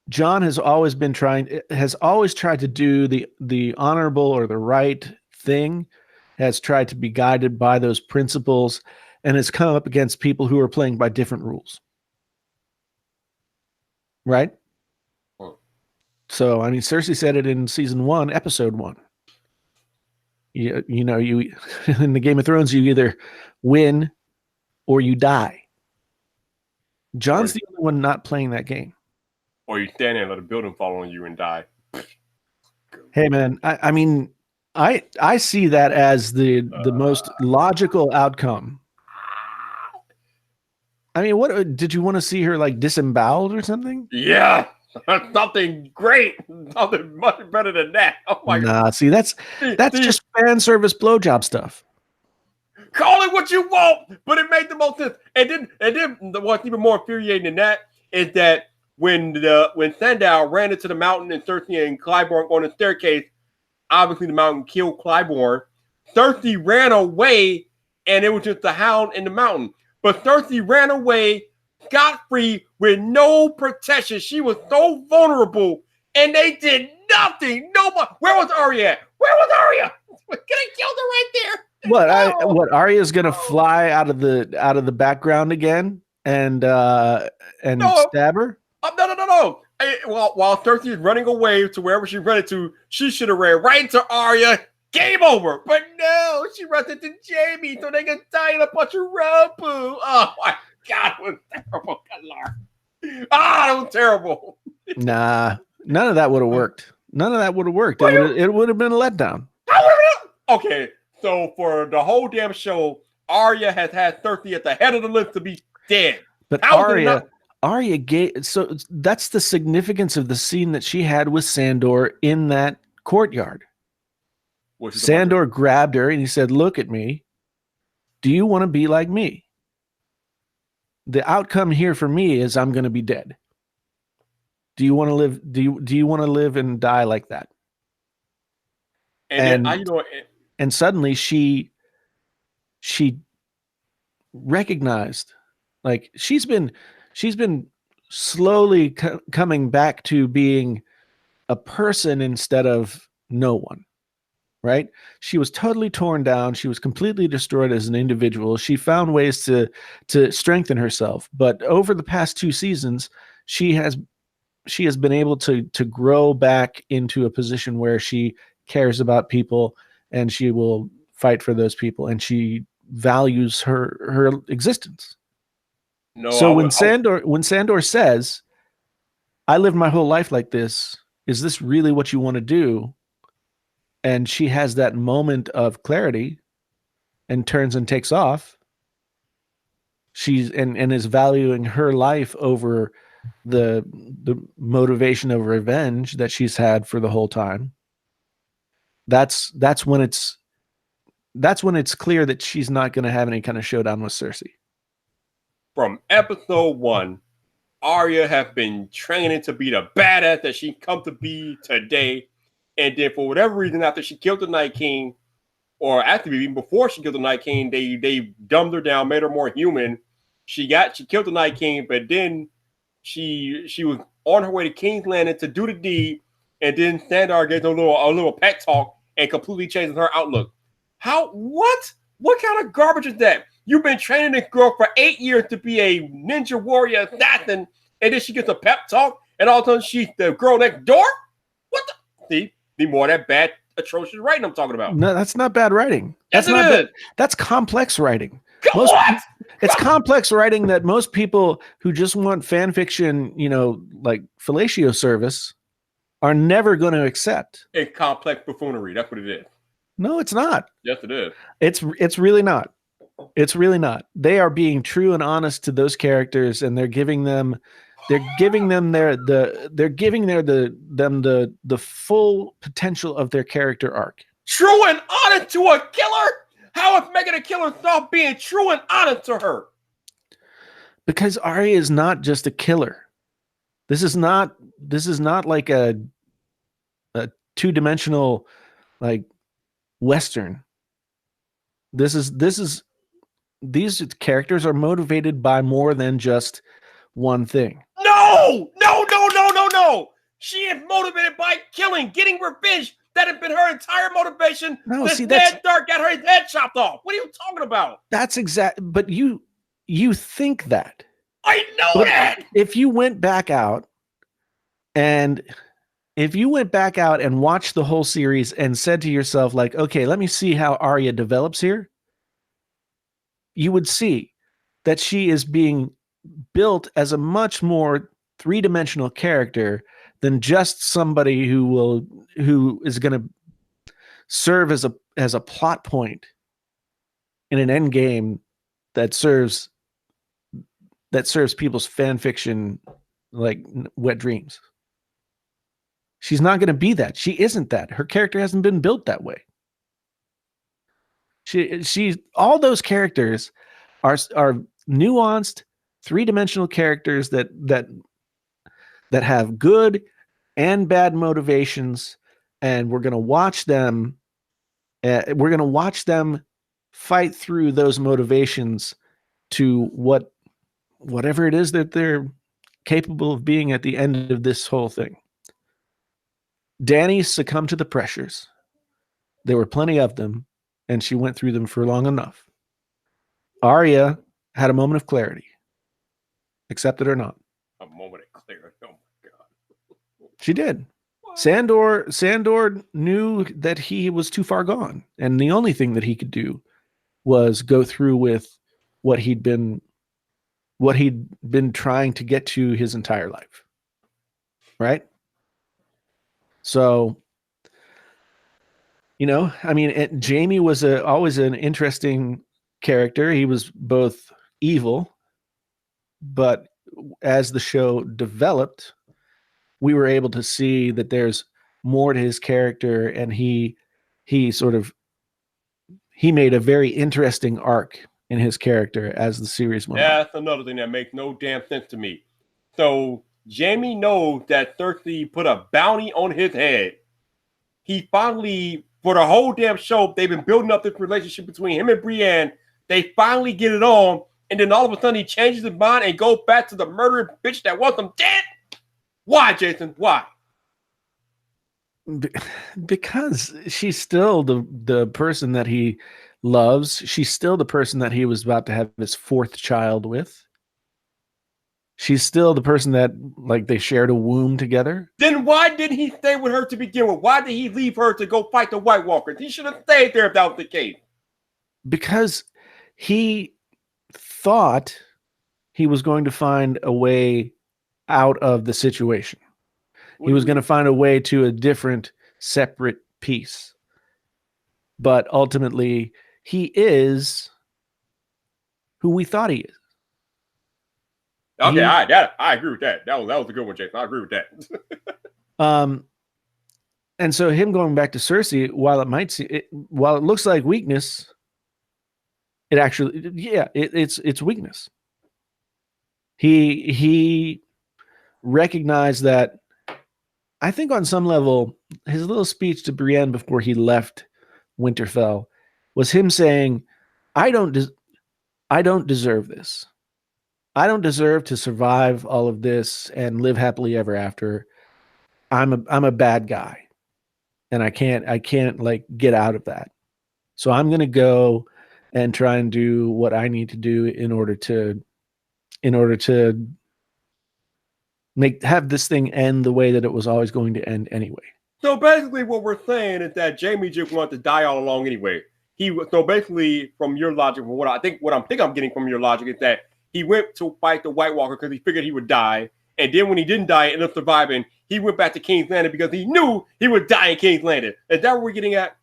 Jon has always tried to do the honorable or the right thing, has tried to be guided by those principles, and has come up against people who are playing by different rules. Right? So, I mean, Cersei said it in season 1, episode 1. You in the Game of Thrones, you either win or you die. Jon's the only one not playing that game. Or you stand there and let a building fall on you and die. Hey, man, I mean, I see that as the most logical outcome. I mean, what did you want to see her like disemboweled or something? Yeah, something great, something much better than that. Oh my God! See, that's just fan service blowjob stuff. Call it what you want, but it made the most sense. And then what's even more infuriating than that is that when Sandal ran into the mountain and Cersei and Clyburn on the staircase, obviously the mountain killed Clyburn. Cersei ran away, and it was just the Hound in the mountain. But Cersei ran away scot-free with no protection. She was so vulnerable, and they did nothing. Nobody. Where was Arya at? Where was Arya? Could have killed her right there. What Arya's gonna fly out of the background again and stab her? No. While Cersei is running away to wherever she's running to, she should have ran right into Arya. Game over. But no, she runs into Jaime so they can die in a bunch of road poo. Oh my God, it was terrible. Good Lord. That was terrible. Nah, none of that would have worked. None of that would have worked. It would have been a letdown. Okay, so for the whole damn show, Arya has had Cersei at the head of the list to be dead. But Arya gave, so that's the significance of the scene that she had with Sandor in that courtyard. Sandor grabbed her and he said, "Look at me. Do you want to be like me? The outcome here for me is I'm going to be dead. Do you want to live? Do you want to live and die like that?" And suddenly she recognized, like, she's been slowly coming back to being a person instead of no one. Right? She was totally torn down. She was completely destroyed as an individual. She found ways to strengthen herself. But over the past 2 seasons, she has been able to grow back into a position where she cares about people and she will fight for those people and she values her existence. When Sandor says, "I lived my whole life like this. Is this really what you want to do?" And she has that moment of clarity and turns and takes off. She's and is valuing her life over the motivation of revenge that she's had for the whole time. That's when it's clear that she's not going to have any kind of showdown with Cersei. From episode 1, Arya have been training to be the badass that she come to be today. And then for whatever reason, after she killed the Night King, or after even before she killed the Night King, they dumbed her down, made her more human. She killed the Night King, but then she was on her way to King's Landing to do the deed, and then Sandor gave her a little pet talk and completely changed her outlook. What kind of garbage is that? You've been training this girl for 8 years to be a ninja warrior assassin, and then she gets a pep talk, and all of a sudden she's the girl next door? What the? See, more of that bad, atrocious writing I'm talking about. No, that's not bad writing. Yes, That's not it is. That's complex writing. What? It's complex writing that most people who just want fan fiction, like fellatio service, are never going to accept. It's complex buffoonery. That's what it is. No, it's not. Yes, it is. It's really not. It's really not. They are being true and honest to those characters, and they're giving them the full potential of their character arc. True and honest to a killer? How is Megan a killer stop being true and honest to her? Because Arya is not just a killer. This is not like a two-dimensional like Western. These characters are motivated by more than just one thing. No! She is motivated by killing, getting revenge. That has been her entire motivation. No, since see, Ned Stark got her head chopped off. What are you talking about? That's exact. But you think that. I know that. If you went back out and watched the whole series and said to yourself, like, okay, let me see how Arya develops here, you would see that she is being built as a much more three-dimensional character than just somebody who is going to serve as a plot point in an end game that serves people's fan fiction like wet dreams. She's not going to be that. She isn't that. Her character hasn't been built that way. She all those characters are nuanced, three-dimensional characters that have good and bad motivations, and we're going to watch them. We're going to watch them fight through those motivations to whatever it is that they're capable of being at the end of this whole thing. Dany succumbed to the pressures. There were plenty of them, and she went through them for long enough. Arya had a moment of clarity. Accept it or not. A moment of clarity. Oh my god. She did. Sandor knew that he was too far gone, and the only thing that he could do was go through with what he'd been trying to get to his entire life. Right? So, Jaime was always an interesting character. He was both evil, but as the show developed, we were able to see that there's more to his character, and he made a very interesting arc in his character as the series went on. That's another thing that makes no damn sense to me. So Jaime knows that Cersei put a bounty on his head. He finally, for the whole damn show, they've been building up this relationship between him and Brienne. They finally get it on, and then all of a sudden he changes his mind and goes back to the murdering bitch that wants him dead. Why, Jason? Why? Because she's still the person that he loves. She's still the person that he was about to have his fourth child with. She's still the person that, like, they shared a womb together. Then why didn't he stay with her to begin with? Why did he leave her to go fight the White Walkers? He should have stayed there if that was the case. Because he thought he was going to find a way out of the situation. He was going to find a way to a different, separate piece. But ultimately, he is who we thought he is. Okay, I agree with that. That was a good one, Jason. I agree with that. And so him going back to Cersei, while it looks like weakness, it actually, it's weakness. He recognize that I think on some level, his little speech to Brienne before he left Winterfell was him saying, I don't deserve this. I don't deserve to survive all of this and live happily ever after. I'm a bad guy. And I can't like get out of that. So I'm going to go and try and do what I need to do in order to have this thing end the way that it was always going to end anyway. So basically, what we're saying is that Jaime just wanted to die all along anyway. So basically, from your logic, what I'm getting from your logic is that he went to fight the White Walker because he figured he would die, and then when he didn't die and ended up surviving, he went back to King's Landing because he knew he would die in King's Landing. Is that what we're getting at?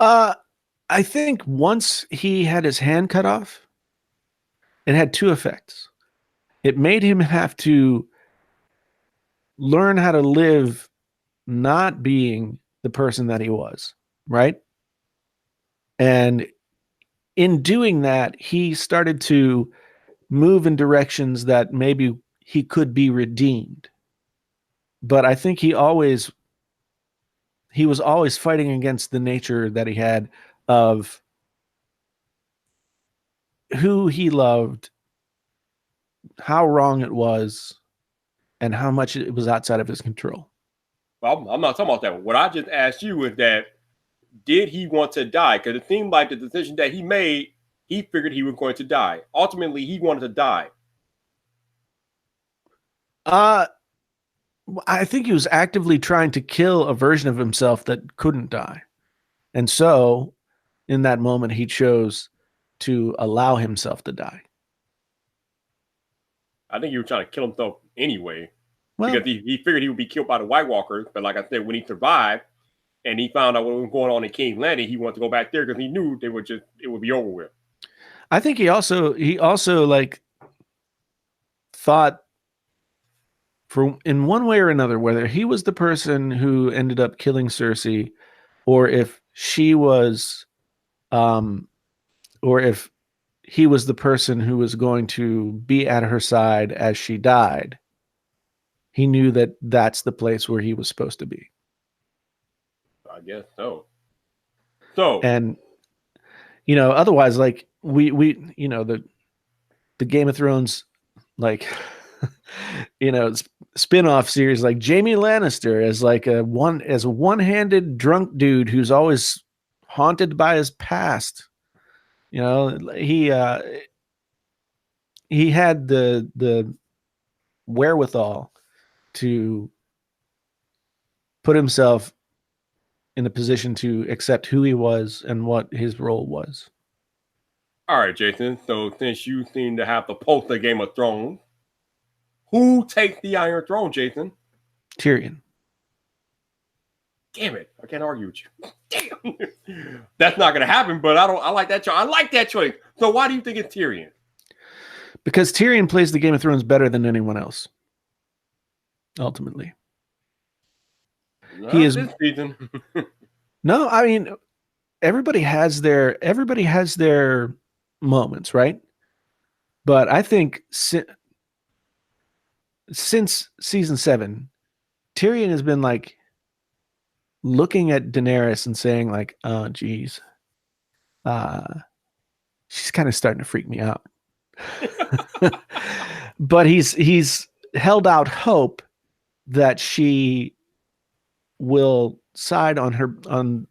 I think once he had his hand cut off, it had two effects. It made him have to learn how to live not being the person that he was, right? And in doing that, he started to move in directions that maybe he could be redeemed. But I think he was always fighting against the nature that he had of who he loved, how wrong it was, and how much it was outside of his control. Well, I'm not talking about that. What I just asked you is that, did he want to die? Because it seemed like the decision that he made, he figured he was going to die. Ultimately, he wanted to die. I think he was actively trying to kill a version of himself that couldn't die. And so, in that moment, he chose to allow himself to die. I think he was trying to kill himself anyway. Well, because he figured he would be killed by the White Walkers. But like I said, when he survived and he found out what was going on in King's Landing, he wanted to go back there because he knew it would be over with. I think he also like thought in one way or another, whether he was the person who ended up killing Cersei, or if she was, or if he was the person who was going to be at her side as she died. He knew that that's the place where he was supposed to be. I guess so. So, and otherwise, like we the Game of Thrones, like spin-off series, like Jaime Lannister as like a one-handed drunk dude who's always haunted by his past. He had the wherewithal to put himself in a position to accept who he was and what his role was. All right, Jason. So since you seem to have the pulse of Game of Thrones, who takes the Iron Throne, Jason? Tyrion. Damn it! I can't argue with you. Damn, that's not going to happen. But I like that choice. I like that choice. So why do you think it's Tyrion? Because Tyrion plays the Game of Thrones better than anyone else. Ultimately, he is. This season. No, I mean, everybody has their moments, right? But I think since season 7, Tyrion has been like looking at Daenerys and saying like, "Oh, geez, she's kind of starting to freak me out." But he's held out hope that she will side on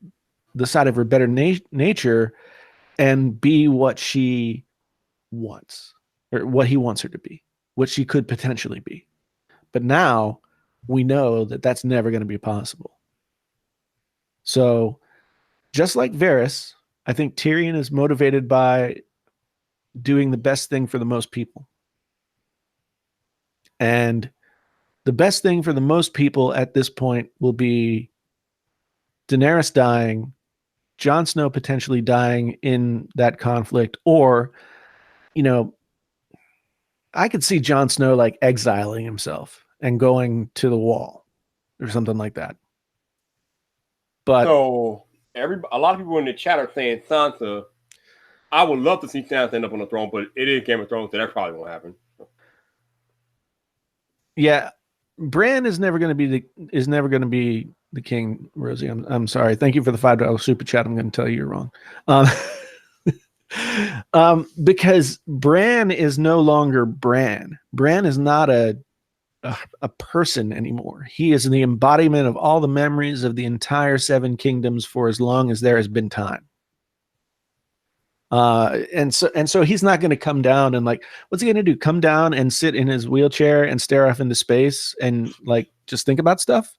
the side of her better nature and be what she wants, or what he wants her to be, what she could potentially be. But now we know that that's never going to be possible. So just like Varys, I think Tyrion is motivated by doing the best thing for the most people. And the best thing for the most people at this point will be Daenerys dying, Jon Snow potentially dying in that conflict, or, I could see Jon Snow like exiling himself and going to the wall or something like that. But so a lot of people in the chat are saying Sansa. I would love to see Sansa end up on the throne, but it is Game of Thrones, so that probably won't happen. Yeah, Bran is never going to be the king, Rosie. I'm sorry. Thank you for the $5 super chat. I'm going to tell you you're wrong. Um, because Bran is no longer Bran. Bran is not a person anymore. He is the embodiment of all the memories of the entire Seven Kingdoms for as long as there has been time. And so he's not going to come down and like, what's he going to do? Come down and sit in his wheelchair and stare off into space and like just think about stuff?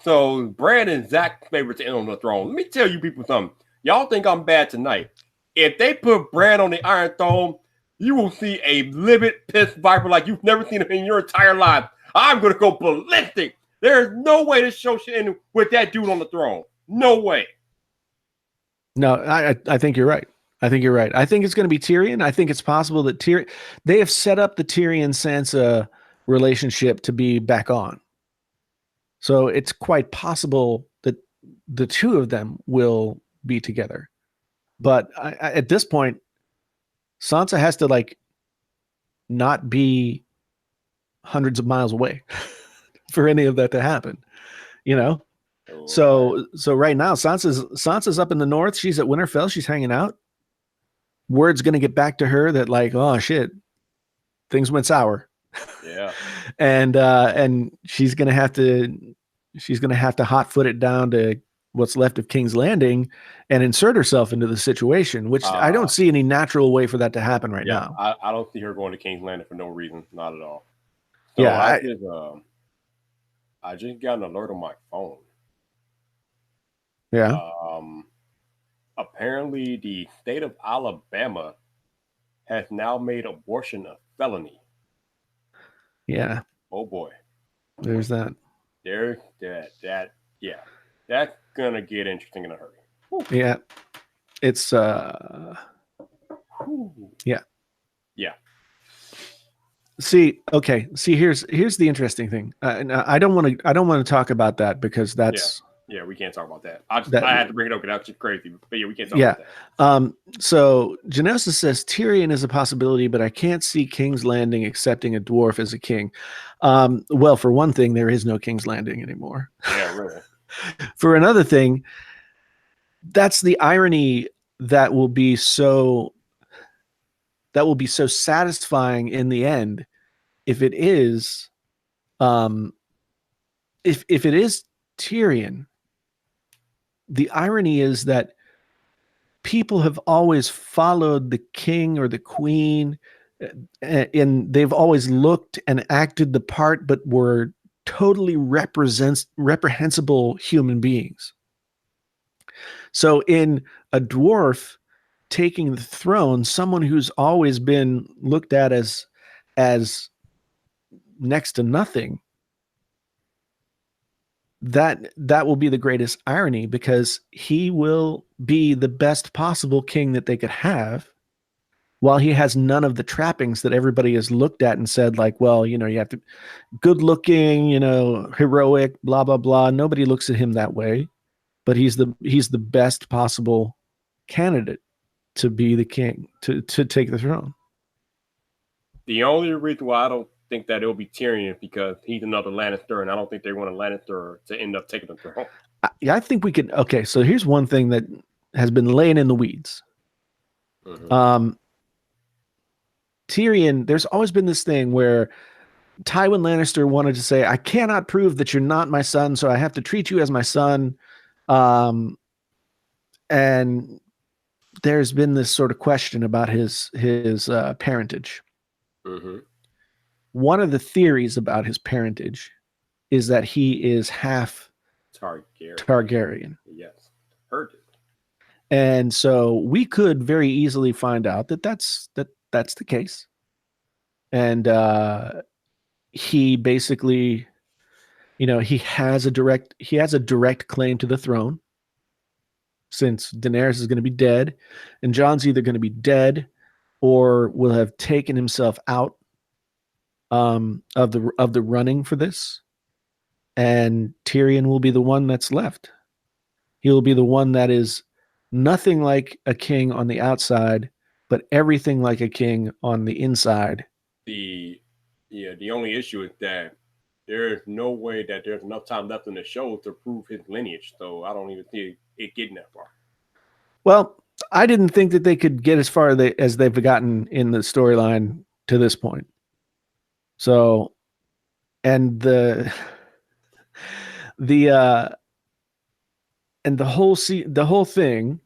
So Brad and Zach's favorite to end on the throne. Let me tell you people something. Y'all think I'm bad tonight. If they put Brad on the Iron Throne, you will see a livid, pissed viper like you've never seen him in your entire life. I'm going to go ballistic. There's no way this show should end with that dude on the throne. No way. No, I think you're right. I think you're right. I think it's going to be Tyrion. I think it's possible that they have set up the Tyrion Sansa relationship to be back on. So it's quite possible that the two of them will be together. But at this point, Sansa has to like not be hundreds of miles away for any of that to happen, you know? So right now, Sansa's up in the north. She's at Winterfell. She's hanging out. Word's going to get back to her that like, oh shit, things went sour. Yeah. And she's going to have to hot foot it down to what's left of King's Landing and insert herself into the situation, which I don't see any natural way for that to happen right now. I don't see her going to King's Landing for no reason. Not at all. So Yeah. I just got an alert on my phone. Yeah. Apparently, the state of Alabama has now made abortion a felony. Yeah. Oh boy. There's that. That's gonna get interesting in a hurry. Whew. Yeah. It's yeah. Yeah. See, here's the interesting thing. I don't want to talk about that because that's Yeah, we can't talk about that. I had to bring it up because that's just crazy. But yeah, we can't talk about that. So Genosis says Tyrion is a possibility, but I can't see King's Landing accepting a dwarf as a king. Well, for one thing, there is no King's Landing anymore. Yeah, really. For another thing, that's the irony that will be so satisfying in the end if it is if it is Tyrion. The irony is that people have always followed the king or the queen, and they've always looked and acted the part, but were totally reprehensible human beings. So in a dwarf taking the throne, someone who's always been looked at as next to nothing, that will be the greatest irony, because he will be the best possible king that they could have, while he has none of the trappings that everybody has looked at and said, like, well, you have to good looking, heroic, blah, blah, blah. Nobody looks at him that way, but he's the best possible candidate to be the king, to take the throne. The only reason why I don't think that it'll be Tyrion is because he's another Lannister, and I don't think they want a Lannister to end up taking the throne. I think we could. Okay, so here's one thing that has been laying in the weeds. Mm-hmm. Tyrion, there's always been this thing where Tywin Lannister wanted to say, I cannot prove that you're not my son, so I have to treat you as my son. And there's been this sort of question about his parentage. Mm-hmm. One of the theories about his parentage is that he is half Targaryen. Yes, heard it. And so we could very easily find out that that's the case. And he basically, he has a direct claim to the throne, since Daenerys is going to be dead, and Jon's either going to be dead or will have taken himself out of the running for this, and Tyrion will be the one that's left. He will be the one that is nothing like a king on the outside, but everything like a king on the inside. The only issue is that there is no way that there's enough time left in the show to prove his lineage. So I don't even see it getting that far. Well, I didn't think that they could get as far as they've gotten in the storyline to this point. So, and the whole thing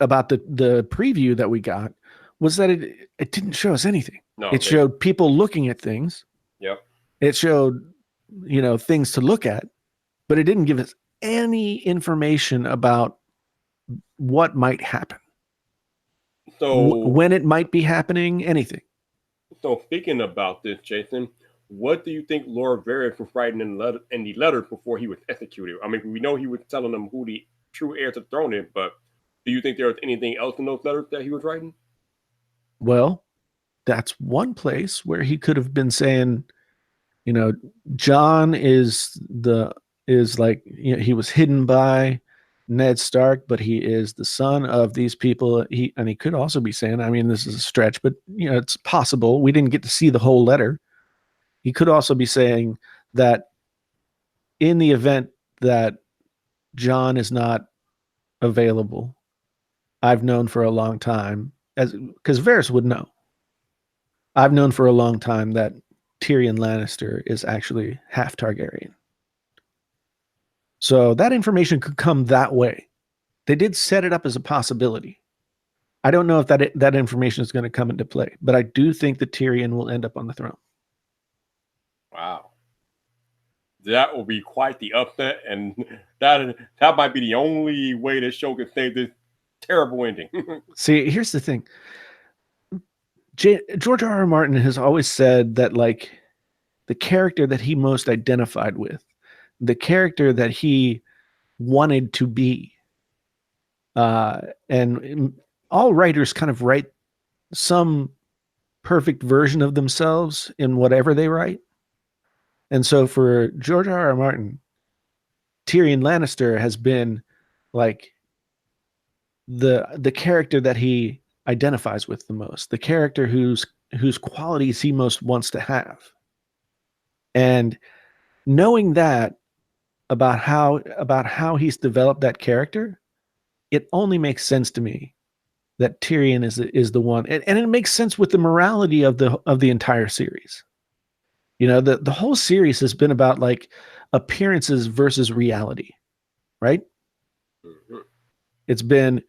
about the preview that we got was that it didn't show us anything. No, It showed people looking at things. Yep. It showed, things to look at, but it didn't give us any information about what might happen. So When it might be happening, anything. So speaking about this, Jason, what do you think Lord Varys was writing in the letters before he was executed? I mean, we know he was telling them who the true heir to the throne is, but do you think there was anything else in those letters that he was writing? Well, that's one place where he could have been saying, John is like, he was hidden by Ned Stark, but he is the son of these people. He could also be saying, I mean, this is a stretch, but it's possible. We didn't get to see the whole letter. He could also be saying that in the event that John is not available, I've known for a long time, because Varys would know. I've known for a long time that Tyrion Lannister is actually half Targaryen. So that information could come that way. They did set it up as a possibility. I don't know if that information is going to come into play, but I do think that Tyrion will end up on the throne. Wow. That will be quite the upset, and that might be the only way this show can save this terrible ending. See, here's the thing. George R.R. Martin has always said that, like, the character that he most identified with, the character that he wanted to be, and all writers kind of write some perfect version of themselves in whatever they write. And so for George R.R. Martin, Tyrion Lannister has been like the character that he identifies with the most, the character whose qualities he most wants to have. And knowing that about how he's developed that character, it only makes sense to me that Tyrion is the one, and it makes sense with the morality of the entire series. The whole series has been about like appearances versus reality, right? Mhm. It's been,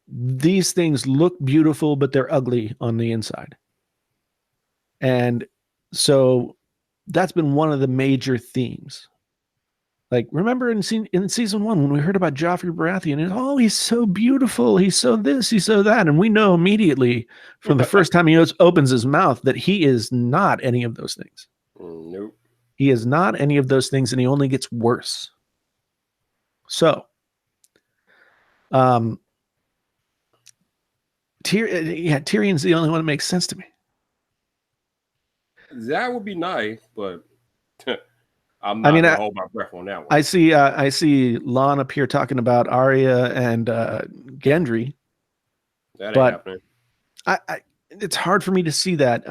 these things look beautiful, but they're ugly on the inside. And so that's been one of the major themes. Like, remember in season 1 when we heard about Joffrey Baratheon, and he's so beautiful, he's so this, he's so that, and we know immediately from the first time he opens his mouth that he is not any of those things. Nope. He is not any of those things, and he only gets worse. So, Tyrion's the only one that makes sense to me. That would be nice, but I'm not gonna hold my breath on that one. I see Lon up here talking about Arya and Gendry. That ain't happening. It's hard for me to see that.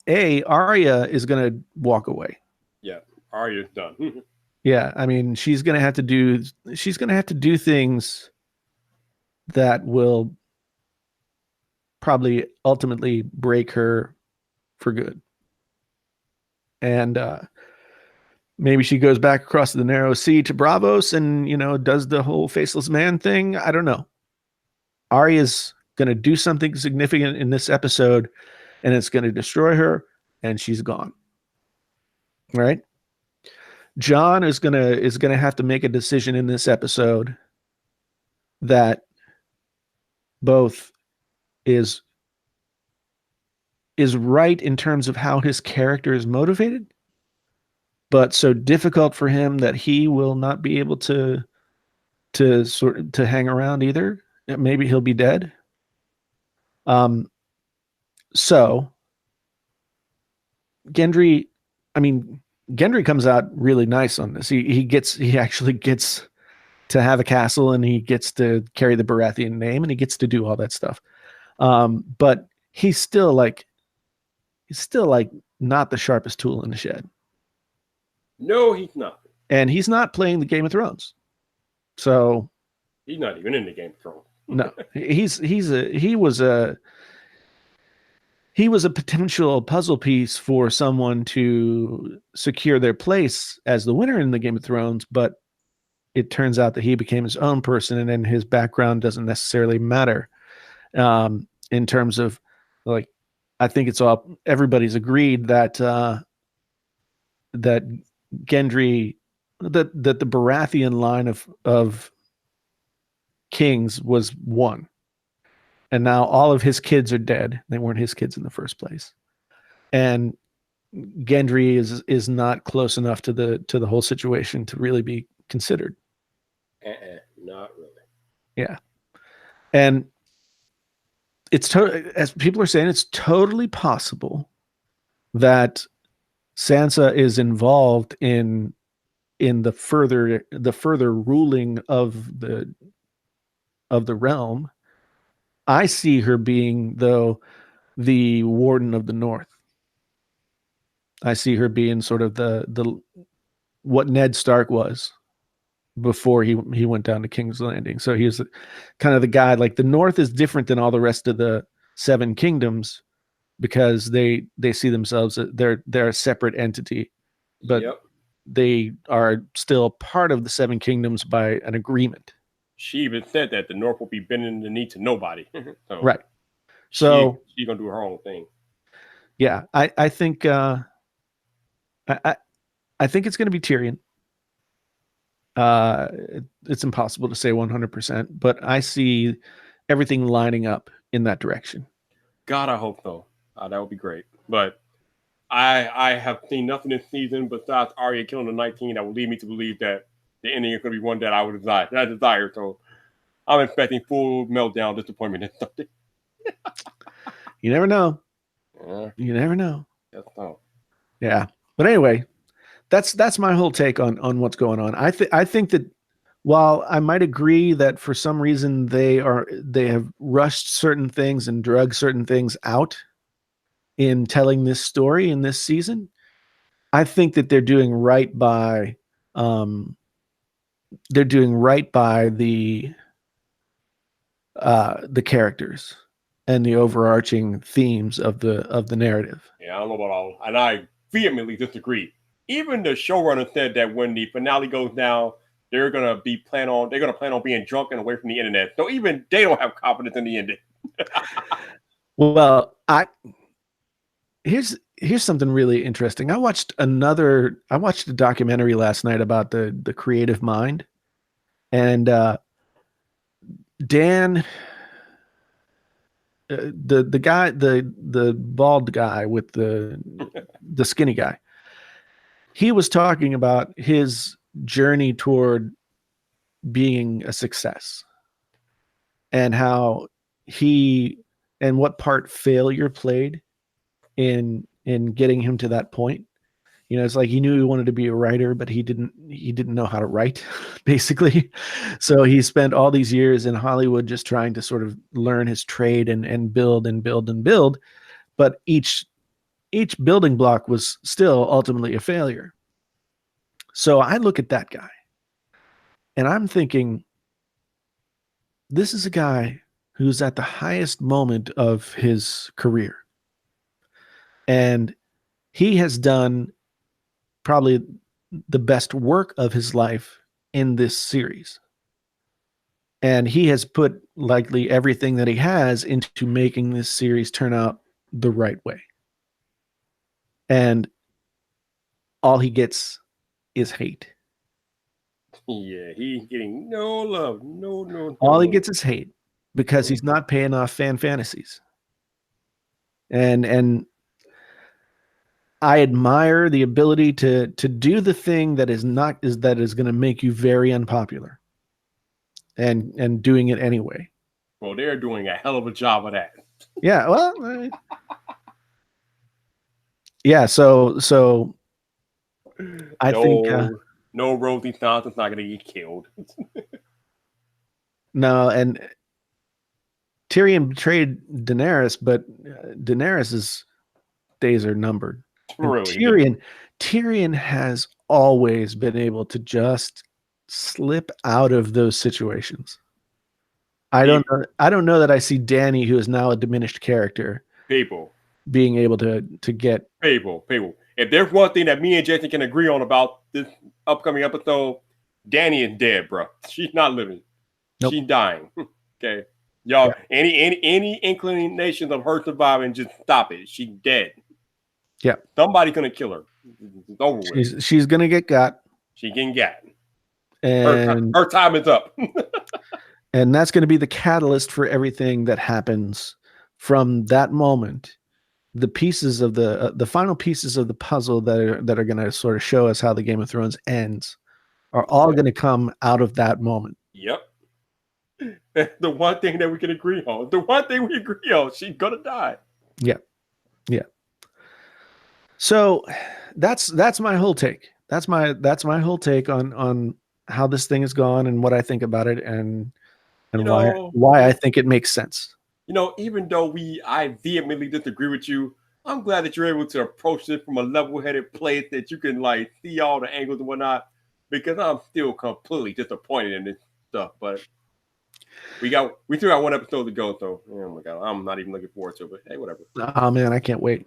Arya is going to walk away. Yeah, Arya's done. Yeah, I mean, she's going to have to do things that will probably ultimately break her for good. And maybe she goes back across the narrow sea to Braavos and, does the whole faceless man thing. I don't know. Arya's going to do something significant in this episode, and it's going to destroy her, and she's gone. Right? Jon is going to have to make a decision in this episode that both is right in terms of how his character is motivated, but so difficult for him that he will not be able to hang around either. Maybe he'll be dead. So Gendry comes out really nice on this. He actually gets to have a castle, and he gets to carry the Baratheon name, and he gets to do all that stuff. But he's still he's still like not the sharpest tool in the shed. No, he's not. And he's not playing the Game of Thrones. So He's not even in the Game of Thrones. no, he was a potential puzzle piece for someone to secure their place as the winner in the Game of Thrones, but it turns out that he became his own person, and then his background doesn't necessarily matter. In terms of, like, I think it's all, everybody's agreed that that Gendry, that the Baratheon line of kings was one, and now all of his kids are dead. They weren't his kids in the first place, and Gendry is not close enough to the whole situation to really be considered. Not really. Yeah, and it's as people are saying, it's totally possible that Sansa is involved in the further ruling of the realm. I see her being, though, the Warden of the North. I see her being sort of the what Ned Stark was before he went down to King's Landing. So he was kind of the guy. Like, the North is different than all the rest of the Seven Kingdoms because they see themselves, they're a separate entity, but they are still part of the Seven Kingdoms by an agreement. She even said that the North will be bending the knee to nobody. So right. So she's gonna do her own thing. Yeah, I think I think it's going to be Tyrion. It's impossible to say 100%, but I see everything lining up in that direction. God, I hope so. That would be great. But I have seen nothing this season besides Arya killing the 19 that will lead me to believe that the ending is going to be one that I would desire. So I'm expecting full meltdown, disappointment, and something. You never know. Yeah. You never know. That's so. Yeah, but anyway, that's my whole take on what's going on. I think that while I might agree that for some reason they have rushed certain things and drug certain things out in telling this story in this season, I think that they're doing right by the characters and the overarching themes of the narrative. Yeah, I don't know about all, and I vehemently disagree. Even the showrunner said that when the finale goes down, they're gonna plan on being drunk and away from the internet. So even they don't have confidence in the ending. Well, here's something really interesting. I watched a documentary last night about the creative mind, and Dan, the guy, the bald guy with the skinny guy, he was talking about his journey toward being a success and how and what part failure played in getting him to that point. You know, it's like he knew he wanted to be a writer, but he didn't know how to write, basically. So he spent all these years in Hollywood just trying to sort of learn his trade and build and build and build. But each building block was still ultimately a failure. So I look at that guy and I'm thinking, this is a guy who's at the highest moment of his career. And he has done probably the best work of his life in this series. And he has put likely everything that he has into making this series turn out the right way. And all he gets is hate. Yeah, he's getting no love. No. All he gets is hate because he's not paying off fan fantasies. And I admire the ability to do the thing that is going to make you very unpopular, and doing it anyway. Well, they're doing a hell of a job of that. Yeah, well, yeah. So I think no Rosie Thompson's not going to get killed. No, and Tyrion betrayed Daenerys, but Daenerys is days are numbered. And Really. Tyrion has always been able to just slip out of those situations. I don't know that I see Danny, who is now a diminished character, People. being able to get People. If there's one thing that me and Jason can agree on about this upcoming episode, Danny is dead, bro. She's not living. Nope. She's dying. Okay. Y'all, Yeah. any inclination of her surviving, just stop it. She's dead. Yeah. Somebody's gonna kill her. It's over with. she's gonna get got, She can get. and Her time is up. and that's going to be the catalyst for everything that happens from that moment. The pieces of the final pieces of the puzzle that are going to sort of show us how the Game of Thrones ends are all going to come out of that moment. Yep. The one thing that we can agree on. The one thing we agree on. She's gonna die. Yeah. So that's my whole take. That's my whole take on how this thing has gone and what I think about it, and why I think it makes sense. Even though I vehemently disagree with you, I'm glad that you're able to approach this from a level-headed place that you can like see all the angles and whatnot. Because I'm still completely disappointed in this stuff. But we still got one episode to go, so oh my god, I'm not even looking forward to it. But hey, whatever. Oh man, I can't wait.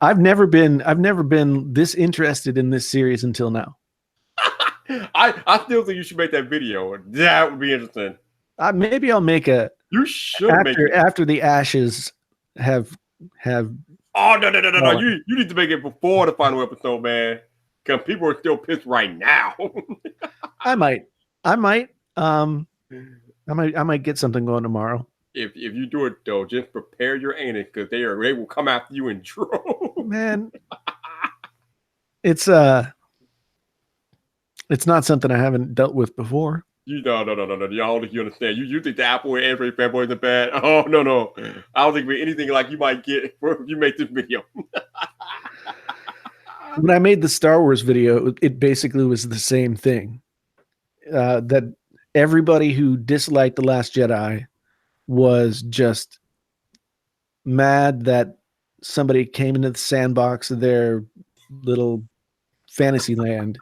I've never been this interested in this series until now. I still think you should make that video. That would be interesting. Maybe I'll make a. You should make it after the ashes have. Oh no! You need to make it before the final episode, man. Because people are still pissed right now. I might. I might get something going tomorrow. If you do it though, just prepare your anus because they will come after you in droves. Man, it's not something I haven't dealt with before. No. Y'all think you understand. You think the Apple and Android fanboys are bad? Oh no. I don't think we're anything like you might get if you make this video. When I made the Star Wars video, it basically was the same thing. That everybody who disliked The Last Jedi was just mad that somebody came into the sandbox of their little fantasy land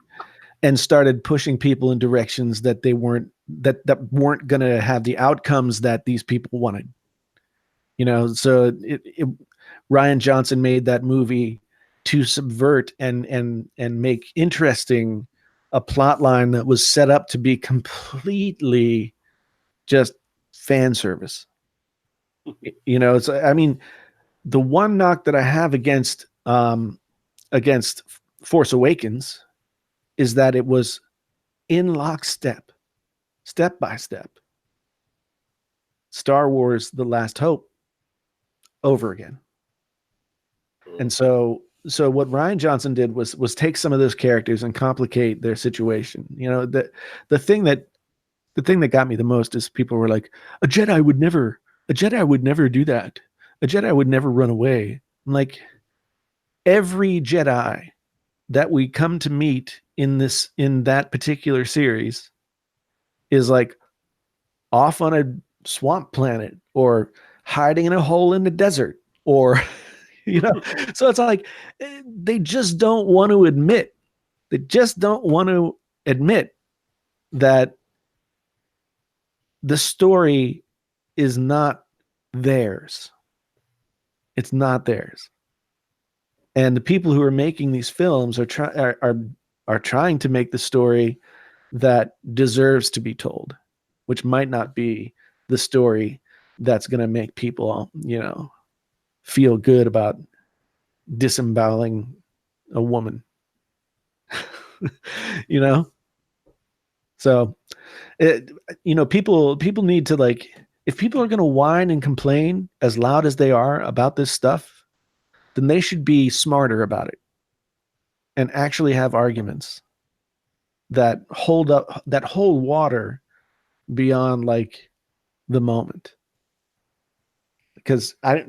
and started pushing people in directions that they weren't going to have the outcomes that these people wanted. So Rian Johnson made that movie to subvert and make interesting a plot line that was set up to be completely just fan service. It's, I mean, the one knock that I have against Force Awakens is that it was in lockstep, step by step. Star Wars: The Last Hope over again. And so what Rian Johnson did was take some of those characters and complicate their situation. The thing that got me the most is people were like, a Jedi would never do that. A Jedi would never run away. I'm like, every Jedi that we come to meet in that particular series is like off on a swamp planet or hiding in a hole in the desert or so it's like they just don't want to admit that the story is not theirs. It's not theirs. And the people who are making these films are trying to make the story that deserves to be told, which might not be the story that's going to make people, feel good about disemboweling a woman. So people need to, like, if people are going to whine and complain as loud as they are about this stuff, then they should be smarter about it and actually have arguments that hold water beyond like the moment. Because I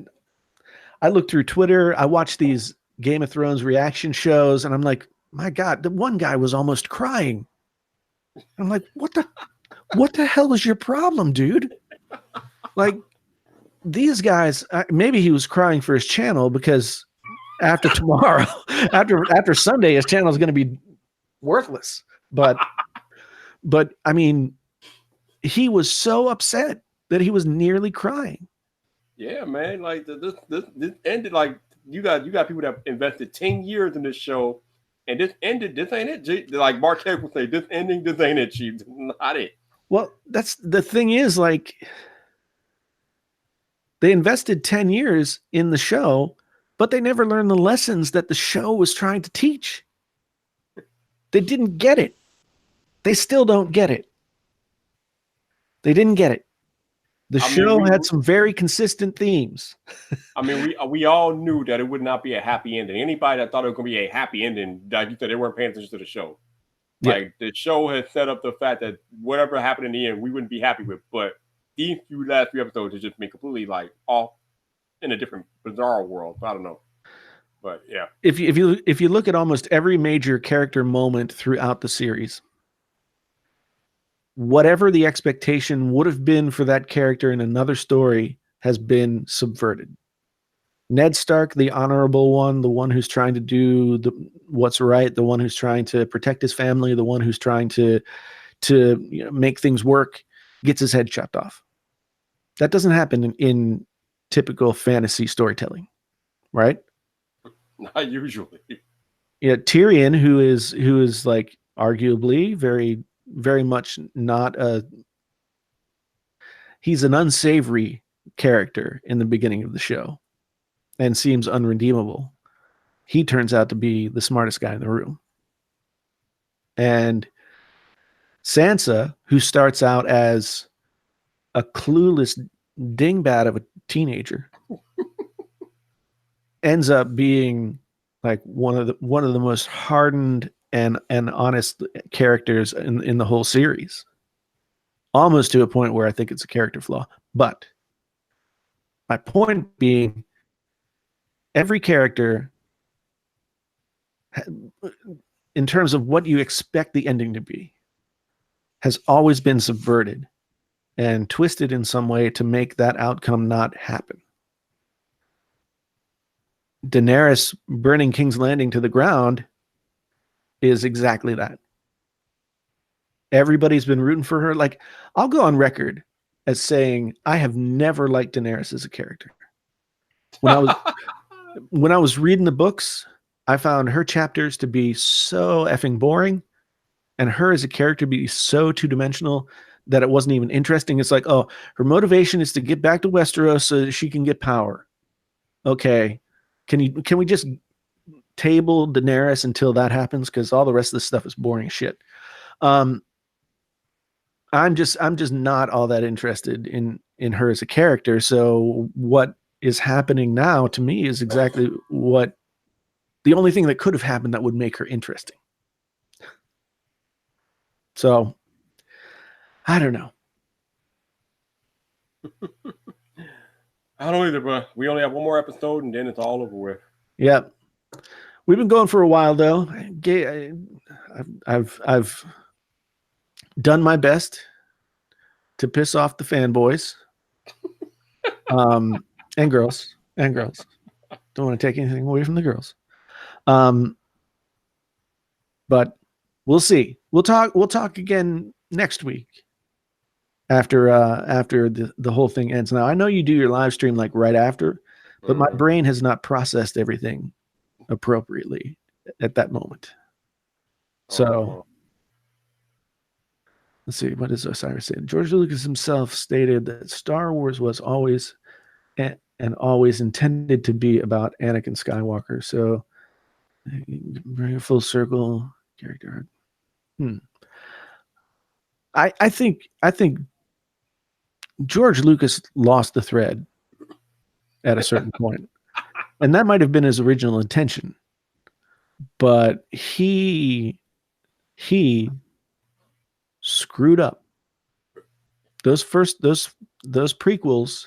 look through Twitter, I watch these Game of Thrones reaction shows, and I'm like, my God, the one guy was almost crying. I'm like, what the hell is your problem, dude? Like, these guys, maybe he was crying for his channel because after tomorrow, after Sunday, his channel is going to be worthless. But I mean, he was so upset that he was nearly crying. Yeah, man. Like this ended like you got people that invested 10 years in this show, and this ended. This ain't it. Like Mark Heck would say, this ain't it, Chief. This is not it. Well, that's the thing is, like, they invested 10 years in the show, but they never learned the lessons that the show was trying to teach. They didn't get it. They still don't get it. They didn't get it. The show had some very consistent themes. I mean, we all knew that it would not be a happy ending. Anybody that thought it was going to be a happy ending, like you said, they weren't paying attention to the show. Yeah. Like, the show has set up the fact that whatever happened in the end, we wouldn't be happy with. But these last few episodes have just been completely like off in a different bizarre world. I don't know. But yeah. If you look at almost every major character moment throughout the series, whatever the expectation would have been for that character in another story has been subverted. Ned Stark, the honorable one, the one who's trying to do what's right, the one who's trying to protect his family, the one who's trying to make things work, gets his head chopped off. That doesn't happen in typical fantasy storytelling, right? Not usually. Yeah, Tyrion, who is like arguably very, very much not he's an unsavory character in the beginning of the show and seems unredeemable. He turns out to be the smartest guy in the room. And Sansa, who starts out as a clueless dingbat of a teenager, ends up being like one of the most hardened and honest characters in the whole series, almost to a point where I think it's a character flaw. But my point being, every character, in terms of what you expect the ending to be, has always been subverted and twisted in some way to make that outcome not happen. Daenerys burning King's Landing to the ground is exactly that. Everybody's been rooting for her. Like, I'll go on record as saying I have never liked Daenerys as a character. When I was reading the books, I found her chapters to be so effing boring, and her as a character be so two-dimensional that it wasn't even interesting. It's like, oh, her motivation is to get back to Westeros so that she can get power. Okay, can we just table Daenerys until that happens? Because all the rest of this stuff is boring as shit. I'm just not all that interested in her as a character. So what is happening now to me is exactly what the only thing that could have happened that would make her interesting. So I don't know. I don't either, but we only have one more episode and then it's all over with. Yeah. We've been going for a while though. I've done my best to piss off the fanboys. And girls. Don't want to take anything away from the girls. But we'll see. We'll talk again next week after the whole thing ends. Now, I know you do your live stream like right after, but my brain has not processed everything appropriately at that moment. So let's see. What does Osiris say? George Lucas himself stated that Star Wars was always and always intended to be about Anakin Skywalker. So bring a full circle character. I think George Lucas lost the thread at a certain point, and that might have been his original intention, but he screwed up. Those prequels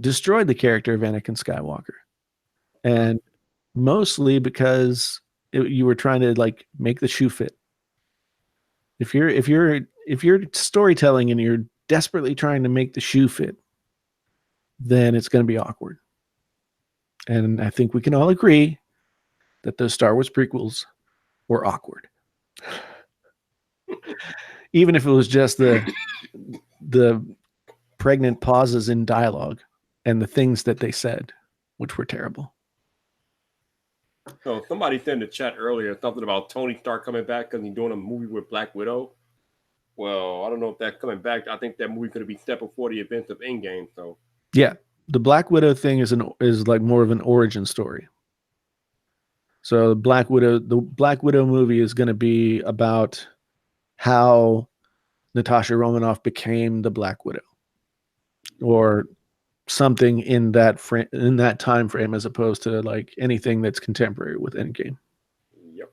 destroyed the character of Anakin Skywalker, and mostly because you were trying to like make the shoe fit. If you're storytelling and you're desperately trying to make the shoe fit, then it's going to be awkward. And I think we can all agree that those Star Wars prequels were awkward. Even if it was just the pregnant pauses in dialogue and the things that they said, which were terrible. So somebody said in the chat earlier something about Tony Stark coming back because he's doing a movie with Black Widow. Well, I don't know if that's coming back. I think that movie's going to be set before the events of Endgame. So yeah, the Black Widow thing is like more of an origin story. So the Black Widow movie is going to be about how Natasha Romanoff became the Black Widow, or something in that time frame, as opposed to like anything that's contemporary with Endgame. Yep.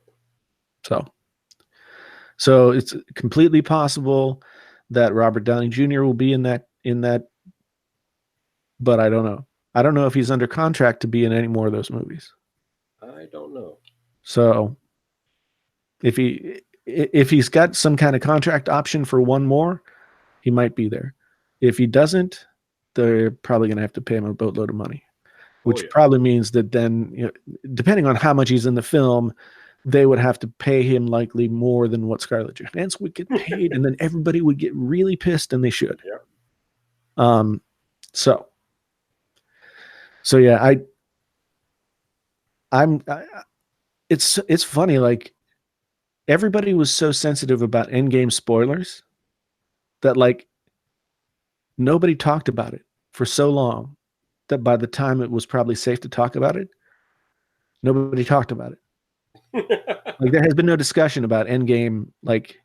So it's completely possible that Robert Downey Jr. will be in that, but I don't know. I don't know if he's under contract to be in any more of those movies. I don't know. So if he's got some kind of contract option for one more, he might be there. If he doesn't, they're probably going to have to pay him a boatload of money, which probably means that then, depending on how much he's in the film, they would have to pay him likely more than what Scarlett Johansson would get paid, and then everybody would get really pissed, and they should. Yeah. So yeah, it's funny, like everybody was so sensitive about Endgame spoilers that like nobody talked about it for so long that by the time it was probably safe to talk about it, nobody talked about it. Like there has been no discussion about Endgame, like,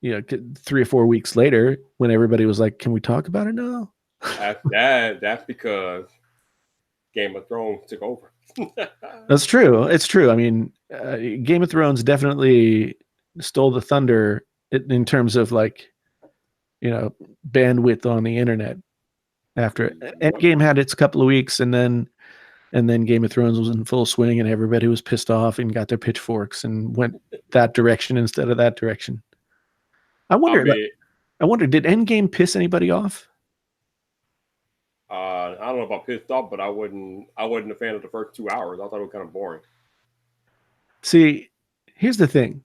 3 or 4 weeks later when everybody was like, can we talk about it now? That's because Game of Thrones took over. That's true. It's true. I mean, Game of Thrones definitely stole the thunder in terms of like, bandwidth on the internet. After Endgame had its couple of weeks, and then Game of Thrones was in full swing, and everybody was pissed off and got their pitchforks and went that direction instead of that direction. I wonder, did Endgame piss anybody off? I don't know about pissed off, but I wasn't a fan of the first 2 hours. I thought it was kind of boring. See, here's the thing,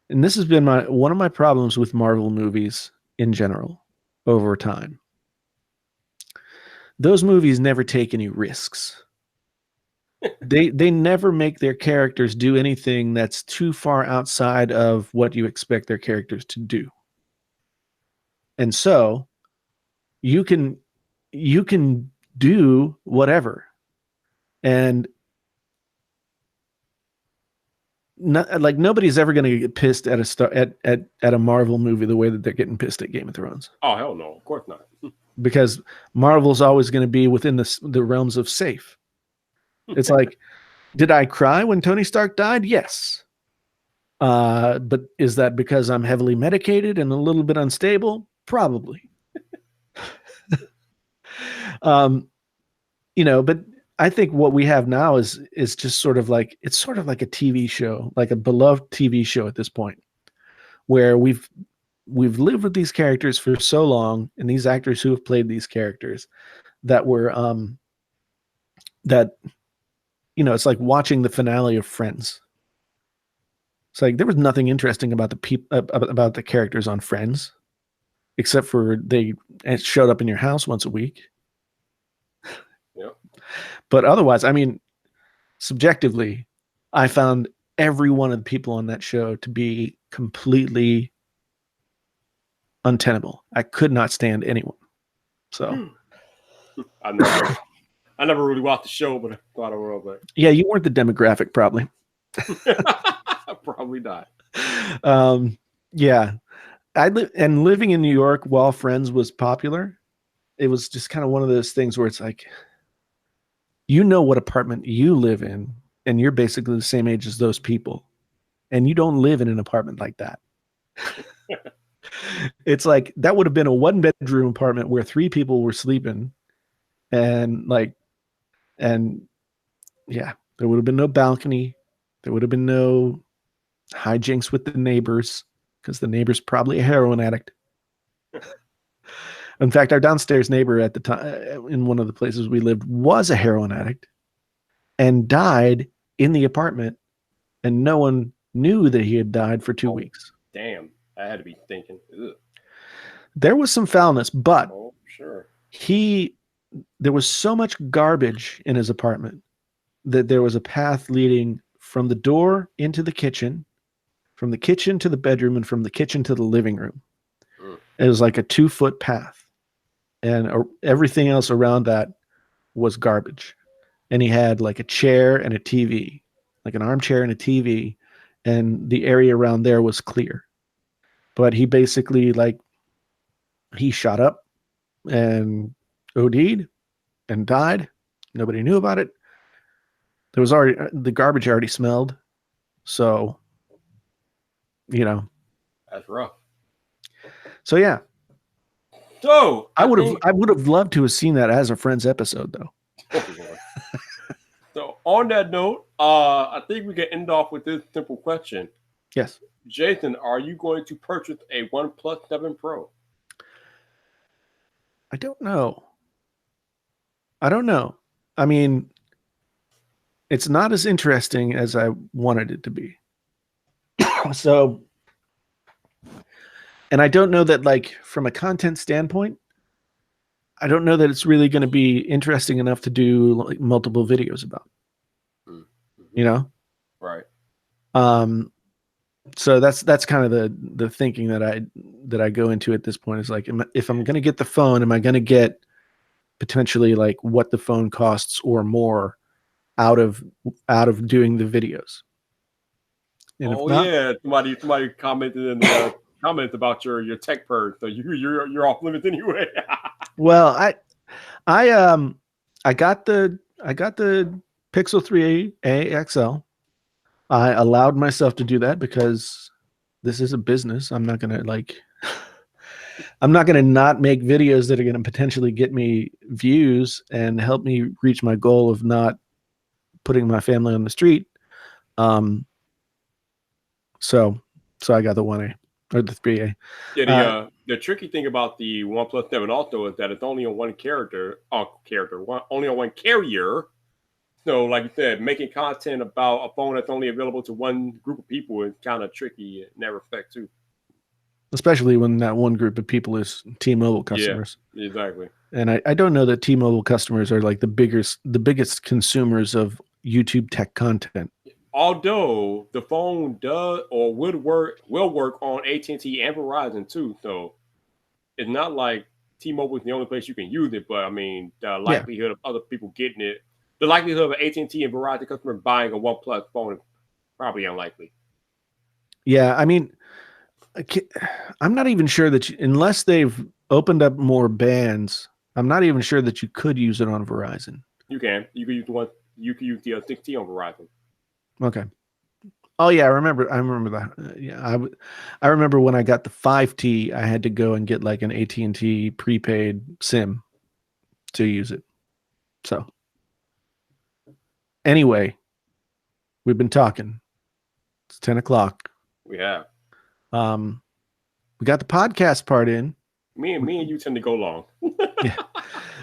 and this has been one of my problems with Marvel movies in general over time. Those movies never take any risks. They never make their characters do anything that's too far outside of what you expect their characters to do. And so you can do whatever. And nobody's ever going to get pissed at a Marvel movie the way that they're getting pissed at Game of Thrones. Oh, hell no. Of course not. Because Marvel's always going to be within the realms of safe. It's like, did I cry when Tony Stark died? Yes. But is that because I'm heavily medicated and a little bit unstable? Probably. But I think what we have now is just sort of like, it's sort of like a TV show, like a beloved TV show at this point, where we've lived with these characters for so long, and these actors who have played these characters that were it's like watching the finale of Friends. It's like there was nothing interesting about about the characters on Friends, except for they showed up in your house once a week. Yeah. But otherwise, I mean, subjectively, I found every one of the people on that show to be completely untenable. I could not stand anyone. So I never really watched the show, but I thought I was like, yeah, you weren't the demographic, probably. Probably not. Yeah, living in New York while Friends was popular, it was just kind of one of those things where it's like, what apartment you live in, and you're basically the same age as those people, and you don't live in an apartment like that. It's like that would have been a 1-bedroom apartment where 3 people were sleeping, and yeah, there would have been no balcony. There would have been no hijinks with the neighbors, because the neighbor's probably a heroin addict. In fact, our downstairs neighbor at the time, in one of the places we lived, was a heroin addict and died in the apartment, and no one knew that he had died for 2 weeks. Damn, I had to be thinking. Ugh. There was some foulness, but Oh, sure. there was so much garbage in his apartment that there was a path leading from the door into the kitchen, from the kitchen to the bedroom, and from the kitchen to the living room. It was like a 2-foot path, and everything else around that was garbage. And he had like a chair and a TV, like an armchair and a TV, and the area around there was clear. But he basically he shot up and OD'd and died. Nobody knew about it. There was already the garbage already smelled. So, That's rough. So yeah, So I would have loved to have seen that as a Friends episode though. So on that note, I think we can end off with this simple question. Yes. Jason, are you going to purchase a OnePlus 7 Pro? I don't know. I mean, it's not as interesting as I wanted it to be. So, and I don't know that from a content standpoint, I don't know that it's really going to be interesting enough to do multiple videos about, Right. So that's kind of the thinking that I go into at this point is if I'm going to get the phone, am I going to get potentially what the phone costs or more out of doing the videos? And if not, yeah, somebody commented in the comments about your tech purge, so you're off limits anyway. well, I got the Pixel 3a XL. I allowed myself to do that because this is a business. I'm not gonna not make videos that are gonna potentially get me views and help me reach my goal of not putting my family on the street. So I got the 1A or the 3A. Yeah, the tricky thing about the OnePlus 7 also is that it's only on one only on one carrier. So, like you said, making content about a phone that's only available to one group of people is kind of tricky in that respect too. Especially when that one group of people is T-Mobile customers. Yeah, exactly. And I don't know that T-Mobile customers are the biggest consumers of YouTube tech content. Although the phone does or will work on AT&T and Verizon too. So it's not like T-Mobile is the only place you can use it, but I mean the likelihood of other people getting it, the likelihood of an AT&T and Verizon customer buying a OnePlus phone is probably unlikely. Yeah, I mean, I'm not even sure that unless they've opened up more bands, I'm not even sure that you could use it on Verizon. You can use the one. You can use the 6T on Verizon. Okay. Oh yeah, I remember that. I remember when I got the 5T, I had to go and get an AT&T prepaid SIM to use it. So anyway, we've been talking. It's 10 o'clock. We have. We got the podcast part in. Me and you tend to go long. Yeah.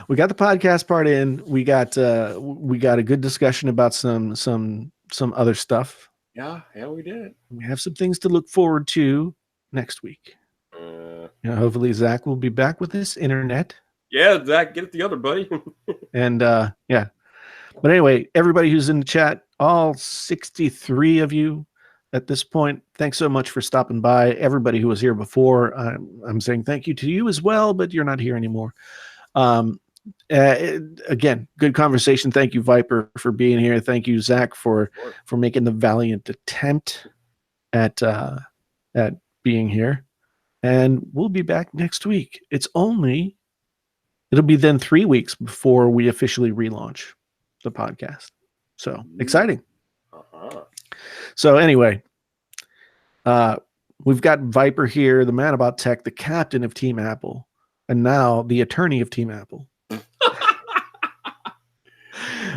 We got the podcast part in. We got a good discussion about some other stuff. Yeah, we did. We have some things to look forward to next week. Hopefully Zach will be back with this internet. Yeah, Zach, get it together, buddy. And yeah. But anyway, everybody who's in the chat, all 63 of you at this point, thanks so much for stopping by. Everybody who was here before, I'm saying thank you to you as well, but you're not here anymore. Again, good conversation. Thank you, Viper, for being here. Thank you, Zach, for making the valiant attempt at being here. And we'll be back next week. It'll be then 3 weeks before we officially relaunch the podcast. So exciting. So anyway, we've got Viper here, the man about tech, the captain of Team Apple, and now the attorney of Team Apple.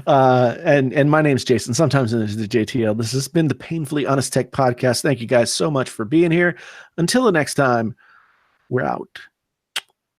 And my name's Jason. Sometimes it's the JTL. This has been the Painfully Honest Tech Podcast. Thank you guys so much for being here. Until the next time, we're out.